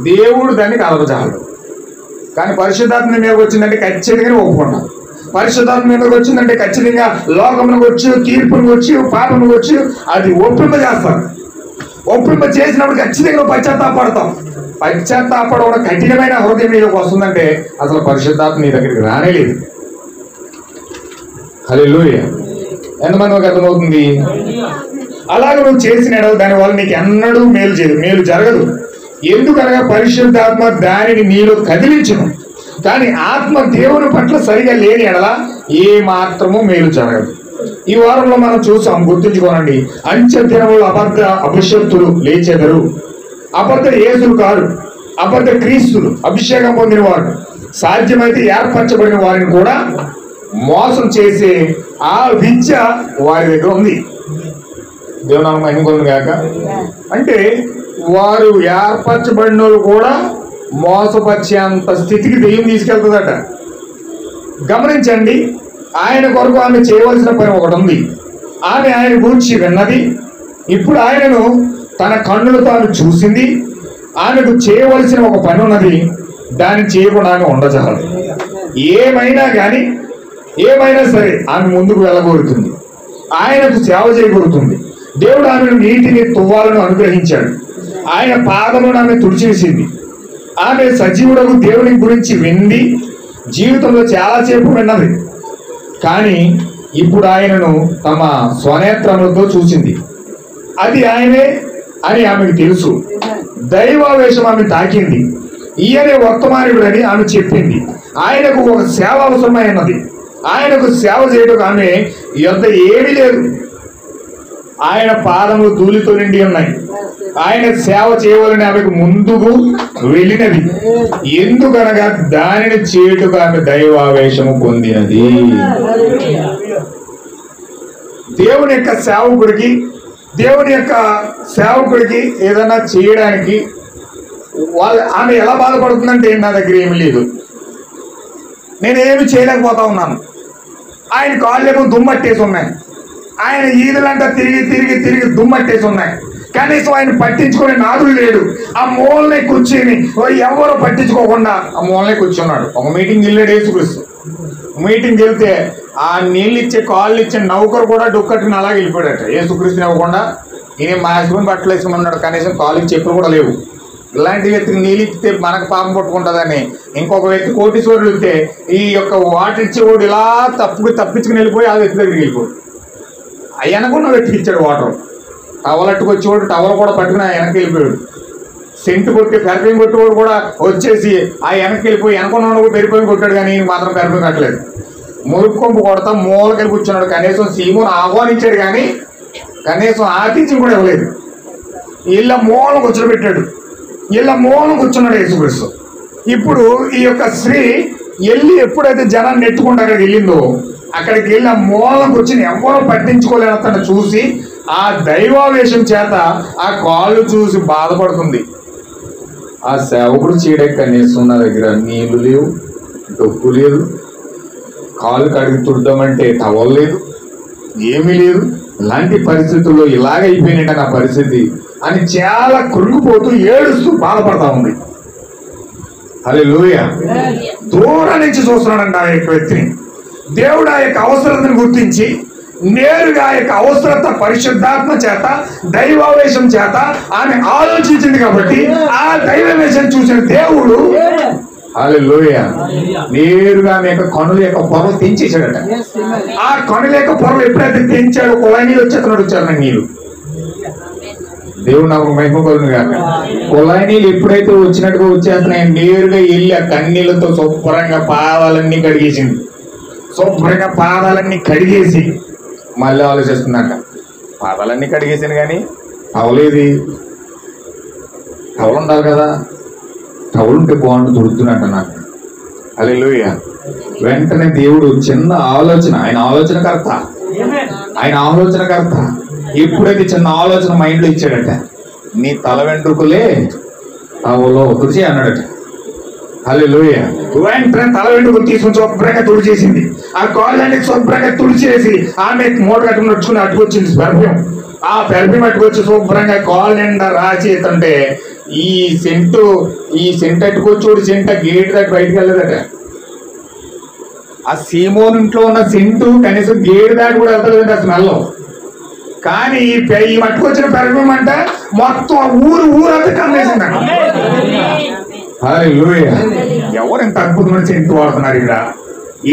దేవుడు దాన్ని కలపజాలడు. కానీ పరిశుద్ధాత్మ మీదకి వచ్చిందంటే ఖచ్చితంగా ఒప్పుకుంటాం. పరిశుద్ధాత్మ మీదకి వచ్చిందంటే ఖచ్చితంగా లోకమునకు వచ్చి, తీర్పునికి వచ్చి, పాపమునకు వచ్చి అది ఒప్పింప చేస్తాం. ఒప్పింప చేసినప్పుడు ఖచ్చితంగా పశ్చాత్తాపడతాం. పశ్చాత్తాపడడం కఠినమైన హృదయం మీదకి వస్తుందంటే అసలు పరిశుద్ధాత్మ నీ దగ్గరికి రానేలేదు. హల్లెలూయా. ఎంతమందికి అర్థమవుతుంది? అలాగే నువ్వు చేసిన దానివల్ల నీకు ఎన్నడూ మేలు జరగదు. ఎందుకనగా పరిశుద్ధాత్మ దానిని నీలో కదిలించును. కానీ ఆత్మ దేవుని పట్ల సరిగా లేని ఎడల ఏ మాత్రము మేలు జరగదు. ఈ వారంలో మనం చూసాం, గుర్తుంచుకోనండి. అంచె దినములు అభిషక్తులు లేచెదరు. అబద్ధ యేసులు కాదు, అబద్ధ క్రీస్తులు, అభిషేకం పొందిన వారు, సాధ్యమైతే ఏర్పరచబడిన వారిని కూడా మోసం చేసే ఆ విద్య వారి దగ్గర ఉంది. దేవుని మహిమ కలుగును గాక. అంటే వారు ఏర్పరచబడిన వాళ్ళు కూడా మోసపరిచేంత స్థితికి దెయ్యం తీసుకెళ్తుందట. గమనించండి, ఆయన కొరకు ఆమె చేయవలసిన పని ఒకటి ఉంది. ఆమె ఆయన గురించి విన్నది. ఇప్పుడు ఆయనను తన కన్నులతో ఆమె చూసింది. ఆమెకు చేయవలసిన ఒక పని ఉన్నది. దాన్ని చేయకుండా ఆమె ఉండజాలదు. ఏమైనా సరే ఆమె ముందుకు వెళ్ళగోరుతుంది. ఆయనకు సేవ చేయగోరుతుంది. దేవుడు ఆమెను నీటిని తువ్వాలను అనుగ్రహించాడు. ఆయన పాదమును ఆమె తుడిచివేసింది. ఆమె సజీవుడకు దేవుని గురించి వింది. జీవితంలో చాలాసేపు విన్నది. కానీ ఇప్పుడు ఆయనను తమ స్వనేత్రములతో చూసింది. అది ఆయనే అని ఆమెకు తెలుసు. దైవావేశం ఆమె తాకింది. ఈయనే వర్తమానుడని ఆమె చెప్పింది. ఆయనకు ఒక సేవ అవసరమైనది. ఆయనకు సేవ చేయడం ఆమె యొద్ద ఏమీ లేదు. ఆయన పాదములు ధూళితో నిండి ఉన్నాయి. ఆయన సేవ చేయవాలని ఆమెకు ముందుకు వెళ్ళినది. ఎందుకనగా దానిని చేటుగా ఆమె దైవావేశము పొందినది. దేవుని యొక్క సేవకుడికి ఏదైనా చేయడానికి ఆమె ఎలా బాధపడుతుందంటే, నా దగ్గర ఏమి లేదు, నేనేమి చేయలేకపోతా ఉన్నాను. ఆయన కాళ్ళేమో దుమ్మట్టేసి ఉన్నాయి. ఆయన ఈదులంతా తిరిగి దుమ్మట్టేసి ఉన్నాయి. కనీసం ఆయన పట్టించుకునే నాదుడు లేడు. ఆ మూలనే కూర్చొని ఎవరు పట్టించుకోకుండా ఆ మూలనే కూర్చున్నాడు. ఒక మీటింగ్ వెళ్ళాడు యేసుక్రీస్తు. మీటింగ్ వెళ్తే ఆ నీళ్ళు ఇచ్చే కాళ్ళు ఇచ్చే నౌకరు కూడా డొక్కట్టుని అలాగే వెళ్ళిపోయాడట. యేసుక్రీస్తుని ఇవ్వకుండా ఈయన మాస్కుని బట్టలు వేసుకుని ఉన్నాడు. కనీసం కాళ్ళకి చెప్పులు కూడా లేవు. ఇలాంటి వ్యక్తికి నీళ్ళు ఇస్తే మనకు పాపం పట్టుకుంటుందని ఇంకొక వ్యక్తి కోటీశ్వరుడు ఇస్తే ఈ యొక్క వాటర్ ఇచ్చేవాడు ఇలా తప్పించుకుని వెళ్ళిపోయి ఆ వ్యక్తి దగ్గరికి వెళ్ళిపోయాడు. వెనకున్న వ్యక్తికి ఇచ్చాడు వాటర్. టవలట్టుకు వచ్చేవాడు టవల్ కూడా పట్టుకుని వెనక్కి వెళ్ళిపోయాడు. సెంటు కొట్టి పెర్ఫ్యూమ్ కొట్టేవాడు కూడా వచ్చేసి ఆ వెనక్కి వెళ్ళిపోయి వెనకున్న పెరిపోయి కొట్టాడు. కానీ మాత్రం పెర్ఫ్యూమ్ కట్టలేదు. మురుగు కొంపు కొడతా మూలకెళ్ళి కూర్చున్నాడు. కనీసం సీమును ఆహ్వానించాడు కానీ కనీసం ఆతిథ్యం కూడా ఇవ్వలేదు. ఇళ్ళ మూలం కూర్చోబెట్టాడు. కూర్చున్నాడు యేసుక్రీస్తు. ఇప్పుడు ఈ యొక్క స్త్రీ ఎప్పుడైతే జనాన్ని నెట్టుకుంటూ అక్కడికి వెళ్ళిందో, అక్కడికి వెళ్ళి ఆ మూలం కూర్చుని ఎవరో పట్టించుకోలేని చూసి ఆ దైవావేశం చేత ఆ కాళ్ళు చూసి బాధపడుతుంది. ఆ సేవకుడు చేయడానికి కనీసం నా దగ్గర నీళ్లు లేవు, డొక్కు లేదు, కాళ్ళు కడిగి తుడదామంటే టవల్ లేదు, ఏమీ లేదు. ఇలాంటి పరిస్థితుల్లో ఇలాగైపోయినట్ట నా పరిస్థితి అని చాలా కృంగిపోతూ ఏడుస్తూ బాధపడతా ఉంది. హల్లెలూయా. దూరం నుంచి చూస్తున్నాడంట ఆ యొక్క వ్యక్తిని. దేవుడు ఆ యొక్క అవసరతను గుర్తించి నేరుగా ఆ యొక్క అవసరత పరిశుద్ధాత్మ చేత దైవావేశం చేత ఆమె ఆలోచించింది కాబట్టి ఆ దైవావేశం చూసిన దేవుడు హల్లెలూయా నేరుగా ఆమె యొక్క కనుల యొక్క పొరలు తెంచేశాడట. ఆ కనుల యొక్క పొరలు ఎప్పుడైతే తెంచాడో కుళాయి నీళ్ళు వచ్చారు నీళ్ళు. దేవుడు నాకు మహిమ కలుగును గాక. కుళాయి నీళ్ళు ఎప్పుడైతే వచ్చినట్టుగా వచ్చేస్తున్నాయి, నేరుగా వెళ్ళి ఆ కన్నీళ్లతో శుభ్రంగా పాదాలన్నీ కడిగేసింది. శుభ్రంగా పాదాలన్నీ కడిగేసి మళ్ళీ ఆలోచిస్తున్నాక, పాదాలన్నీ కడిగేసాను కానీ టవలేది, టవల్ ఉండాలి కదా, టవల్ ఉంటే బాగుంటుంది దొరుకుతున్నట్ట నాకు. హల్లెలూయా. వెంటనే దేవుడు చిన్న ఆలోచన, ఆయన ఆలోచనకర్త ఇప్పుడైతే చిన్న ఆలోచన మైండ్ లో ఇచ్చాడట, నీ తల వెంట్రుకలే అవలో తుడిచి అన్నాడట. హల్లెలూయా. వెంటనే తల వెంట్రుకలు తీసుకుని శుభ్రంగా తుడిచేసింది. ఆ కాళ్ళని శుభ్రంగా తుడిచేసి ఆమె మూట కట్టుకుని నడుచుకుని అట్టుకొచ్చింది పెర్ఫ్యూమ్. ఆ పెర్ఫ్యూమ్ అట్టుకొచ్చి శుభ్రంగా కాళ్ళ నిండా రాచేస్తుంటే ఈ సెంటు అట్టుకొచ్చి సెంట గేట్ దాకా బయటకు వెళ్ళలేదట. ఆ సీమోన్ ఇంట్లో ఉన్న సెంటు కనీసం గేట్ దాకా కూడా వెళ్తలేదంట ఆ స్మెల్. కానీ ఈ మట్టుకొచ్చిన పెర్ఫ్యూమ్ అంట మొత్తం ఊరంతా కమ్మేసిందంట. హల్లెలూయా. ఎవరు ఇంత అద్భుతమైన సెంటు వాడుతున్నారు ఇక్కడ?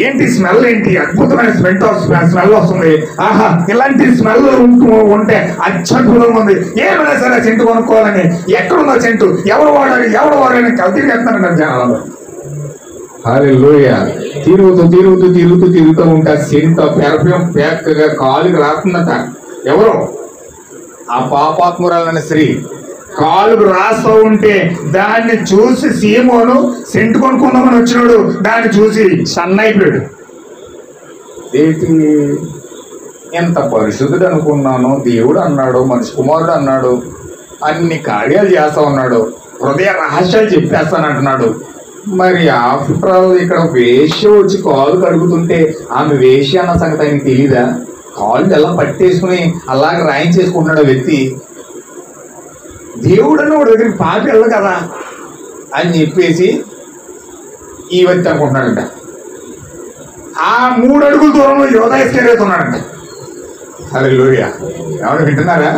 ఏంటి స్మెల్? ఏంటి అద్భుతమైన స్మెల్ వస్తుంది. ఆహా, ఇలాంటి స్మెల్ ఉంటే అత్యద్భుతంగా ఉంది. ఏమైనా సరే సెంటు కొనుక్కోవాలని, ఎక్కడుందో సెంటు, ఎవరు వాడాలని కవితలు చెప్తానంటారు జనాలు. హల్లెలూయా. తిరుగుతూ ఉంటే సెంట్ పెర్ఫ్యూమ్ ప్యాక్గా కాలుకి రాస్తుందట. ఎవరు? ఆ పాపాత్మురాలైన స్త్రీ కాలుకు రాస్తూ ఉంటే దాన్ని చూసి సీమోను సెంటు కొనుక్కుందామని వచ్చినాడు. దాన్ని చూసి సన్నైపోయాడు. ఏంటి ఎంత పరిశుద్ధుడు అనుకున్నాను, దేవుడు అన్నాడు, మనిషి కుమారుడు అన్నాడు, అన్ని కార్యాలు చేస్తా ఉన్నాడు, హృదయ రహస్యాలు చెప్పేస్తానంటున్నాడు. మరి ఆఫ్టర్ ఆల్ ఇక్కడ వేశ్య వచ్చి కాలు కడుగుతుంటే ఆమె వేశ్య అన్న సంగతి ఆయనకి తెలీదా? కాళ్ళు ఎలా పట్టేసుకుని అలాగే రాయించేసుకుంటున్నాడు వ్యక్తి. దేవుడన్న వాడి దగ్గరికి పాపి వెళ్ళదు కదా అని చెప్పేసి ఈ వ్యక్తి అనుకుంటున్నాడంట. ఆ 3 అడుగుల దూరంలో యోధా ఇస్కరియోతు ఉన్నాడంట. హల్లెలూయా. ఎవరు వింటున్నారా?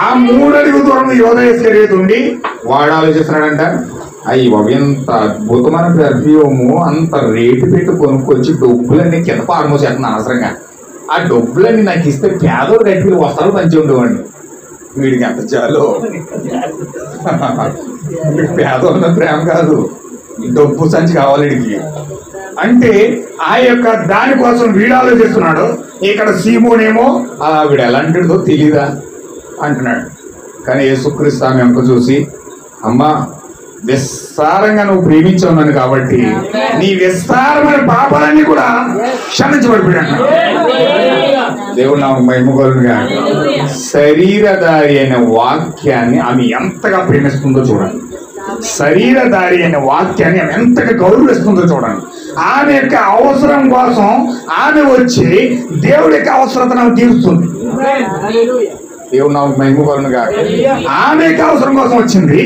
ఆ 3 అడుగుల దూరంలో యోధా ఇస్కరియోతు ఉండి వాడు ఆలోచిస్తున్నాడంట, అయ్యో ఎంత అద్భుతమైన పెర్ఫ్యూము, అంత రేటు పెట్టి కొనుక్కొచ్చి డబ్బులన్నీ కింద పారమోసేస్తున్నాను అనవసరంగా. ఆ డబ్బులన్నీ నాకు ఇస్తే పేదోడు గట్టికి వస్తారు మంచిగా ఉండేవాడిని. వీడికి ఎంత చాలు, పేదోళ్ళ ప్రేమ కాదు, డబ్బు సంచి కావాలి వీడికి అంటే. ఆ యొక్క దానికోసం వీడు ఆలోచిస్తున్నాడు. ఇక్కడ సీమోనేమో వీడు ఎలాంటిదో తెలీదా అంటున్నాడు. కానీ యేసుక్రీస్తు ఆమె అంక చూసి, అమ్మా విస్తారంగా నువ్వు ప్రేమించావు కాబట్టి నీ విస్తారమైన పాపాలన్నీ కూడా క్షమించబడిపోయాడు. దేవుడు నాకు మహిమగలుగా. శరీరధారి అయిన వాక్యాన్ని ఆమె ఎంతగా ప్రేమిస్తుందో చూడండి. శరీరధారి అయిన వాక్యాన్ని ఆమె ఎంతగా గౌరవిస్తుందో చూడండి. ఆమె యొక్క అవసరం కోసం ఆమె వచ్చి దేవుడి యొక్క అవసరతను తీరుస్తుంది. దేవుడు నాకు మహిమగలుగా. ఆమె యొక్క అవసరం కోసం వచ్చింది,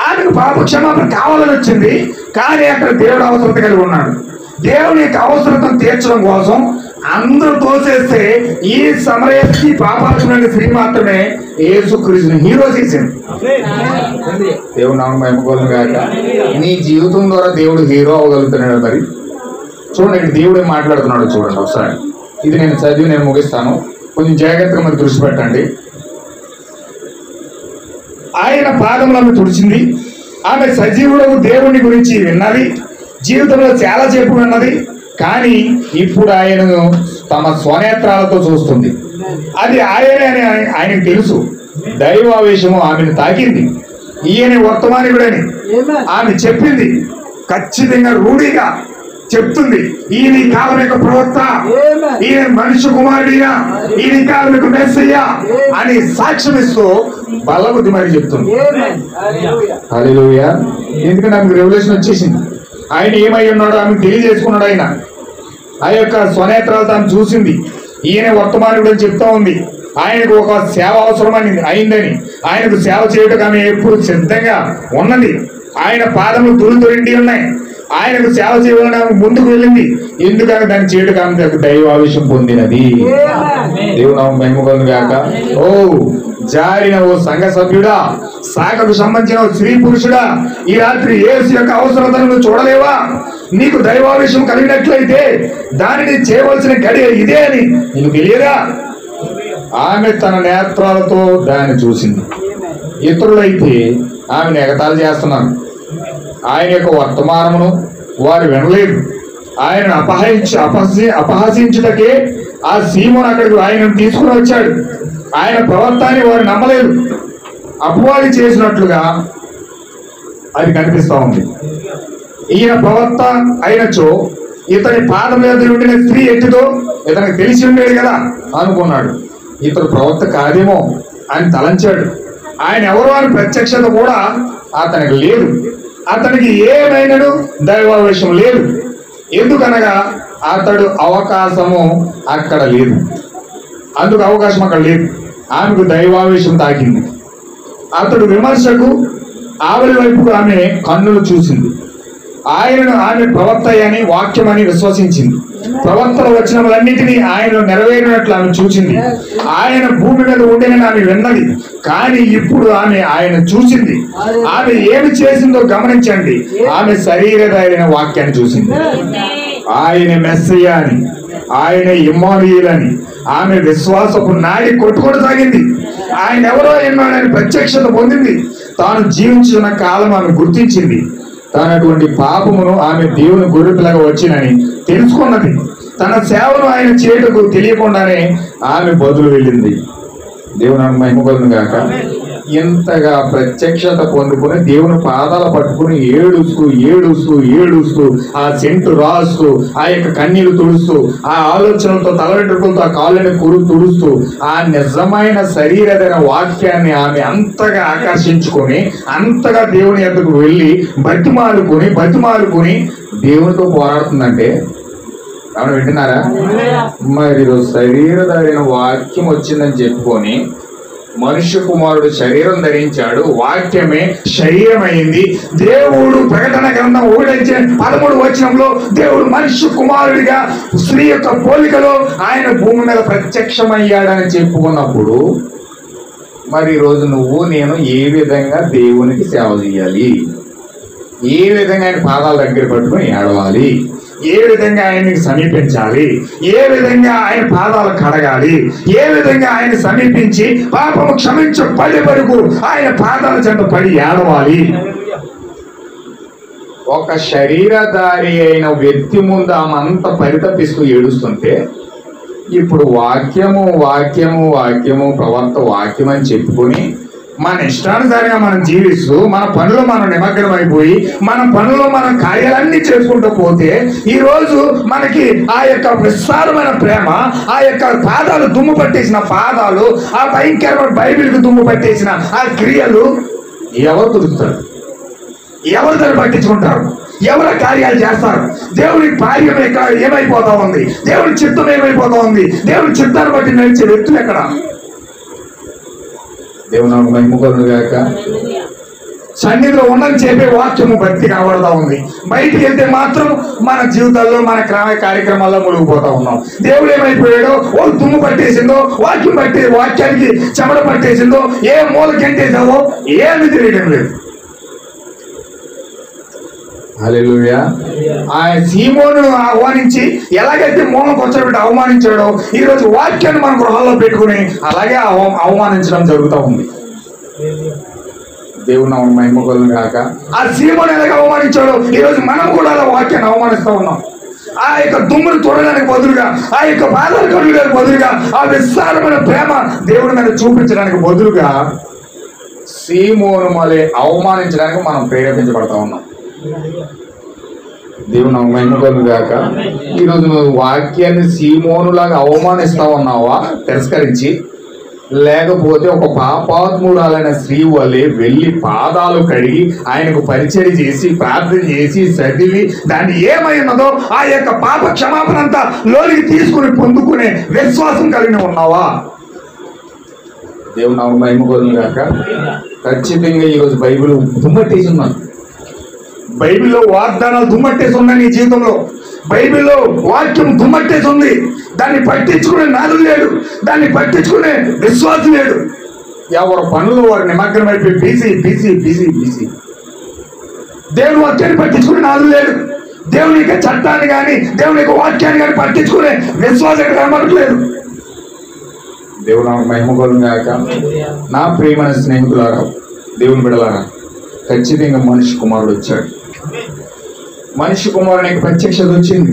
ఆమెకు పాప క్షమాపణ కావాలని వచ్చింది. కానీ అక్కడ దేవుడు అవసరత కలిగి ఉన్నాడు. దేవుని యొక్క అవసరతను తీర్చడం కోసం అందరూ తోసేస్తే ఈ సమరయస్కి పాపాత్ములైన స్త్రీ మాత్రమే యేసుక్రీస్తుని హీరో చేసింది. దేవుడు నామం మహిమగలుగును గాక. నీ జీవితం ద్వారా దేవుడు హీరో అవ్వగలుగుతున్నాడు. మరి చూడండి, దేవుడు ఏం మాట్లాడుతున్నాడు చూడండి ఒకసారి. ఇది నేను చదివి నేను ముగిస్తాను, కొంచెం జాగ్రత్తగా మరి దృష్టి పెట్టండి. ఆయన పాదములను తుడిచింది. ఆమె సజీవుడు దేవుని గురించి విన్నది, జీవితంలో చాలా చెప్పు విన్నది. కానీ ఇప్పుడు ఆయనను తమ స్వనేత్రాలతో చూస్తుంది. అది ఆయనే అని ఆయనకు తెలుసు. దైవావేశము ఆమెను తాకింది. ఈయన వర్తమానికుడని ఆమె చెప్పింది. ఖచ్చితంగా రూఢిగా చెప్తుంది, ఈయన ఈ కాలం యొక్క ప్రవక్త, ఈయన మనిషి కుమారుడిగా, ఈయన కాలం యొక్క మెస్సయ్య అని సాక్ష్యం ఇస్తూ బల్లబుద్ధి మరి చెప్తుంది. హల్లెలూయా. ఎందుకంటే ఆమెకు రెవల్యూషన్ వచ్చేసింది. ఆయన ఏమై ఉన్నాడో ఆమెకు తెలియజేసుకున్నాడు. ఆయన ఆ యొక్క స్వనేత్రాలు తాను చూసింది. ఈయన వర్తమానుడు అని చెప్తా ఉంది. ఆయనకు ఒక సేవ అవసరమని అయిందని, ఆయనకు సేవ చేయటం ఆమె ఎప్పుడు సిద్ధంగా ఉన్నది. ఆయన పాదములు దురిండి ఉన్నాయి. ఆయనకు సేవ చేయాలని ఆమె ముందుకు వెళ్ళింది. ఎందుకని దాన్ని చేయటం ఆమె దైవావేశం పొందినది. దేవుడు ఆమె మహిమగలుగును గాక. ఓ జారిన ఓ సంఘ సభ్యుడా, శాఖకు సంబంధించిన స్త్రీ పురుషుడా, ఈ రాత్రి యేసు యొక్క అవసరతను నువ్వు చూడలేవా? నీకు దైవావేశం కలిగినట్లయితే దానిని చేయవలసిన గడియ ఇదే అని నీకు తెలియదా? ఆమె తన నేత్రాలతో దాన్ని చూసింది. ఇతరులైతే ఆమెను ఎగతాళి చేస్తున్నారు. ఆయన యొక్క వర్తమానమును వారు వినలేదు. ఆయనను అపహసించుటకే ఆ సీమోను అక్కడికి ఆయనను తీసుకుని వచ్చాడు. ఆయన ప్రవర్తనని వారు నమ్మలేదు. అపవాది చేసినట్లుగా అది కనిపిస్తూ ఉంది. ఈయన ప్రవక్త అయినచో ఇతని పాదం మీద ఉండిన స్త్రీ ఎట్టిదో ఇతనికి తెలిసి ఉండేది కదా అనుకున్నాడు. ఇతడు ప్రవక్త కాదేమో అని తలంచాడు. ఆయన ఎవరు అని ప్రత్యక్షత కూడా అతనికి లేదు. అతనికి ఏమైనాడు దైవావేశం లేదు. ఎందుకనగా అతడు అవకాశము అక్కడ లేదు. అందుకు అవకాశం అక్కడ లేదు. ఆమెకు దైవావేశం తాకింది. అతడు విమర్శకు ఆవిడ వైపుకు ఆమె కన్నులు చూసింది. ఆమె ప్రవక్త అని వాక్యమని విశ్వసించింది. ప్రవక్తల వచనములన్నిటినీ ఆయన నెరవేరినట్లు ఆమె చూసింది. ఆయన భూమి మీద ఉండేనని ఆమె విన్నది. కానీ ఇప్పుడు ఆయన చూసింది. ఆమె ఏమి చేసిందో గమనించండి. ఆమె శరీరధారైన వాక్యాన్ని చూసింది. ఆయన మెస్సయ్య అని, ఆయన ఇమ్మానుయేలు అని ఆమె విశ్వాసపు నాడి కొట్టుకొనసాగింది. ఆయన ఎవరో ఎన్నాడని ప్రత్యక్షత పొందింది. తాను జీవించిన కాలం ఆమె గుర్తించింది. తనటువంటి పాపమును ఆమె దేవుని గొర్రెపిల్లగా వచ్చినని తెలుసుకున్నది. తన సేవను ఆయన చేయటకు తెలియకుండానే ఆమె బదులు వెళ్ళింది. దేవుని మహిమ కలుగును గాక. ఇంతగా ప్రత్యక్షత పొందుకుని దేవుని పాదాలు పట్టుకుని ఏడుస్తూ ఆ సెంటు రాస్తూ ఆ యొక్క కన్నీళ్లు తుడుస్తూ ఆ ఆలోచనలతో తల వెంట్రుకలతో ఆ కాళ్ళని తుడుస్తూ ఆ నిజమైన శరీరమైన వాక్యాన్ని ఆమె అంతగా ఆకర్షించుకొని అంతగా దేవుని యొద్దకు వెళ్ళి బతిమాలుకొని దేవునితో పోరాడుతుందంటే ఎవరు వింటున్నారా? మరి శరీరధారైన వాక్యం వచ్చిందని చెప్పుకొని మనుష్య కుమారుడు శరీరం ధరించాడు, వాక్యమే శరీరమైంది. దేవుడు ప్రకటన గ్రంథం 1:13 వచనంలో దేవుడు మనుష్య కుమారుడిగా స్త్రీ యొక్క పోలికలో ఆయన భూమి మీద ప్రత్యక్షమయ్యాడని చెప్పుకున్నప్పుడు మరి ఈరోజు నువ్వు నేను ఏ విధంగా దేవునికి సేవ చేయాలి? ఏ విధంగా ఆయన పాదాల దగ్గర పట్టుకుని ఏడవాలి? ఏ విధంగా ఆయన్ని సమీపించాలి? ఏ విధంగా ఆయన పాదాలు కడగాలి? ఏ విధంగా ఆయన సమీపించి పాపము క్షమించబడే వరకు ఆయన పాదాల చెంత పడి ఏడవాలి? ఒక శరీరధారి అయిన వ్యక్తి ముందు ఆమె అంత పరితపిస్తూ ఏడుస్తుంటే ఇప్పుడు వాక్యము ప్రవక్త వాక్యం అని చెప్పుకొని మన ఇష్టానుసారంగా మనం జీవిస్తూ మన పనులు మనం నిమగ్నం అయిపోయి మన పనులు మన కార్యాలన్నీ చేసుకుంటూ పోతే ఈ రోజు మనకి ఆ యొక్క విస్తారమైన ప్రేమ, ఆ యొక్క పాదాలు దుమ్ము పట్టేసిన పాదాలు, ఆ భయంకరమైన బైబిల్కి దుమ్ము పట్టేసిన ఆ క్రియలు ఎవరు తుడుస్తారు? ఎవరు దాన్ని పట్టించుకుంటారు? ఎవరు కార్యాలు చేస్తారు? దేవుని కార్యం ఎక్కడ ఏమైపోతా ఉంది? దేవుని చిత్తం ఏమైపోతా ఉంది? దేవుని చిత్తాన్ని బట్టి నడిచే వ్యక్తులు ఎక్కడ? దేవుని మహిమ కలుగును గాక. సన్నిధిలో ఉన్నది చెప్పే వాక్యము భక్తి కనబడతా ఉంది. బయటికి వెళ్తే మాత్రం మన జీవితాల్లో మన కార్యక్రమాల్లో మునిగిపోతా ఉన్నాం. దేవుడు ఏమైపోయాడో ఓ దుమ్ము పట్టేసిందో, వాక్యానికి చెమట పట్టేసిందో, ఏ మూల గంటేసావో ఏమి తెలియడం లేదు. హల్లెలూయా. ఆ సీమోను ఆహ్వానించి ఎలాగైతే మూలం కూర్చోబెట్టి అవమానించాడో ఈ రోజు వాక్యాన్ని మన గృహాల్లో పెట్టుకుని అలాగే అవమానించడం జరుగుతూ ఉంది. దేవుని మహిమ కలుగును గాక. ఆ సీమోను ఎలాగ అవమానించాడో ఈ రోజు మనం కూడా అలా వాక్యాన్ని అవమానిస్తూ ఉన్నాం. ఆ యొక్క దుమ్మును తొడడానికి బదులుగా, ఆ యొక్క బాధలు కడుగడానికి బదులుగా, ఆ విస్తారమైన ప్రేమ దేవుడి మీద చూపించడానికి బదులుగా సీమోను మళ్ళీ అవమానించడానికి మనం ప్రేరేపించబడతా ఉన్నాం. దేవుని మహిమ కలుగును గాక. ఈరోజు నువ్వు వాక్యాన్ని సీమోనులాగా అవమానిస్తా ఉన్నావా తిరస్కరించి? లేకపోతే ఒక పాపాత్మురాలైన స్త్రీ వల్లే వెళ్ళి పాదాలు కడిగి ఆయనకు పరిచయం చేసి ప్రార్థన చేసి చదివి దాన్ని ఏమైనదో ఆ యొక్క పాప క్షమాపణ అంతా లోనికి తీసుకుని పొందుకునే విశ్వాసం కలిగి ఉన్నావా? దేవుని మహిమ కలుగును గాక. ఖచ్చితంగా ఈరోజు బైబిల్ దుమ్మట్టేసి ఉన్నాను. బైబిల్లో వాగ్దానాలు దుమ్మట్టేసి ఉన్నాయి. నీ జీవితంలో బైబిల్లో వాక్యం దుమ్మట్టేసి ఉంది. దాన్ని పట్టించుకునే నాదులు లేడు, దాన్ని పట్టించుకునే విశ్వాసం లేడు. ఎవరు పనులు వారు నిమగ్నం అయిపోయి బిజీ. దేవుని వాక్యాన్ని పట్టించుకునే నాదులు లేడు. దేవుని యొక్క చట్టాన్ని కానీ దేవుని యొక్క వాక్యాన్ని కానీ పట్టించుకునే విశ్వాసం కనబడట్లేదు. దేవుని మహిమ కలుగును గాక. నా ప్రియమైన స్నేహితులారా, దేవుని బిడ్డలారా, ఖచ్చితంగా మనిషి కుమారుడు వచ్చాడు. మనిషి కుమారునికి ప్రత్యక్షత వచ్చింది.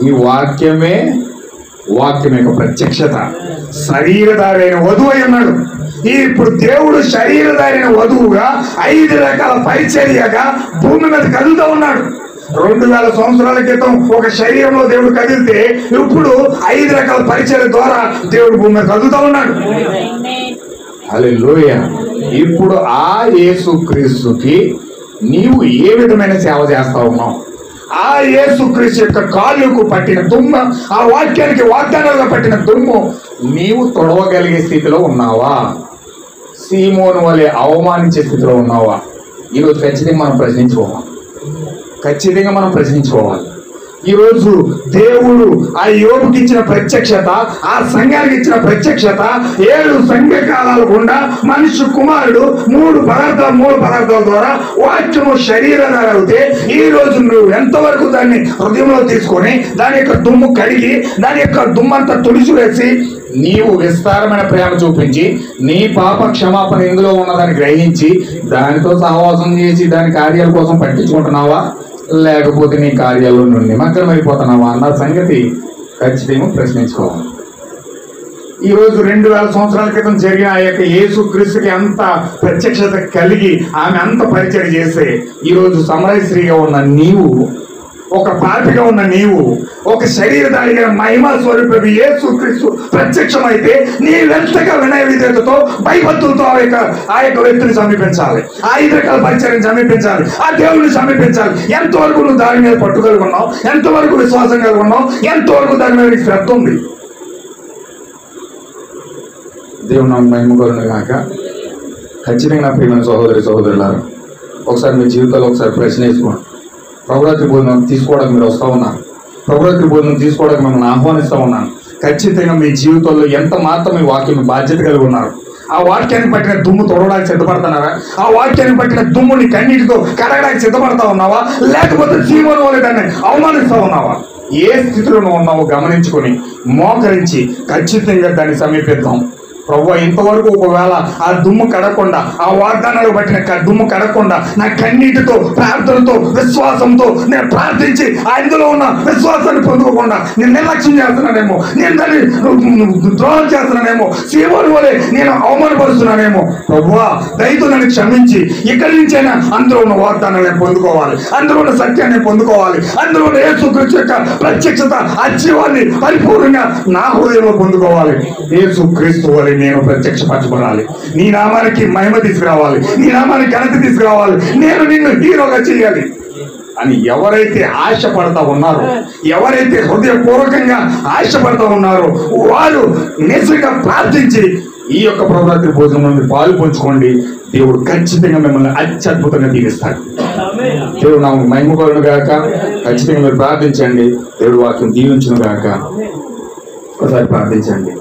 ఈ వాక్యం యొక్క ప్రత్యక్షత. శరీరధారైన వధువు అయి ఉన్నాడు. ఇప్పుడు దేవుడు శరీరధారైన వధువుగా 5 రకాల పరిచర్యగా భూమి మీద కదులుతూ ఉన్నాడు. 2000 సంవత్సరాల క్రితం ఒక శరీరంలో దేవుడు కదిలితే ఇప్పుడు 5 రకాల పరిచయాల ద్వారా దేవుడు భూమి మీద కదులుతూ ఉన్నాడు. హల్లెలూయా. ఇప్పుడు ఆ యేసుక్రీస్తుకి నీవు ఏ విధమైన సేవ చేస్తా ఉన్నావు? ఆ యేసుక్రీస్తు యొక్క కాళ్ళకు పట్టిన దుమ్ము, ఆ వాక్యానికి వాగ్దానాలుగా పట్టిన దుమ్ము నీవు తొడవగలిగే స్థితిలో ఉన్నావా? సీమోను వలె అవమానించే స్థితిలో ఉన్నావా? ఈరోజు ఖచ్చితంగా మనం ప్రశ్నించుకోవాలి. ఈరోజు దేవుడు ఆ యోబుకి ఇచ్చిన ప్రత్యక్షత, ఆ సంఘానికి ఇచ్చిన ప్రత్యక్షత 7 సంఘకాలాల గుండా మనిషి కుమారుడు 3 పదార్థాల ద్వారా వాక్యము శరీరధార అవుతే ఈ రోజు నువ్వు ఎంతవరకు దాన్ని హృదయంలో తీసుకొని దాని యొక్క దుమ్ము కడిగి దాని యొక్క దుమ్మంతా తుడిచివేసి నీవు విస్తారమైన ప్రేమ చూపించి నీ పాప క్షమాపణ ఇందులో ఉన్నదాన్ని గ్రహించి దానితో సహవాసం చేసి దాని కార్యాల కోసం పట్టించుకుంటున్నావా, లేకపోతే నీ కార్యాల్లో నుండి నిమగ్నమైపోతున్నావా అన్న సంగతి ఖచ్చితంగా ప్రశ్నించుకోవాలి. ఈరోజు 2000 సంవత్సరాల క్రితం జరిగిన ఆ యొక్క యేసుక్రీస్తుకి అంత ప్రత్యక్షత కలిగి ఆమె అంత పరిచయం చేసే ఈరోజు సమరయశ్రీగా ఉన్న నీవు, ఒక పాపిగా ఉన్న నీవు, ఒక శరీరధారిగా మహిమా స్వరూపి యేసుక్రీస్తు ప్రత్యక్షమైతే నీవెంతగా వినయ విధేయతతో భయభక్తులతో ఆ యొక్క వ్యక్తిని సమీపించాలి, ఆ 5 రకాల పరిచయం సమీపించాలి, ఆ దేవుడిని సమీపించాలి. ఎంతవరకు నువ్వు దాని మీద పట్టుదల ఉన్నావు, ఎంతవరకు విశ్వాసం కలిగి ఉన్నావు, ఎంతవరకు దాని మీద శ్రద్ధ ఉంది? దేవుడు నా మహిమ కలుగును గాక. ఖచ్చితంగా నా ప్రియమైన సహోదరులారా, ఒకసారి మీ జీవితంలో ఒకసారి ప్రశ్న వేసుకోండి. ప్రభురాత్రి భోజనం తీసుకోవడానికి మీరు వస్తూ ఉన్నారు, ప్రభురాత్రి భోజనం తీసుకోవడానికి మిమ్మల్ని ఆహ్వానిస్తూ ఉన్నాను. ఖచ్చితంగా మీ జీవితంలో ఎంత మాత్రం మీ వాక్యం బాధ్యత కలిగి ఉన్నారు? ఆ వాక్యాన్ని పట్టిన దుమ్ము తొడవడానికి సిద్ధపడుతున్నారా? ఆ వాక్యాన్ని పట్టిన దుమ్ముని కన్నీటితో కడగడానికి సిద్ధపడతా ఉన్నావా, లేకపోతే సీమోను వలె దాన్ని అవమానిస్తూ ఉన్నావా? ఏ స్థితిలో నువ్వు ఉన్నావో గమనించుకొని మోకరించి ఖచ్చితంగా దాన్ని సమీపిద్దాం. ప్రభువా, ఇంతవరకు ఒకవేళ ఆ దుమ్ము కడకుండా, ఆ వాగ్దానాలు పట్టిన దుమ్ము కడకుండా నా కన్నీటితో, ప్రార్థనతో, విశ్వాసంతో నేను ప్రార్థించి అందులో ఉన్న విశ్వాసాన్ని పొందుకోకుండా నేను నిర్లక్ష్యం చేస్తున్నానేమో, నేను దాన్ని ద్రోహం చేస్తున్నానేమో, సీమోను వలె నేను అవమానపరుస్తున్నానేమో. ప్రభువా, దయతో నన్ను క్షమించి ఇక్కడి నుంచైనా అందులో ఉన్న వాగ్దానాన్ని పొందుకోవాలి, అందులో ఉన్న సత్యాన్ని పొందుకోవాలి, అందులో ఉన్న యేసుక్రీస్తు యొక్క ప్రత్యక్షత అచ్చివాన్ని పరిపూర్ణంగా నా హృదయంలో పొందుకోవాలి. యేసుక్రీస్తు వలె నేను ప్రత్యక్షపరచబడాలి, నీ నామానికి మహిమ తీసుకురావాలి, నీ నామానికి ఘనత తీసుకురావాలి, నేను నిన్ను హీరోగా చేయాలి అని ఎవరైతే ఆశపడతా ఉన్నారో, ఎవరైతే హృదయపూర్వకంగా ఆశపడతా ఉన్నారో వారు నిజంగా ప్రార్థించి ఈ యొక్క ప్రభురాత్రి భోజనంలో మీరు పాలు పంచుకోండి. దేవుడు ఖచ్చితంగా మిమ్మల్ని అత్యద్భుతంగా దీవిస్తాడు. దేవుడు నా మహిమ కలుగును గాక. ఖచ్చితంగా మీరు ప్రార్థించండి. దేవుడు వాక్యం దీవించును గాక. ఒకసారి ప్రార్థించండి.